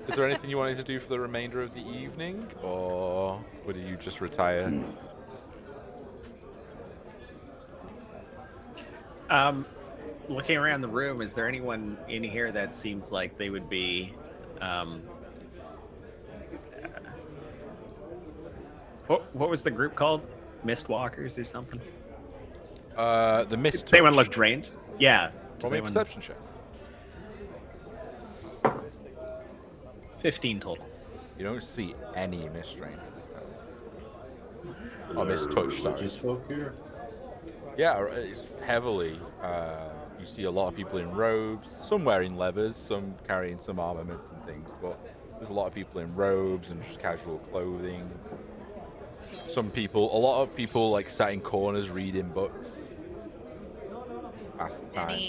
Is there anything you wanted to do for the remainder of the evening, or would you just retire? Looking around the room, is there anyone in here that seems like they would be what was the group called? Mistwalkers or something? The mist. Does anyone look drained? Yeah. Roll me a perception check. 15 total. You don't see any mist drain at this time. Oh, mist touch, sorry. Religious folk here. Yeah, it's heavily. You see a lot of people in robes, some wearing leathers, some carrying some armaments and things, but there's a lot of people in robes and just casual clothing. A lot of people like sat in corners reading books. Pass the time.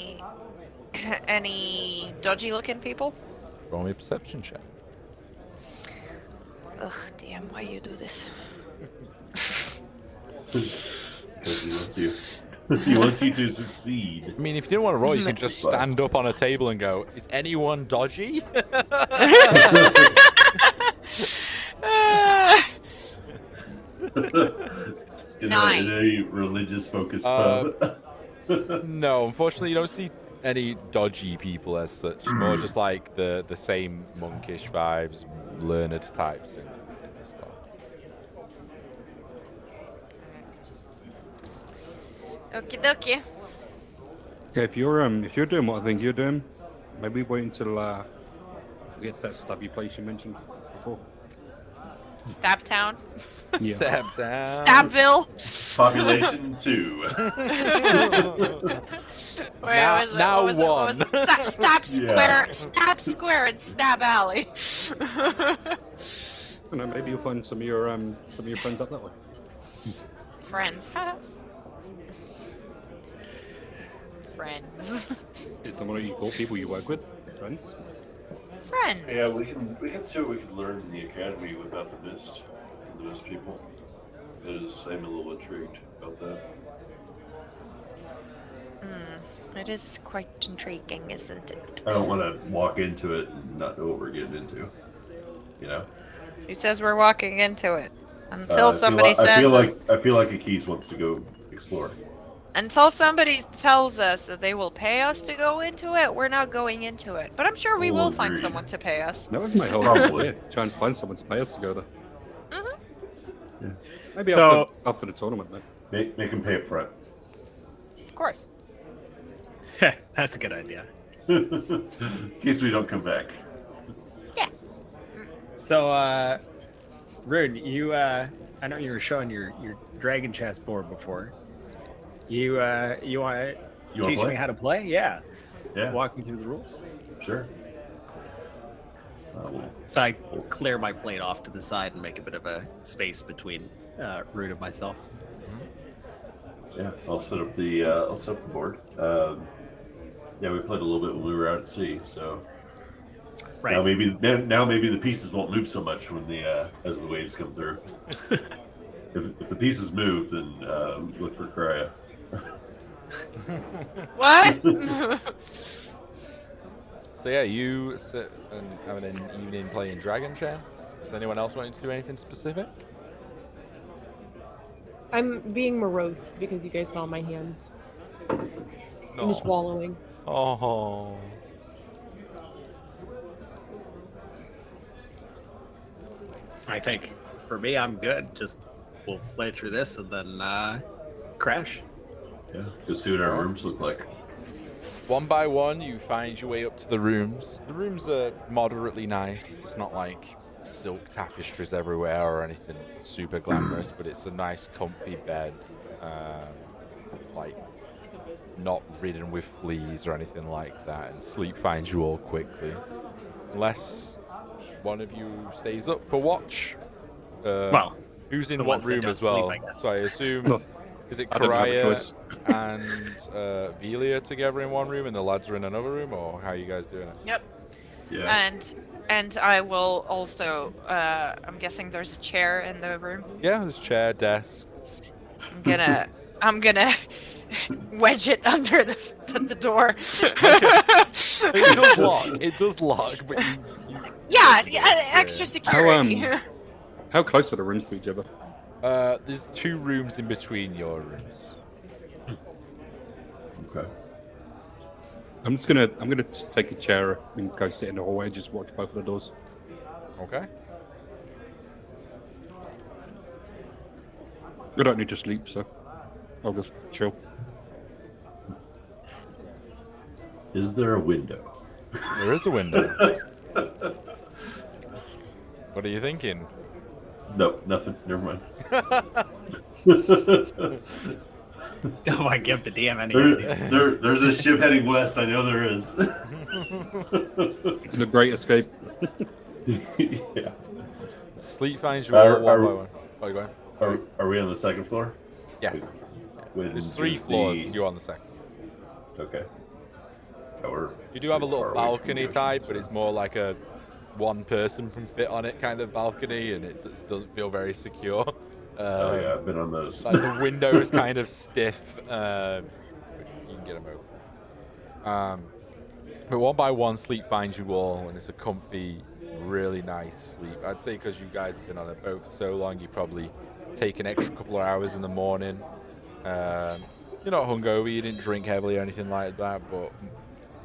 Any dodgy looking people? Roll me a perception check. Ugh, damn, why you do this? Because he wants you. He wants you to succeed. I mean, if you didn't want to roll, you can just stand up on a table and go, "Is anyone dodgy?" In Nine. a religious focused pub. No, unfortunately, you don't see any dodgy people as such. More just like the same monkish vibes, learned types in this bar. Okie dokie. Yeah, if you're doing what I think you're doing, maybe wait until We get to that stubby place you mentioned before. Stab Town. Yeah. Step down. Stabville. Population 2. Wait, Now- what was it? now What was it? What was it? Stab Square. Yeah. Stab Square and Stab Alley. I don't know, maybe you'll find some of your friends up that way. Friends. Friends. Is someone you call people you work with? Friends? Friends. Yeah, we can see what we could learn in the academy without the mist people. Because I'm a little intrigued about that. It is quite intriguing, isn't it? I don't want to walk into it and not know what we're getting into. You know. Who says we're walking into it? I Until feel somebody like- says. I feel like Akis wants to go explore. Until somebody tells us that they will pay us to go into it, we're not going into it. But I'm sure we will find Agreed. someone to pay us. That was my whole Probably. idea. Try and find someone to pay us to go there. Yeah. Maybe So- after the tournament, then. Make him pay up front. Of course. That's a good idea. In case we don't come back. Yeah. So, Rune, you, I know you were showing your dragon chessboard before. You want to You wanna teach play? me how to play? Yeah. Yeah, Walk me through the rules. sure. So I clear my plate off to the side and make a bit of a space between Rune and myself. Yeah, I'll set up the board. Yeah, we played a little bit when we were out at sea, so Right. now maybe the pieces won't move so much when as the waves come through. If the pieces move, then look for Krya. What? So yeah, you sit and have an evening playing dragon chess. Does anyone else want to do anything specific? I'm being morose because you guys saw my hands. I'm just No. wallowing. Oh. I think for me, I'm good. Just we'll play through this and then crash. Yeah, go see what our rooms look like. One by one, you find your way up to the rooms. The rooms are moderately nice. It's not like silk tapestries everywhere or anything super glamorous, but it's a nice, comfy bed. Like, not ridden with fleas or anything like that. And sleep finds you all quickly. Unless one of you stays up for watch. Well, who's in the what ones that room don't as well? sleep, I guess. So I assume. No, Is it I don't have a Karaya choice. and Velia together in one room and the lads are in another room, or how are you guys doing it? Yep. Yeah. And I will also. I'm guessing there's a chair in the room. Yeah, there's chair, desk. I'm gonna wedge it under the door. It does lock. It does lock, but you Yeah, extra security. How close are the rooms to each other? there's 2 rooms in between your rooms. Okay. I'm gonna just take a chair and go sit in the hallway and just watch both of the doors. Okay. I don't need to sleep, so I'll just chill. Is there a window? There is a window. What are you thinking? No, nothing. Never mind. don't want to give the DM any idea. There's a ship heading west. I know there is. It's the Great Escape. Yeah. Sleep finds you all Are- one are- by one. Oh, you going? Are we on the second floor? Yes. When There's is 3 the- floors. You're on the second. Okay. Yeah, we're You do have a pretty little far away from balcony the ocean, type, but so- it's more like a one person can fit on it kind of balcony, and it just doesn't feel very secure. Oh yeah, I've been on those. Like the window is kind of stiff. You can get them open. But one by one, sleep finds you all, and it's a comfy, really nice sleep. I'd say because you guys have been on a boat for so long, you probably take an extra couple of hours in the morning. You're not hungover, you didn't drink heavily or anything like that, but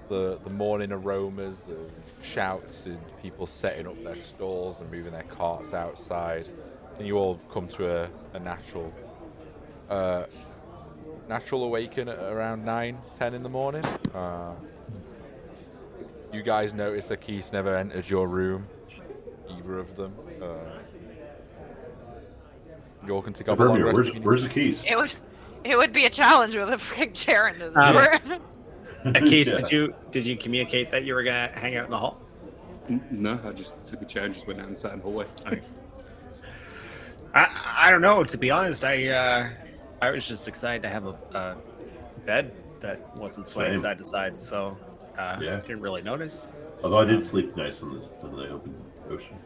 the morning aromas of shouts and people setting up their stalls and moving their carts outside, and you all come to a natural awaken at around 9-10 in the morning. You guys notice that Keith never entered your room. Either of them. You all can take off a long Hermia, rest if you need where's to. the keys? It would be a challenge with a freaking chair into the door. Keith, Yeah. did you communicate that you were gonna hang out in the hall? No, I just took a chair and just went out and sat in the hallway. Okay. I don't know. To be honest, I was just excited to have a bed that wasn't swaying Same. side to side, so Yeah. didn't really notice. Although I did sleep nice on the open ocean.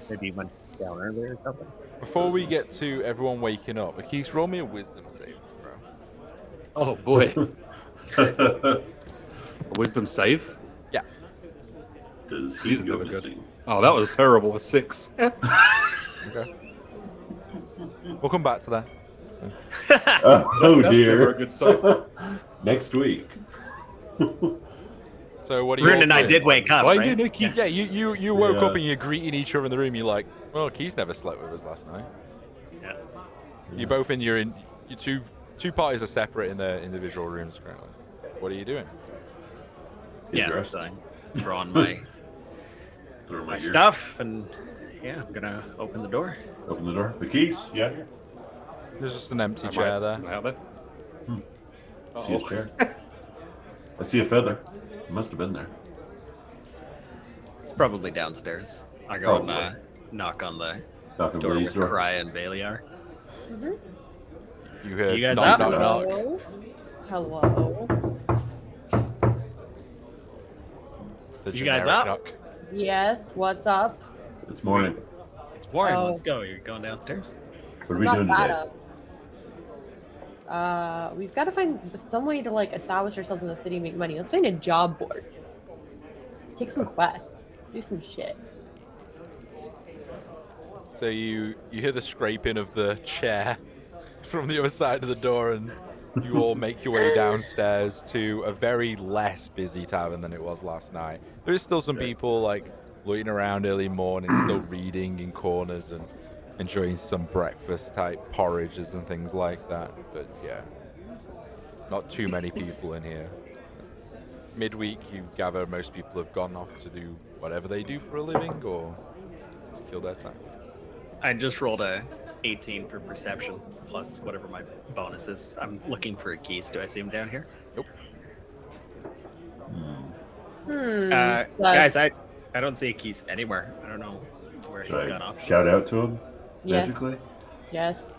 Maybe you went down earlier or something. Before we get to everyone waking up, Keith, roll me a wisdom save, bro. Oh boy, a wisdom save. Yeah. Does he He's go never good. missing? Oh, that was terrible. A 6. Okay. We'll come back to that. Oh That's dear. never a good sign. Next week. So what are you Rune all and I doing? did wake up, Why right? do no keys? Yeah, you woke Yeah. up and you're greeting each other in the room. You're like, well, Keith's never slept with us last night. Yeah. You're both in your two parties are separate in their individual rooms currently. What are you doing? Yeah, Dressed. so I throw on my Throw my ear. stuff, and yeah, I'm gonna open the door. Open the door. The keys? Yeah. There's just an empty Am chair I, there. am I out there? See his chair. I see a feather. It must have been there. It's probably downstairs. I go and Probably. knock on the Knock on door Blaze's with door. Kraya and Valiar. You heard You guys knock, up? knock, knock. Hello. Hello. The You guys generic up? knock. Yes. What's up? It's morning. Warren, Oh. let's go. You're going downstairs? What are we Not doing that today? up. We've got to find some way to like establish ourselves in the city and make money. Let's find a job board. Take some quests. Do some shit. So you hear the scraping of the chair from the other side of the door, and you all make your way downstairs to a very less busy tavern than it was last night. There is still some Okay. people like loitering around early morning, still reading in corners and enjoying some breakfast type porridges and things like that. But yeah, not too many people in here. Midweek, you gather most people have gone off to do whatever they do for a living or to kill their time. I just rolled a 18 for perception plus whatever my bonus is. I'm looking for a keys. Do I see him down here? Guys, I don't see a keys anywhere. I don't know where he's Should gone I off. shout out to him Yes. magically? Yes.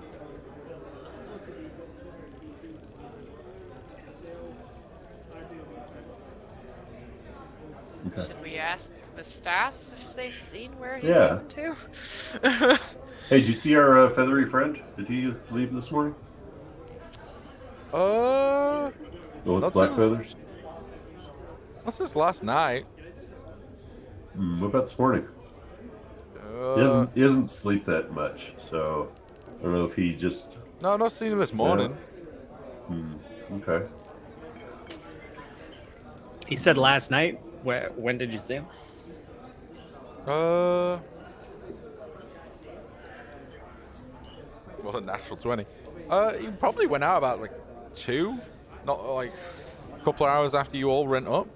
Okay. Should we ask the staff if they've seen where he's Yeah. gone to? Hey, did you see our feathery friend? Did he leave this morning? Uh, The with That's black his- feathers? what's this last night? What about this morning? Uh, He doesn't sleep that much, so I don't know if he just. no, I've not seen him this morning. Okay. He said last night. When did you see him? Well, a natural 20. He probably went out about like 2, not like a couple of hours after you all went up.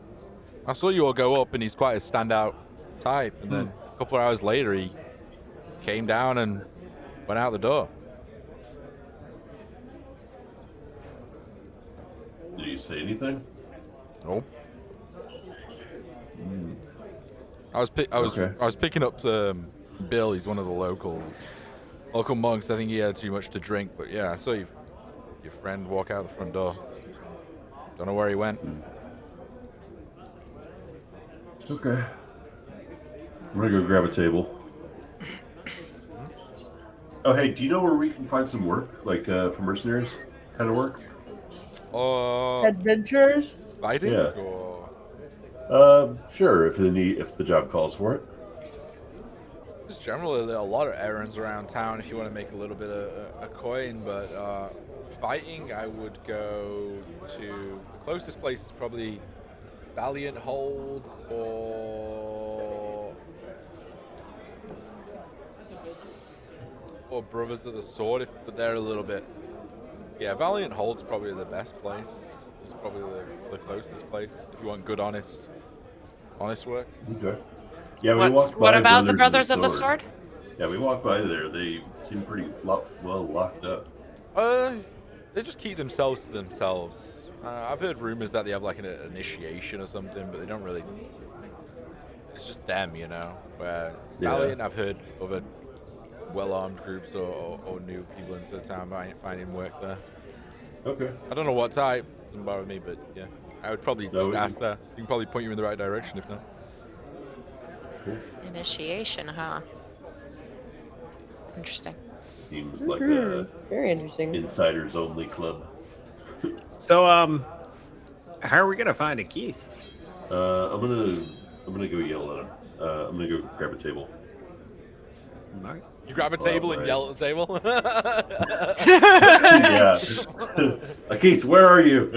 I saw you all go up, and he's quite a standout type. And then a couple of hours later, he came down and went out the door. Did he say anything? Nope. I was Okay. I was picking up Bill. He's one of the local monks. I think he had too much to drink, but yeah, I saw your friend walk out the front door. Don't know where he went. Okay. I'm gonna go grab a table. Oh, hey, do you know where we can find some work, like for mercenaries kind of work? Adventures. Fighting? Yeah. Or... Sure, if the job calls for it. There's generally a lot of errands around town if you want to make a little bit of a coin, but fighting, I would go to the closest place is probably Valiant Hold or Brothers of the Sword, but they're a little bit. Yeah, Valiant Hold's probably the best place. It's probably the closest place if you want good, honest Honest work. Okay. Yeah, we What's, walked by what about the Brothers of the Sword. Sword? Yeah, we walked by there. They seem pretty well locked up. They just keep themselves to themselves. I've heard rumors that they have like an initiation or something, but they don't really. It's just them, you know. Where Yeah. Valiant, I've heard other well-armed groups or new people into the town finding work there. Okay. I don't know what type. Doesn't bother me, but yeah, I would probably No, just we- ask there. You can probably point you in the right direction if not. Initiation, huh? Interesting. Seems like a Very interesting. insiders only club. So, how are we gonna find a keys? I'm gonna go yell at him. I'm gonna go grab a table. You grab a table and right. yell at the table. Yeah. Akis, where are you?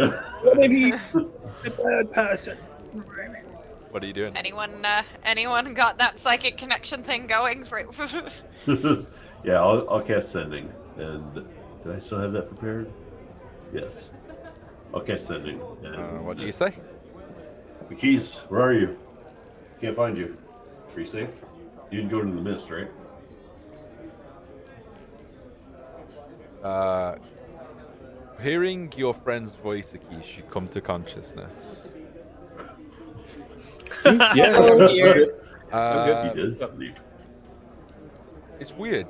Maybe the third person. What are you doing? Anyone got that psychic connection thing going for Yeah, I'll cast sending. And did I still have that prepared? Yes. I'll cast sending. And What do you say? Akis, where are you? Can't find you. Are you safe? You didn't go into the mist, right? Hearing your friend's voice, Akish, you come to consciousness. Yeah. Oh dear. He does sleep. It's weird.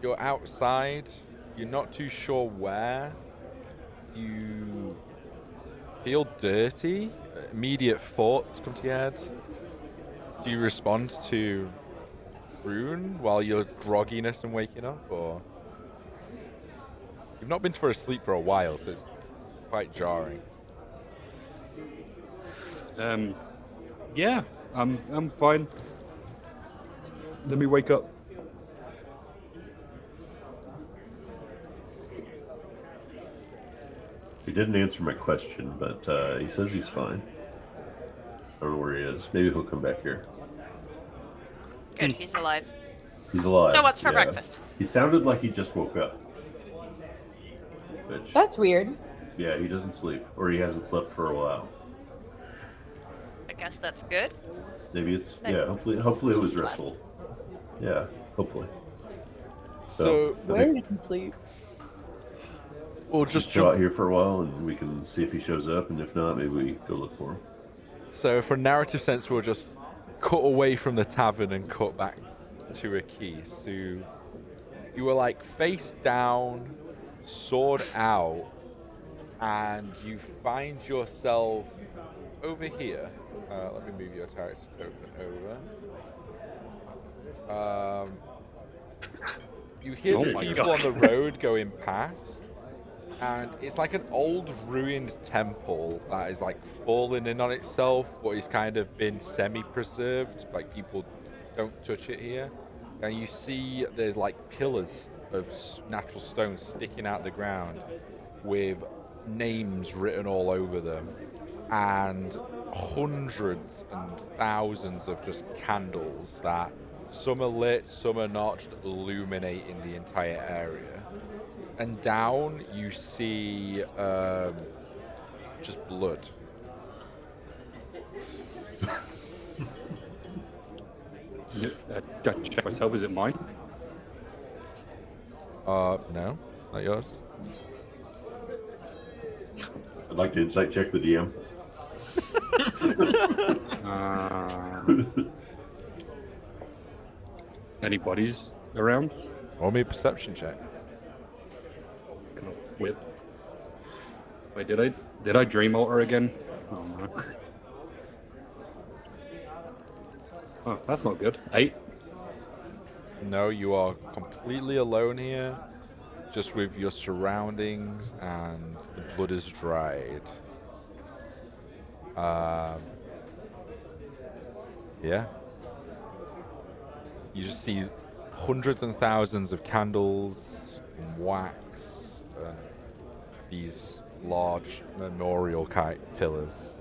You're outside. You're not too sure where. You feel dirty. Immediate thoughts come to your head. Do you respond to Rune while you're grogginess and waking up, or you've not been for a sleep for a while, so it's quite jarring. Yeah, I'm fine. Let me wake up. He didn't answer my question, but he says he's fine. I don't know where he is. Maybe he'll come back here. Good, he's alive. He's alive. So what's for yeah. breakfast? He sounded like he just woke up. Which, That's weird. yeah, he doesn't sleep, or he hasn't slept for a while. I guess that's good. Maybe it's Like, hopefully it was slept. restful. Yeah, hopefully. So I Where think did he sleep? we'll just just chill out jump. here for a while, and we can see if he shows up, and if not, maybe we go look for him. So for narrative sense, we'll just cut away from the tavern and cut back to a key. So you were like face down, sword out, and you find yourself over here. Let me move your character token over. You hear Oh the my people God. on the road going past, and it's like an old ruined temple that is like fallen in on itself, but it's kind of been semi-preserved. Like people don't touch it here, and you see there's like pillars of natural stone sticking out the ground with names written all over them, and hundreds and thousands of just candles that some are lit, some are not, just illuminating the entire area. And down you see just blood. Check myself. Is it mine? No, not yours. I'd like to insight check the DM. Any bodies around? Roll me a perception check. Kind of whip. Wait, did I dream alter again? Oh no. Oh, that's not good. 8. No, you are completely alone here, just with your surroundings, and the blood is dried. Yeah. You just see hundreds and thousands of candles and wax, these large memorial kite pillars.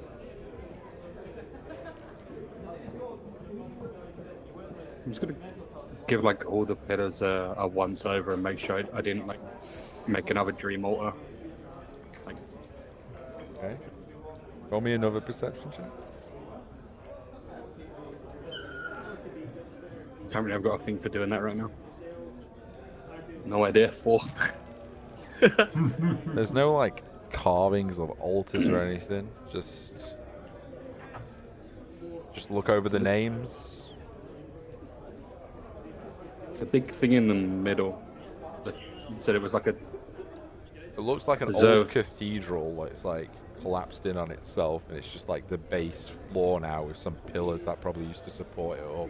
I'm just gonna give like all the pillars a once over and make sure I didn't like make another dream alter. Like, Okay. Roll me another perception check. Apparently, I've got a thing for doing that right now. No idea. 4. There's no like carvings of altars or anything. Just look over the names. The big thing in the middle. You said it was like a. It looks like an old Reserve. cathedral. It's like collapsed in on itself, and it's just like the base floor now with some pillars that probably used to support it up.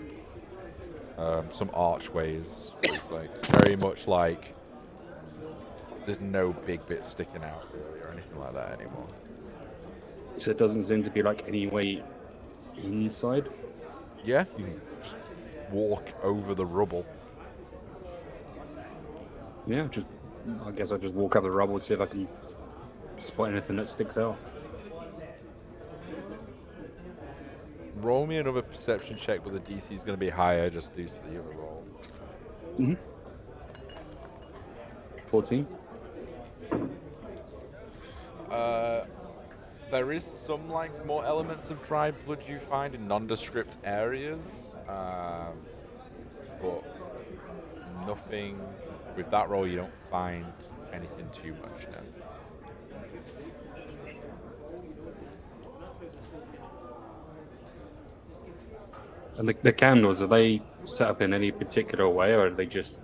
Some archways. It's like very much like there's no big bits sticking out really or anything like that anymore. So it doesn't seem to be like any way inside. Yeah, you can just walk over the rubble. Yeah, I guess I'll just walk up the rubble and see if I can spot anything that sticks out. Roll me another perception check, but the DC is going to be higher just due to the other roll. 14. There is some like more elements of dried blood you find in nondescript areas, but nothing. With that roll, you don't find anything too much now. And the candles, are they set up in any particular way, or are they just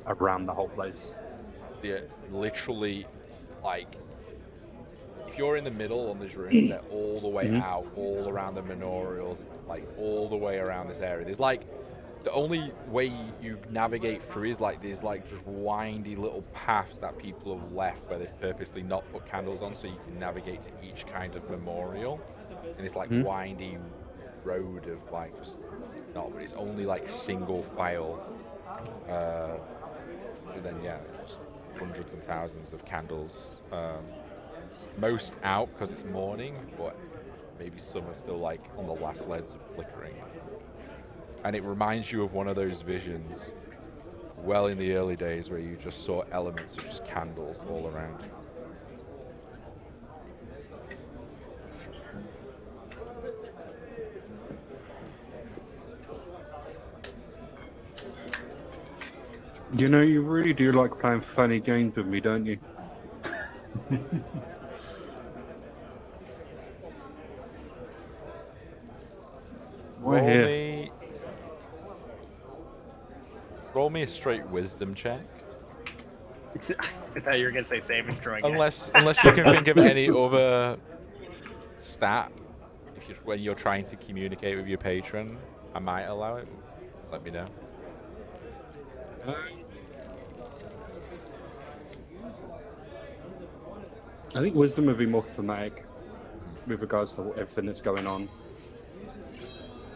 around the whole place? Yeah, literally, like, if you're in the middle on this room, they're all the way out, all around the memorials, like all the way around this area. There's like, the only way you navigate through is like these like just windy little paths that people have left where they've purposely not put candles on, so you can navigate to each kind of memorial. And it's like windy road of like just not, but it's only like single file. And then yeah, just hundreds and thousands of candles. Most out because it's morning, but maybe some are still like on the last legs of flickering. And it reminds you of one of those visions well in the early days where you just saw elements of just candles all around you. You know, you really do like playing funny games with me, don't you? Roll me a straight wisdom check. I thought you were gonna say saving throw again. Unless you can think of any other stat, when you're trying to communicate with your patron, I might allow it. Let me know. I think wisdom would be more thematic with regards to everything that's going on.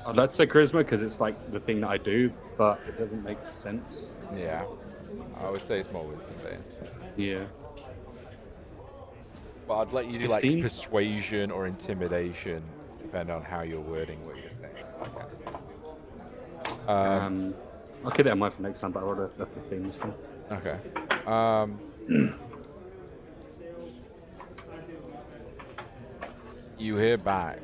I'd like to say charisma because it's like the thing that I do, but it doesn't make sense. Yeah, I would say it's more wisdom based. Yeah. But I'd let you do like 15? persuasion or intimidation, depending on how you're wording what you're saying. Okay. I'll keep that in mind for next time, but I rolled a 15 this time. Okay. You hear back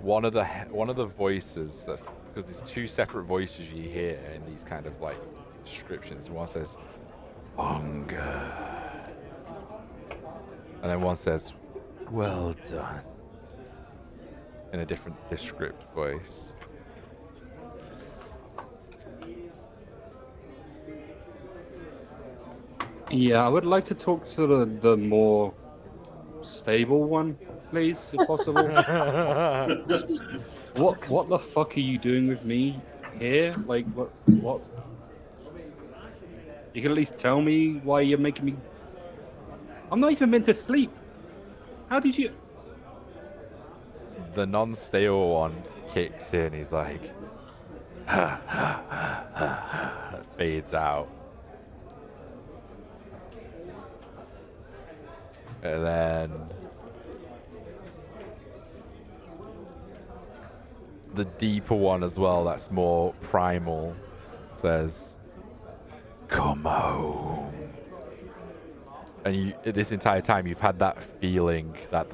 one of the voices. That's because there's two separate voices you hear in these kind of like descriptions. One says hunger, and then one says well done in a different descript voice. Yeah, I would like to talk to the more stable one, please, if possible. What the fuck are you doing with me here? Like, what? You can at least tell me why you're making me. I'm not even meant to sleep. How did you? The non-stable one kicks in. He's like, fades out. And then the deeper one as well, that's more primal, says, come home. And you, this entire time, you've had that feeling that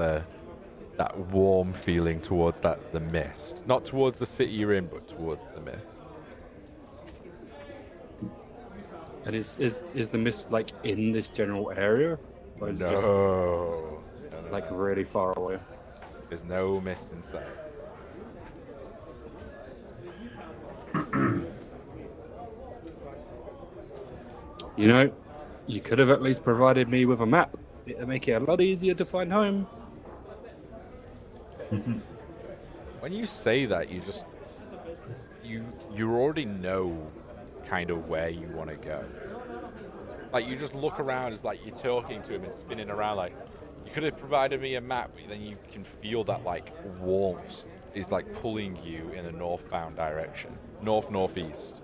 that warm feeling towards the mist. Not towards the city you're in, but towards the mist. And is the mist like in this general area? Or is it just No. like really far away? There's no mist in sight. You know, you could have at least provided me with a map. It'd make it a lot easier to find home. When you say that, you already know kind of where you want to go. Like, you just look around, it's like you're talking to him and spinning around. Like, you could have provided me a map, but then you can feel that like warmth is like pulling you in a northbound direction, northeast.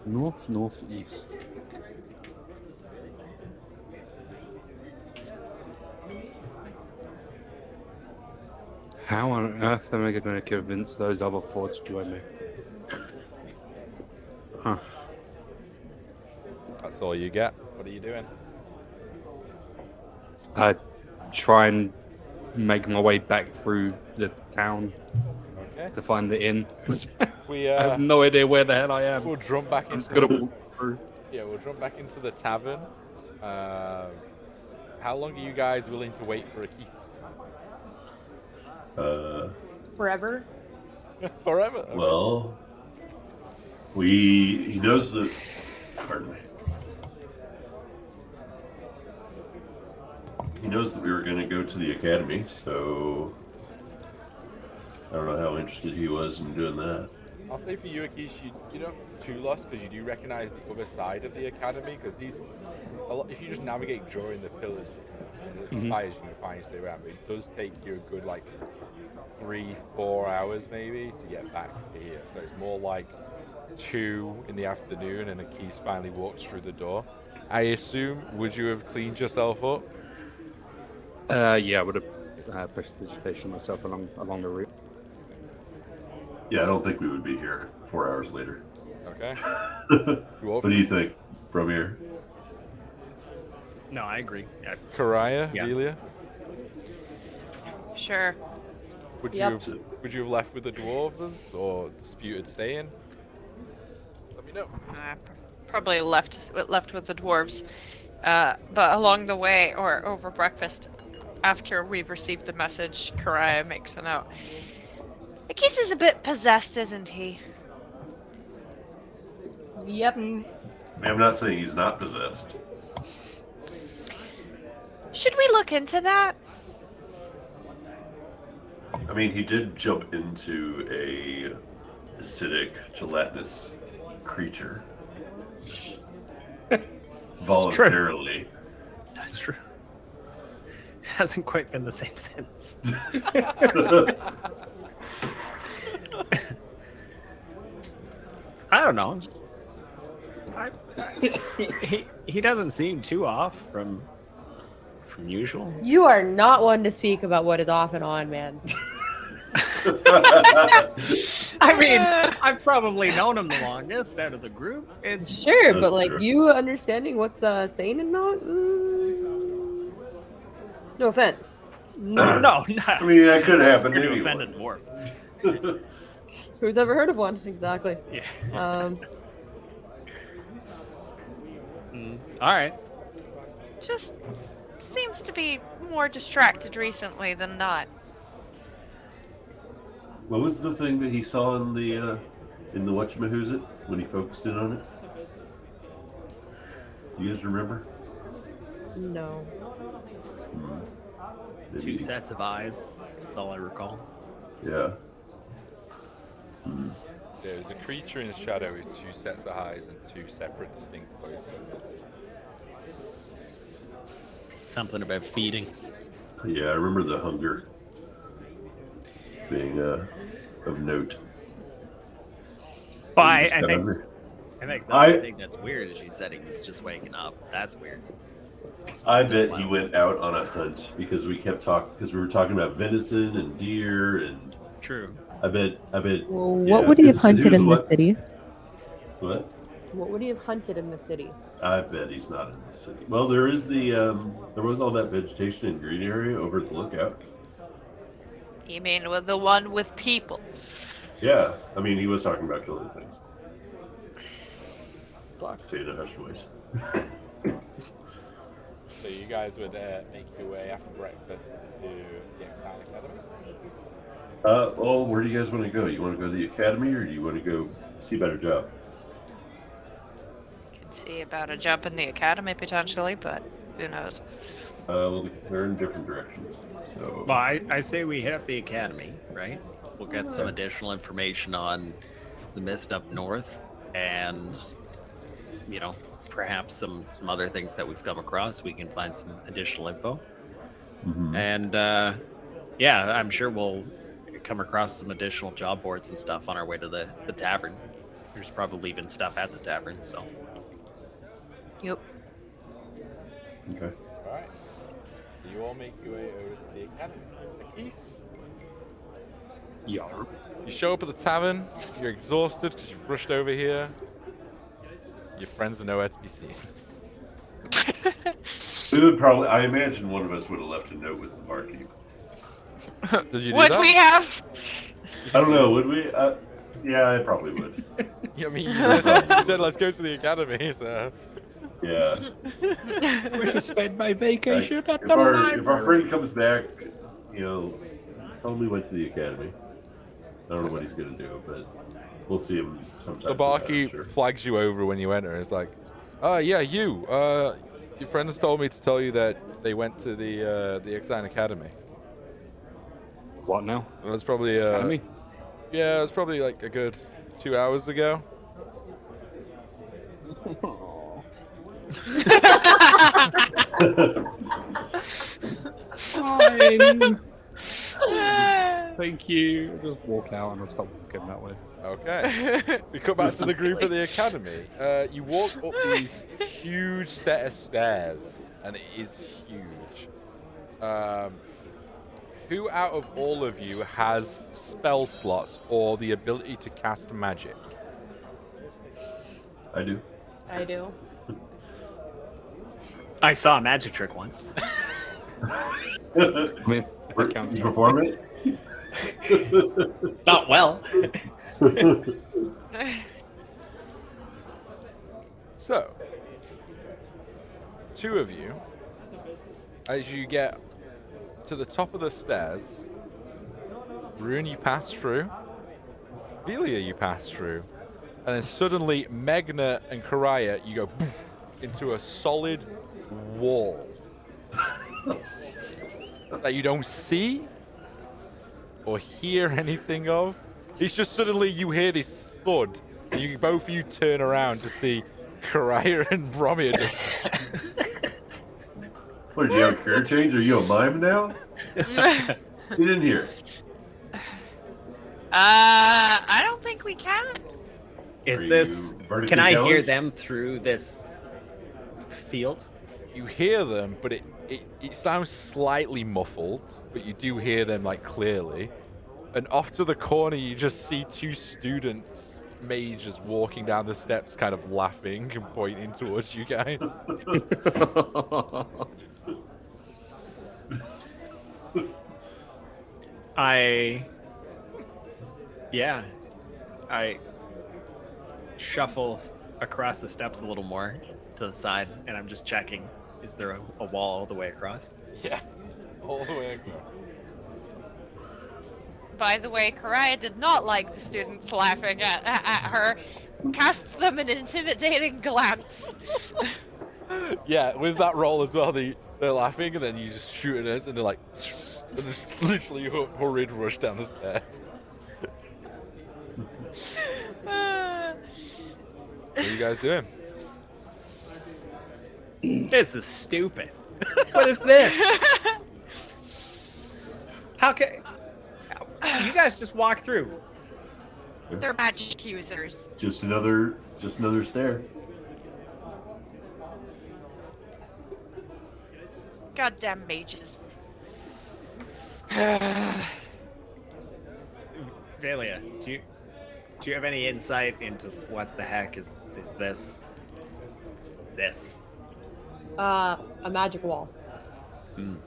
Northeast. How on earth am I going to convince those other four to join me? Huh. That's all you get. What are you doing? I try and make my way back through the town Okay. to find the inn. We I have no idea where the hell I am. we'll jump back I'm just into gonna walk through. we'll jump back into the tavern. How long are you guys willing to wait for a keys? Forever. Forever. Okay. Well, he knows that. Pardon me. He knows that we were going to go to the academy, so I don't know how interested he was in doing that. I'll say for you, Akish, you don't too lost because you do recognize the other side of the academy. Because if you just navigate during the pillars, the spires, you can find your way around. But it does take you a good 3-4 hours maybe to get back to here. So it's more like 2 in the afternoon, and Akish finally walks through the door. I assume, would you have cleaned yourself up? Yeah, I would have prestidigitation myself along the route. Yeah, I don't think we would be here 4 hours later. Okay. What do you think from here? No, I agree. Yeah. Karaya, Yeah. Velia, Sure. would Yep. you have left with the dwarves or disputed staying? Let me know. Probably left with the dwarves. But along the way, or over breakfast, after we've received the message, Karaya makes a note. Akis is a bit possessed, isn't he? Yep. I mean, I'm not saying he's not possessed. Should we look into that? I mean, he did jump into a acidic, gelatinous creature. Voluntarily. That's true. Hasn't quite been the same since. I don't know. He doesn't seem too off from usual. You are not one to speak about what is off and on, man. I mean, I've probably known him the longest out of the group. It's Sure, That's but like true. you understanding what's sane and not. No offense. no. I mean, that could happen You're to to offend a anyone. dwarf. Who's ever heard of one? Exactly. Yeah. All right. Just seems to be more distracted recently than not. What was the thing that he saw in the whatchamahoosit when he focused in on it? You guys remember? No. Maybe- 2 sets of eyes. That's all I recall. Yeah. There's a creature in shadow with 2 sets of eyes and 2 separate, distinct voices. Something about feeding. Yeah, I remember the hunger being of note. Well, He just I got think hungry. the I- other thing that's weird is you said he was just waking up. That's weird. I bet he went out on a hunt because we kept talking because we were talking about venison and deer and True. I bet. Well, yeah, what would he have 'cause he hunted was in the the city? What? What would he have hunted in the city? I bet he's not in the city. Well, there is there was all that vegetation and green area over at the lookout. You mean with the one with people? Yeah, I mean, he was talking about killing things. Fuck. Say it in a hushed voice. So you guys would make your way after breakfast to the Exile Academy? Well, where do you guys want to go? You want to go to the academy, or do you want to go see about a job? Can see about a jump in the academy potentially, but who knows? Well, they're in different directions. So, Well, I say we hit up the academy, right? We'll get some additional information on the mist up north, and perhaps some other things that we've come across. We can find some additional info, and yeah, I'm sure we'll come across some additional job boards and stuff on our way to the tavern. There's probably even stuff at the tavern, so. Yep. okay. Alright. So you all make your way over to the academy. Akis, Yarp. you show up at the tavern, you're exhausted because you've rushed over here. Your friends are nowhere to be seen. We would probably, I imagine one of us would have left a note with the barkeep. Did you do Would that? we have? I don't know, would we? Yeah, I probably would. Yeah, I mean, you said let's go to the academy, so... Yeah. Wish I spent my vacation at If the our library. friend comes back, tell him we went to the academy. I don't know what he's gonna do, but we'll see him sometime. The barkeep Sure. flags you over when you enter. It's like, yeah, you. Your friends told me to tell you that they went to the Exile Academy. What now? Well, it's probably Academy? yeah, it was probably like a good 2 hours ago. Fine. Thank you. Just walk out and I'll stop walking that way. Okay. We come back to the group at the academy. You walk up these huge set of stairs, and it is huge. Who out of all of you has spell slots or the ability to cast magic? I do. I do. I saw a magic trick once. I mean, that counts. You perform it? Not well. So, two of you, as you get to the top of the stairs, Rune you pass through, Velia you pass through, and then suddenly Megna and Karaya you go poof, into a solid wall that you don't see or hear anything of. It's just suddenly you hear this thud, and you both of you turn around to see Karaya and Bromir just What, did you have a career change? Are you a mime now? You didn't hear. I don't think we can. Is Are this? you vertically Can I hear challenged? them through this field? you hear them, but it sounds slightly muffled, but you do hear them like clearly. And off to the corner, you just see two students, mages, walking down the steps, kind of laughing and pointing towards you guys. I shuffle across the steps a little more to the side, and I'm just checking. Is there a wall all the way across? Yeah, all the way across. By the way, Karaya did not like the students laughing at her. Casts them an intimidating glance. Yeah, with that roll as well, they're laughing, and then you just shoot at us, and they're like, and this literally hurried rush down the stairs. What are you guys doing? This is stupid. What is this? How can you guys just walk through? They're magic users. Just another stair. Goddamn mages. Velia, do you have any insight into what the heck is Is this? A magic wall. You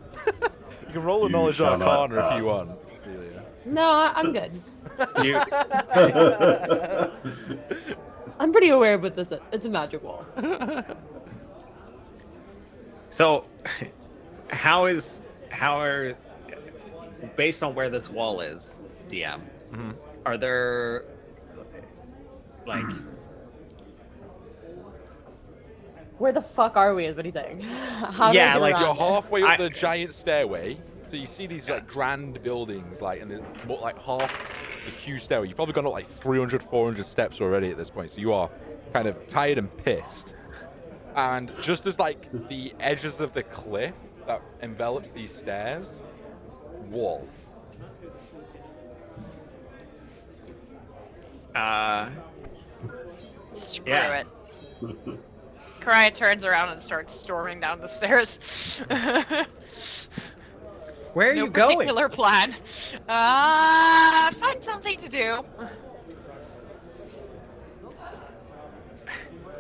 can roll a You knowledge shall not arcana if you pass. want. Celia. No, I'm good. You, I'm pretty aware of what this is. It's a magic wall. so, how are based on where this wall is, DM? Mhm. Are there like Where the fuck are we? Is what he's saying. How do I Yeah, get like, around You're it? halfway up I- the giant stairway, so you see these like grand buildings, like, and there's more, like half the huge stairway. You've probably gone up like 300, 400 steps already at this point, so you are kind of tired and pissed. And just as like the edges of the cliff that envelops these stairs, wall. Screw Yeah. it. Karaya turns around and starts storming down the stairs. where are No you going? particular plan. Find something to do.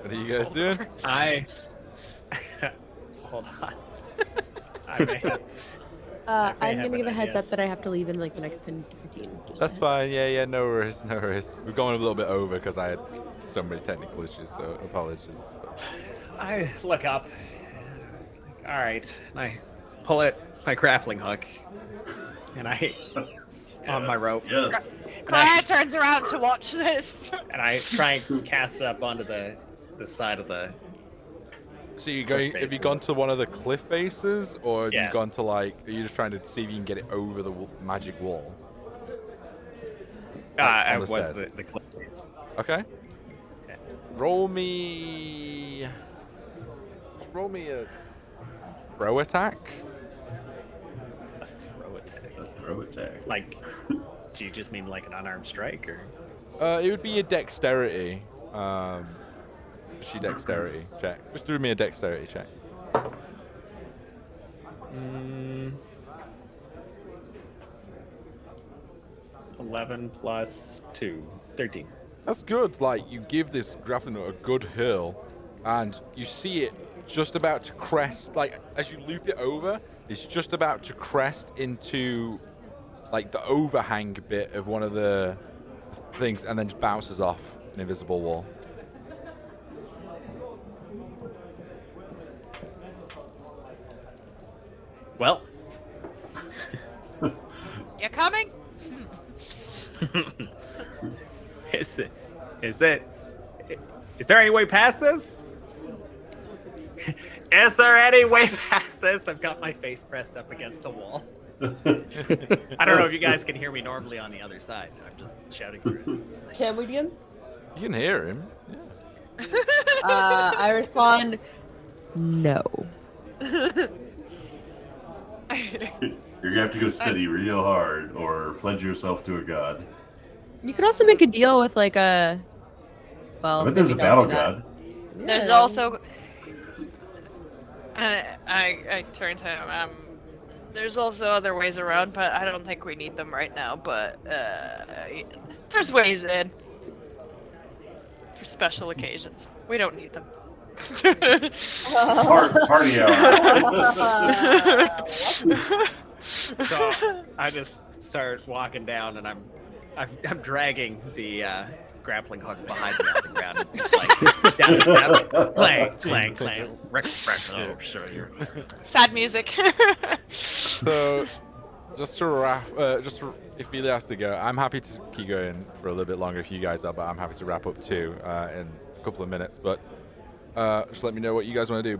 What are you guys doing? I hold on. I may have, I may I'm have gonna an give a heads idea. up that I have to leave in like the next 10 to 15. Just That's a heads fine. Yeah, no worries, no worries. We're going a little bit over because I had so many technical issues, so apologies. I look up. All right, I pull it my grappling hook, and I on my Yes, rope, Yes. Karaya turns around to watch this. and I try and cast it up onto the side of the. So you going? Cliff Have you face. gone to one of the cliff faces, or have Yeah. you gone to like? Are you just trying to see if you can get it over the magic wall? I on was the the stairs. cliff face. Okay. Okay. Roll me. Just roll me a throw attack. Throw attack. A throw attack. Like, do you just mean like an unarmed strike, or? It would be a dexterity. Just your dexterity check. Just do me a dexterity check. 11 plus 2, 13. That's good. Like, you give this grappling hook a good hurl, and you see it just about to crest. Like, as you loop it over, it's just about to crest into, like, the overhang bit of one of the things, and then just bounces off an invisible wall. Well, You coming? is there any way past this? Is there any way past this? I've got my face pressed up against the wall. I don't know if you guys can hear me normally on the other side. I'm just shouting through it. Can we begin? You can hear him. I respond, no. You're gonna have to go steady real hard, or pledge yourself to a god. You could also make a deal with like a. Well, I bet there's a maybe battle don't do that. god. There's Yeah. also. I turn to him. There's also other ways around, but I don't think we need them right now. But there's ways in for special occasions. We don't need them. Party hour. So I just start walking down, and I'm dragging the grappling hook behind me on the ground, and just like down the steps, clang, clang, clang. Oh, sure. Sad music. So, just to wrap, if Feely has to go, I'm happy to keep going for a little bit longer if you guys are, but I'm happy to wrap up too in a couple of minutes. But just let me know what you guys want to do.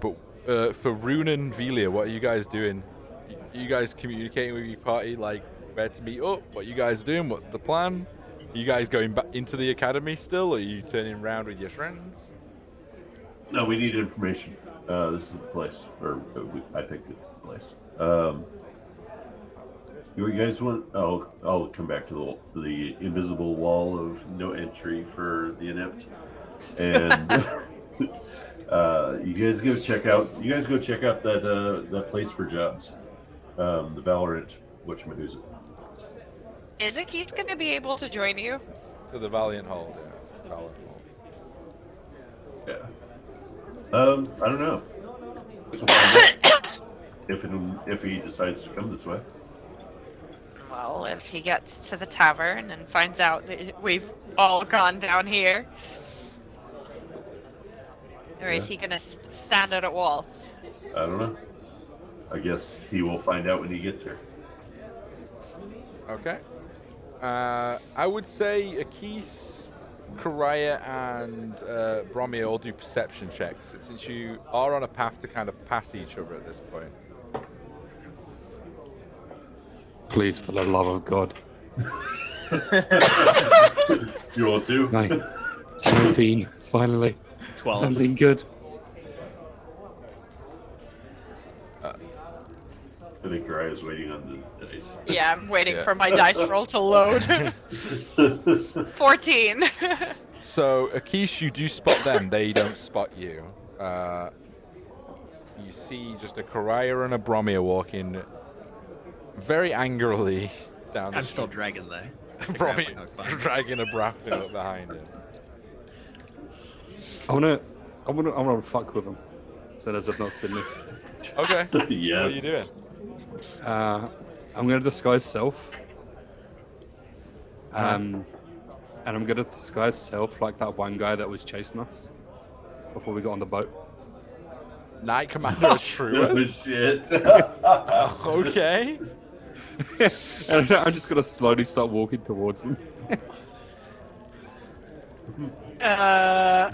But for Rune and Velia, what are you guys doing? You guys communicating with your party, like where to meet up? What you guys doing? What's the plan? Are you guys going back into the academy still, or are you turning around with your friends? No, we need information. This is the place, or I think it's the place. You guys want? I'll come back to the invisible wall of no entry for the inept, and you guys go check out. You guys go check out that place for jobs. The Valorant. Whatchamacallit. Is it Keith's gonna be able to join you? To the Valiant Hall, yeah. Valiant Hall. Yeah. I don't know. We'll find out if he decides to come this way. Well, if he gets to the tavern and finds out that we've all gone down here, or is he gonna stand at a wall? I don't know. I guess he will find out when he gets here. Okay. I would say Akis, Karaya, and Bromir all do perception checks, since you are on a path to kind of pass each other at this point. Please, for the love of God. You want to? 19, finally. 12. Something good. I think Karaya's waiting on the dice. Yeah, I'm waiting Yeah. for my dice roll to load. 14. So, Akish, you do spot them. They don't spot you. You see just a Karaya and a Bromir walking very angrily down the I'm still street. dragging the Bromir grappling hook behind me. dragging a bracket up behind him. I wanna fuck with them. So as I've not seen me. Okay. What are Yes. you doing? I'm gonna disguise self. And I'm gonna disguise self like that one guy that was chasing us before we got on the boat. Knight Commander Oh, Truus? shit. Okay. And I'm just gonna slowly start walking towards them.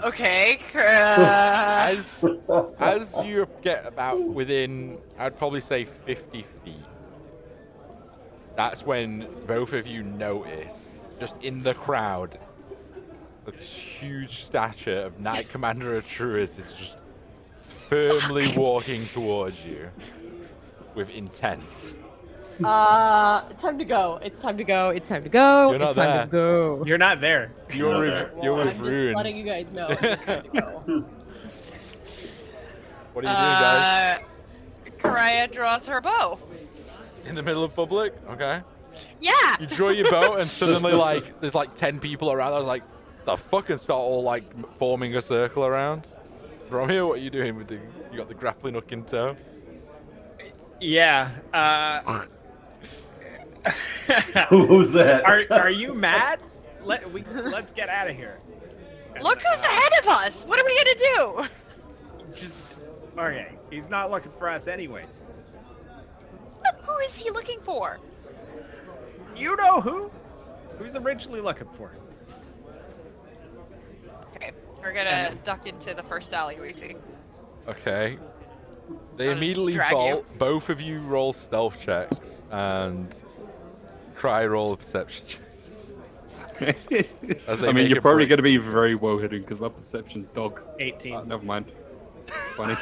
Okay. As you get about within, I'd probably say 50 feet, that's when both of you notice, just in the crowd, that this huge stature of Knight Commander Atruis is just firmly walking towards you with intent. Time to go. It's time to go. It's time to go. You're not it's time there. to go. You're not there. You're Not with, there. you're Well, with I'm runes. just letting you guys know. It's time to go. What are you doing, guys? Karaya draws her bow. In the middle of public? Okay. Yeah. You draw your bow, and suddenly, like, there's like 10 people around. I was like, the fuck, and start all like forming a circle around. Romeo, what are you doing with the? You got the grappling hook in tow. Yeah. What was that? Are you mad? Let's get out of here. Look who's ahead of us. What are we gonna do? Just okay. He's not looking for us, anyways. Who is he looking for? You know who? Who's originally looking for him? Okay, we're gonna duck into the first alley we see. Okay. They I'll just immediately drag bolt. Both of you roll stealth checks, and Cry roll a perception check. As they I mean, make you're a probably break. going to be very well hidden because my perception's dog. 18. Never mind. 20.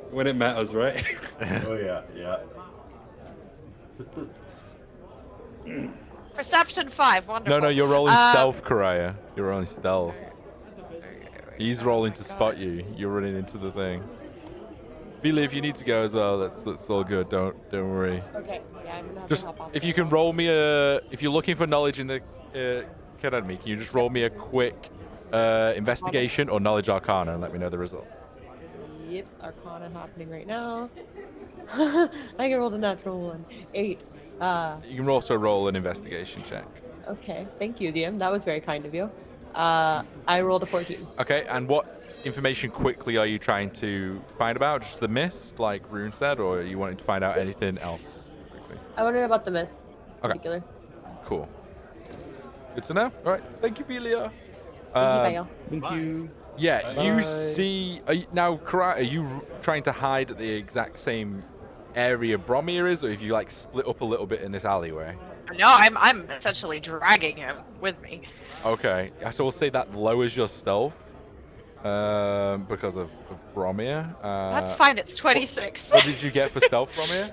When it matters, right? Oh, yeah, yeah. Perception 5, wonderful. No, you're rolling stealth, Karaya. You're rolling stealth. He's rolling to spot you. You're running into the thing. Billy, if you need to go as well, that's all good. Don't worry. Okay. Yeah, I'm gonna have Just to hop off. if you can roll me a, if you're looking for knowledge in the academy, can you just roll me a quick investigation or knowledge arcana and let me know the result? Yep, Arcana happening right now. I can roll the natural one. 8. You can also roll an investigation check. Okay. Thank you, DM. That was very kind of you. I rolled a 14. Okay, and what information quickly are you trying to find about? Just the mist, like Rune said, or are you wanting to find out anything else quickly? I wondered about the mist. In Okay. particular. Cool. Good to know. All right. Thank you, Velia. Thank you, Thank you. Yeah, you Bye. see. Now, Karai, are you trying to hide at the exact same area Bromir is, or have you like split up a little bit in this alleyway? No, I'm essentially dragging him with me. Okay, so we'll say that lowers your stealth because of Bromir. That's fine, it's 26. What did you get for stealth, Bromir?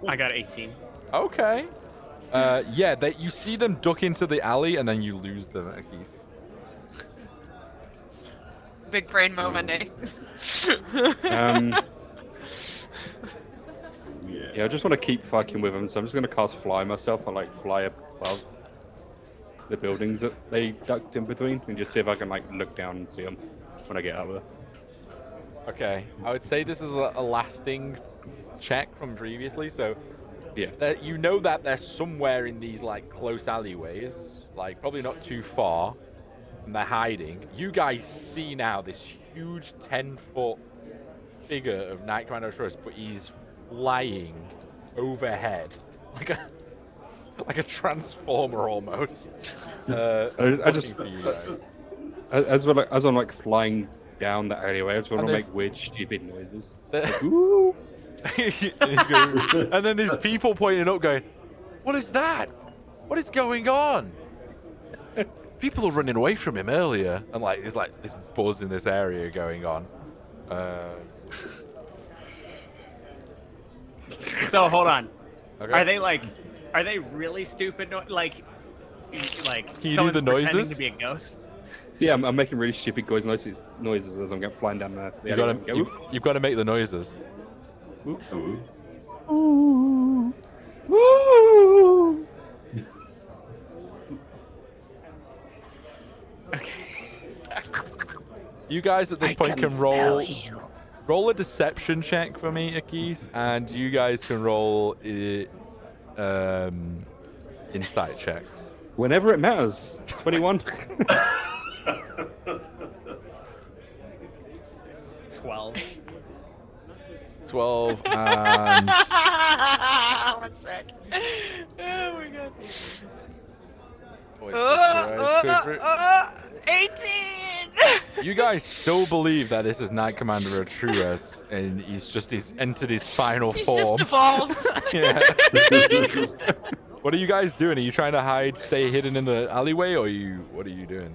I got 18. Okay. Yeah, you see them duck into the alley and then you lose them, Akis. Big brain moment, eh? Yeah, I just want to keep fucking with him, so I'm just going to cast Fly myself and like fly above. the buildings that they ducked in between, and just see if I can like look down and see them when I get out there. Okay, I would say this is a lasting check from previously, so Yeah. you know that they're somewhere in these like close alleyways, like probably not too far, and they're hiding. You guys see now this huge 10-foot figure of Knight Commander Trust, but he's flying overhead like a transformer almost. I just for you guys. as I'm like flying down the alleyway, I just want to make weird, stupid noises. The- Ooh. And he's going, and then there's people pointing up going, what is that? What is going on? People are running away from him earlier, and like there's like this buzz in this area going on. So hold on. Okay. Are they really stupid? Like Can you do someone's the pretending noises? to be a ghost? Yeah, I'm making really stupid noises as I'm going flying down the alleyway. You've got to make the noises. Ooh. Okay. You guys at this point can roll a deception check for me, Akis, and you guys can roll insight checks. Whenever it matters. 21. 12. 12 and One sec. Oh my god. Wait, that's all right, it's good for- 18! You guys still believe that this is Knight Commander Atruas, and he's entered his final He's form. just evolved. Yeah. What are you guys doing? Are you trying to stay hidden in the alleyway, or what are you doing?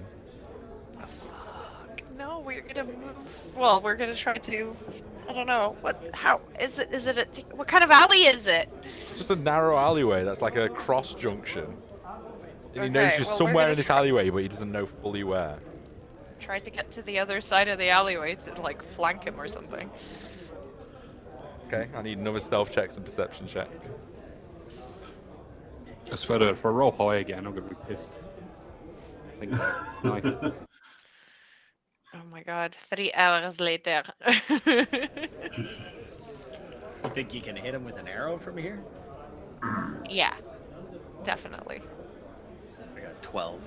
No, we're gonna move. Well, we're gonna try to. I don't know. How is it? Is it what kind of alley is it? It's just a narrow alleyway that's like a cross junction. And he knows Okay, you're well, we're somewhere gonna in this alleyway, but he doesn't know fully where. Try to get to the other side of the alleyway to like flank him or something. Okay, I need another stealth check and perception check. I swear to God, if I roll high again, I'm going to be pissed. I think, nine. Oh my god! 3 hours later. You think you can hit him with an arrow from here? Yeah, definitely. I got 12.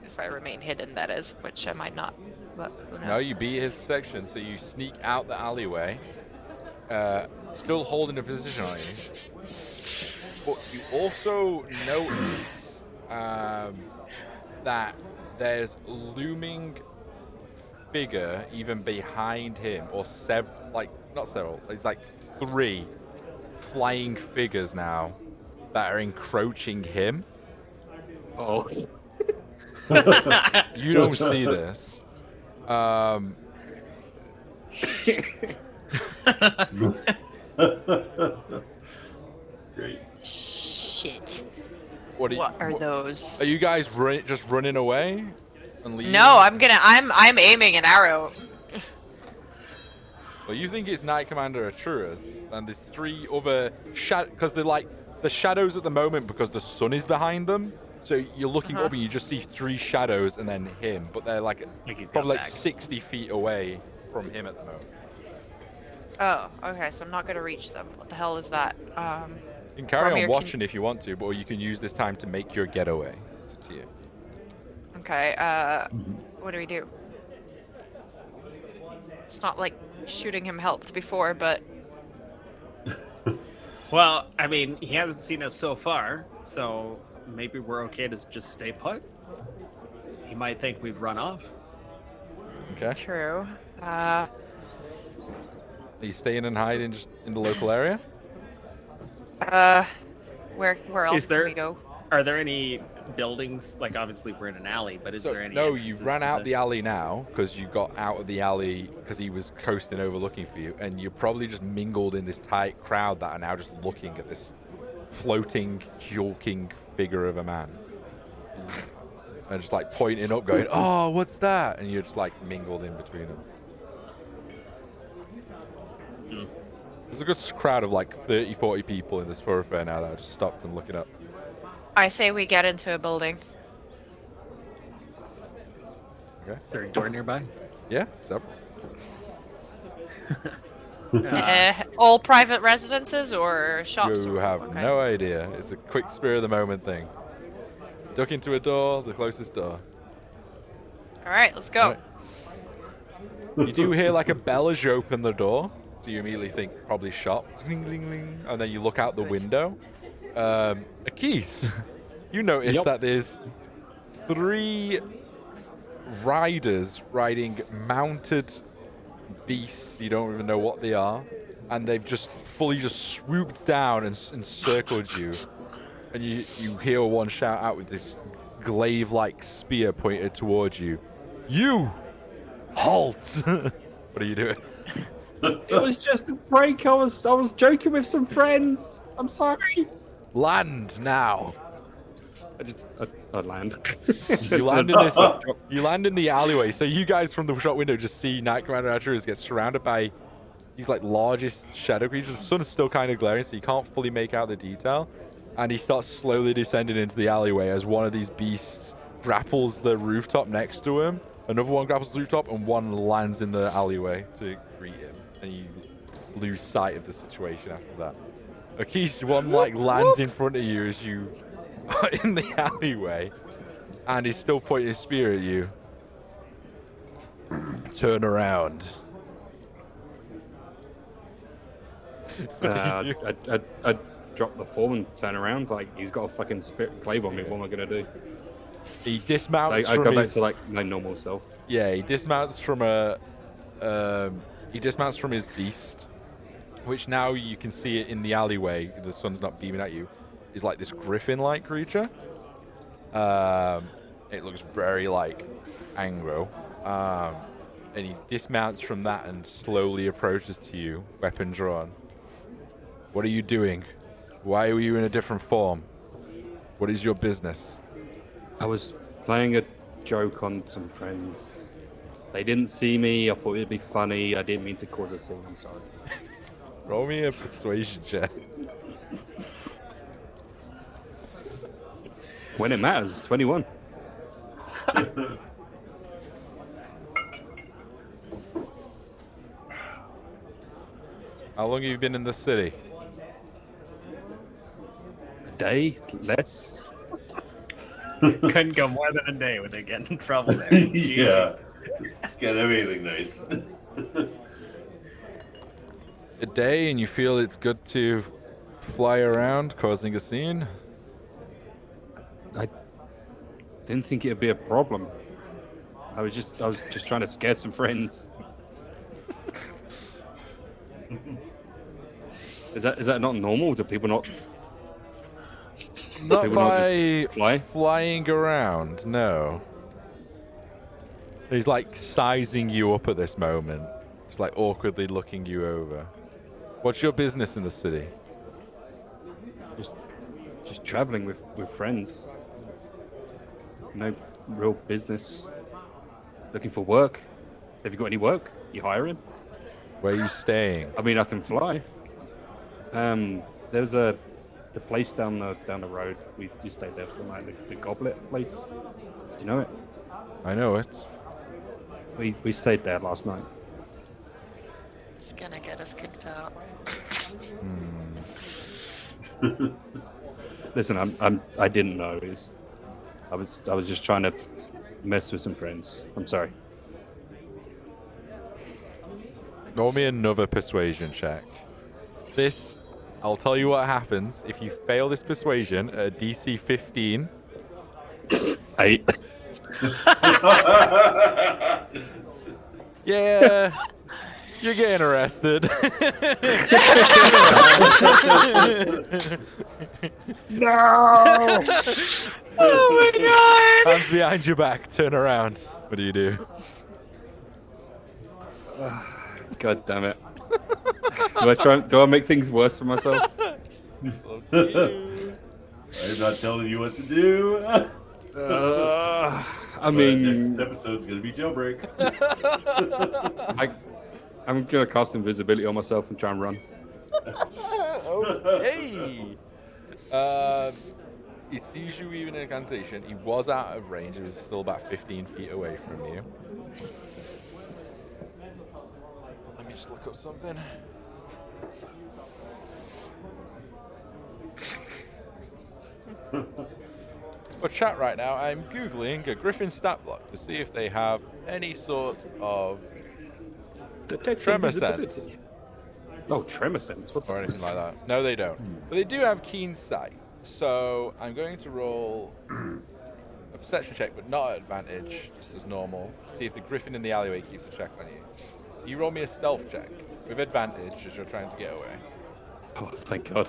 If I remain hidden, that is, which I might not. But who knows? No, you beat his section, so you sneak out the alleyway, still holding a position on you. But you also notice that there's looming figure even behind him, or not several, it's like 3 flying figures now that are encroaching him. Oh. You don't see this. Great. Shit. What Are those? Are you guys just running away and leaving? No, I'm aiming an arrow. Well, you think it's Knight Commander Atruas, and there's 3 other because they're like the shadows at the moment because the sun is behind them. So you're looking up and you just see 3 shadows and then him, but they're like he's probably got back. 60 feet away from him at the moment. Oh, okay. So I'm not gonna reach them. What the hell is that? You can carry From on here, watching if you want to, but you can use this time to make your getaway. It's up to you. Okay. What do we do? It's not like shooting him helped before, but Well, I mean, he hasn't seen us so far, so maybe we're okay to just stay put. He might think we've run off. Okay. true. Are you staying and hiding just in the local area? Where else there- can we go? Are there any buildings? Like, obviously, we're in an alley, but is there any? No, you entrances ran to out the alley now because you got out of the alley because he was coasting over looking for you, and you're probably just mingled in this tight crowd that are now just looking at this floating, hulking figure of a man. And just like pointing up, going, "Oh, what's that?" And you're just like mingled in between them. There's a good crowd of like 30, 40 people in this thoroughfare now that are just stopped and looking up. I say we get into a building. Is there a door nearby? Yeah, several. All private residences or shops? You have Okay. no idea. It's a quick spur of the moment thing. Duck into a door, the closest door. All right, let's go. Alright. You do hear like a bell as you open the door, so you immediately think probably shop. Ding, ding, ding. And then you look out the window. Akis, you notice that there's 3 riders riding mounted beasts. You don't even know what they are, and they've just fully swooped down and encircled you. And you hear one shout out with this glaive-like spear pointed towards you. You halt! What are you doing? It was just a break. I was joking with some friends. I'm sorry. Land now. I land. You land in this. You land in the alleyway. So you guys from the shop window just see Knight Commander Archers get surrounded by these like largest shadow creatures. The sun is still kind of glaring, so you can't fully make out the detail. And he starts slowly descending into the alleyway as one of these beasts grapples the rooftop next to him. Another one grapples the rooftop, and one lands in the alleyway to greet him. And you lose sight of the situation after that. Akis, one like lands in front of you as you are in the alleyway, and he's still pointing his spear at you. Turn around. I drop the form and turn around. Like, he's got a fucking glaive on me. What am I gonna do? He dismounts. So I from go his... back to like my normal self. Yeah, he dismounts from a. He dismounts from his beast, which now you can see it in the alleyway. The sun's not beaming at you. Is like this griffin-like creature. It looks very like Angro. And he dismounts from that and slowly approaches to you, weapon drawn. What are you doing? Why are you in a different form? What is your business? I was playing a joke on some friends. They didn't see me. I thought it'd be funny. I didn't mean to cause a scene. I'm sorry. Roll me a persuasion check. When it matters, 21. How long have you been in the city? A day? Less? Couldn't go more than a day without getting in trouble there. Yeah. Can't have anything nice. A day, and you feel it's good to fly around, causing a scene? I didn't think it'd be a problem. I was just trying to scare some friends. Is that not normal? Do people not? Not people not by just fly? flying around, no. He's like sizing you up at this moment. He's like awkwardly looking you over. What's your business in the city? Just traveling with friends. No real business. Looking for work. Have you got any work? You hiring? Where are you staying? I mean, I can fly. There's the place down the road. We stayed there for the night. The Goblet place. Do you know it? I know it. We stayed there last night. It's gonna get us kicked out. Listen, I didn't know. I was just trying to mess with some friends. I'm sorry. Roll me another persuasion check. This, I'll tell you what happens if you fail this persuasion at a DC 15. 8. Yeah, you're getting arrested. No! Oh my god! Hands behind your back, turn around. What do you do? God damn it. Do I make things worse for myself? I'm not telling you what to do. I mean, next episode's gonna be jailbreak. I'm gonna cast invisibility on myself and try and run. Okay. He sees you weaving an incantation. He was out of range. He was still about 15 feet away from you. Let me just look up something. For chat right now, I'm Googling a Griffin stat block to see if they have any sort of tremor sense. Oh, tremor sense. What Or anything like that. No, they don't. But they do have keen sight. So I'm going to roll a perception check, but not at advantage, just as normal. See if the Griffin in the alleyway keeps a check on you. You roll me a stealth check with advantage as you're trying to get away. Oh, thank God.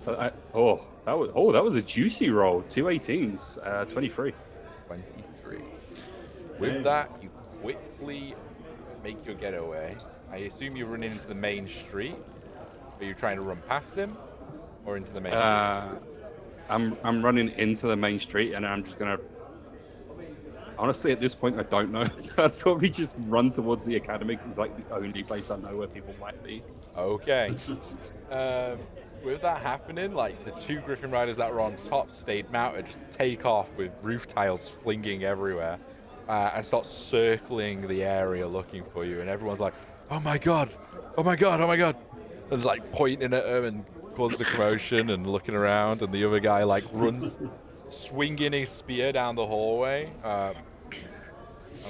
That was a juicy roll. 2 18s, 23. 23. With that, you quickly make your getaway. I assume you're running into the main street. Are you trying to run past him, or into the main street? I'm running into the main street, and I'm just gonna. Honestly, at this point, I don't know. I'd probably just run towards the academy because it's like the only place I know where people might be. Okay. With that happening, like the 2 Griffin riders that were on top stayed mounted, just take off with roof tiles flinging everywhere, and start circling the area looking for you. And everyone's like, "Oh my god! Oh my god! Oh my god!" And like pointing at him and causing a commotion and looking around. And the other guy like runs, swinging his spear down the hallway. I'm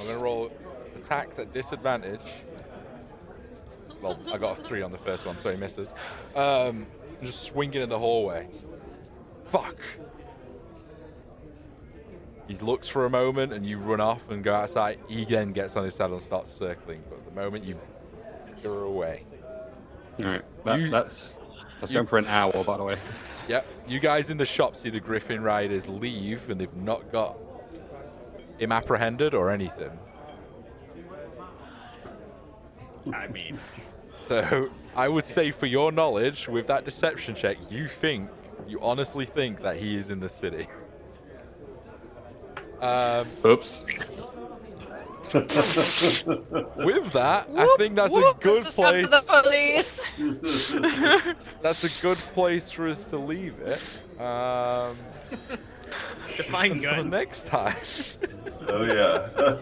gonna roll attacks at disadvantage. Well, I got a 3 on the first one, so he misses. Just swinging in the hallway. Fuck. He looks for a moment, and you run off and go outside. He then gets on his saddle and starts circling. But at the moment you're away. All right, that's going for an hour, by the way. Yep. You guys in the shop see the Griffin riders leave, and they've not got him apprehended or anything. I mean, So I would say, for your knowledge, with that deception check, you honestly think that he is in the city. Oops. With that, I think that's a good place. The police. That's a good place for us to leave it. Define Until gun. next time. Oh yeah.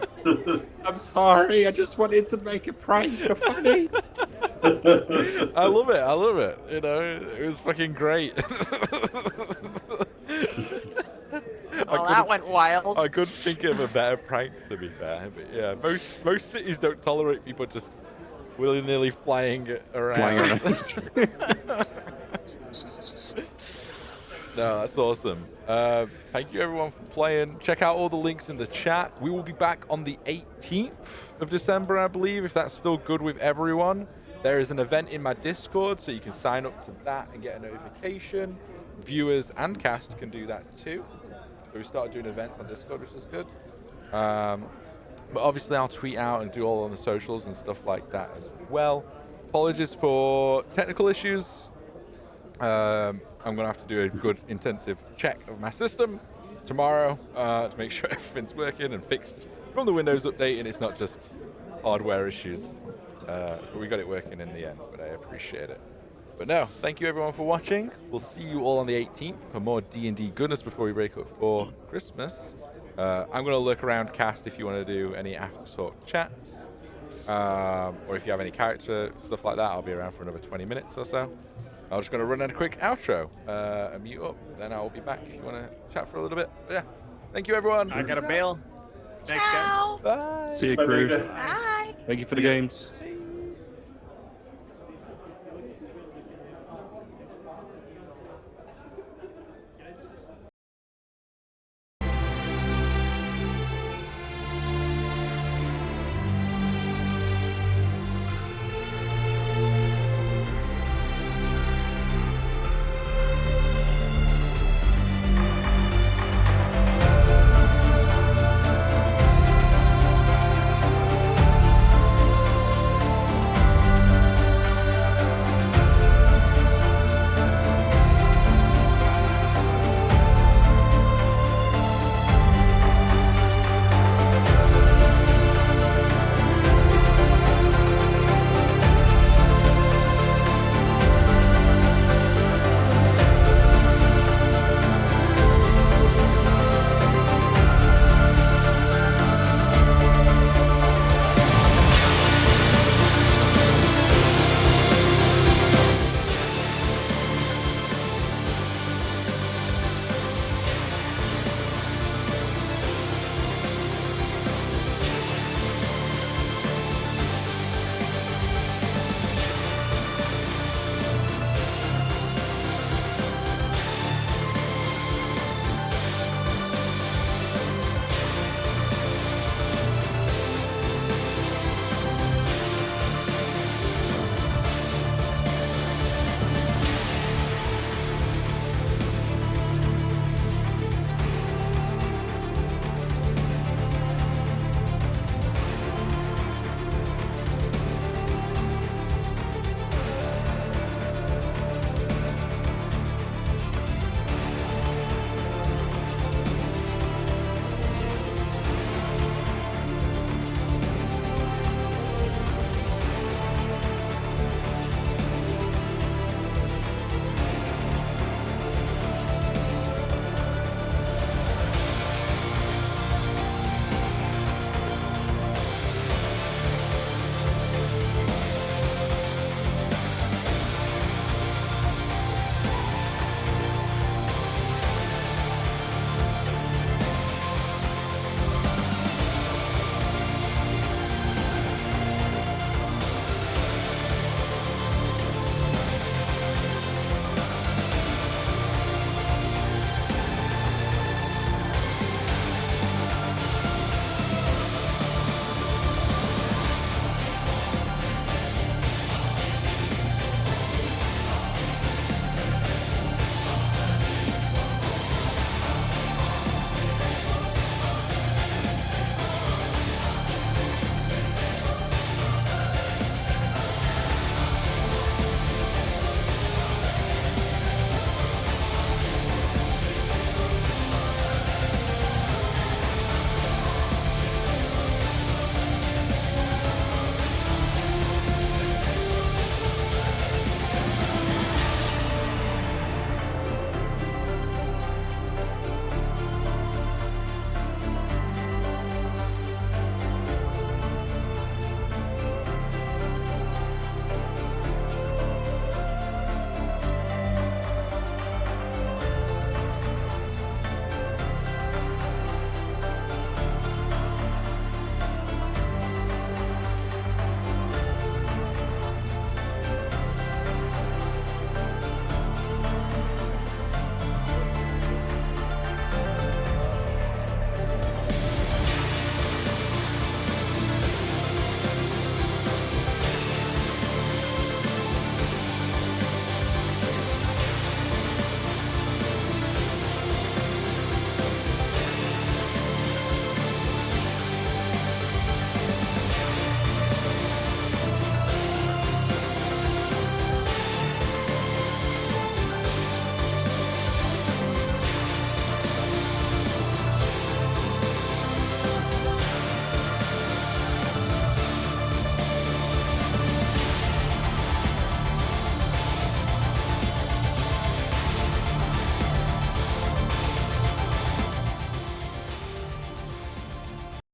I'm sorry. I just wanted to make a prank funny. I love it. I love it. You know, it was fucking great. Well, that went wild. I couldn't think of a better prank, to be fair. But yeah, most cities don't tolerate people just willy-nilly flying around. No, that's awesome. Thank you everyone for playing. Check out all the links in the chat. We will be back on the 18th of December, I believe, if that's still good with everyone. There is an event in my Discord, so you can sign up to that and get a notification. Viewers and cast can do that too. So we started doing events on Discord, which is good. But obviously I'll tweet out and do all on the socials and stuff like that as well. Apologies for technical issues. I'm going to have to do a good intensive check of my system tomorrow to make sure everything's working and fixed from the Windows update and it's not just hardware issues. But we got it working in the end, but I appreciate it. But no, thank you everyone for watching. We'll see you all on the 18th for more D&D goodness before we break up for Christmas. I'm going to look around cast if you want to do any after talk chats. Or if you have any character stuff like that, I'll be around for another 20 minutes or so. I'm just going to run a quick outro and mute up. Then I'll be back if you want to chat for a little bit. But yeah, thank you everyone. I got a bail. Thanks, guys. Bye. See you, crew. Bye. Thank you for the games.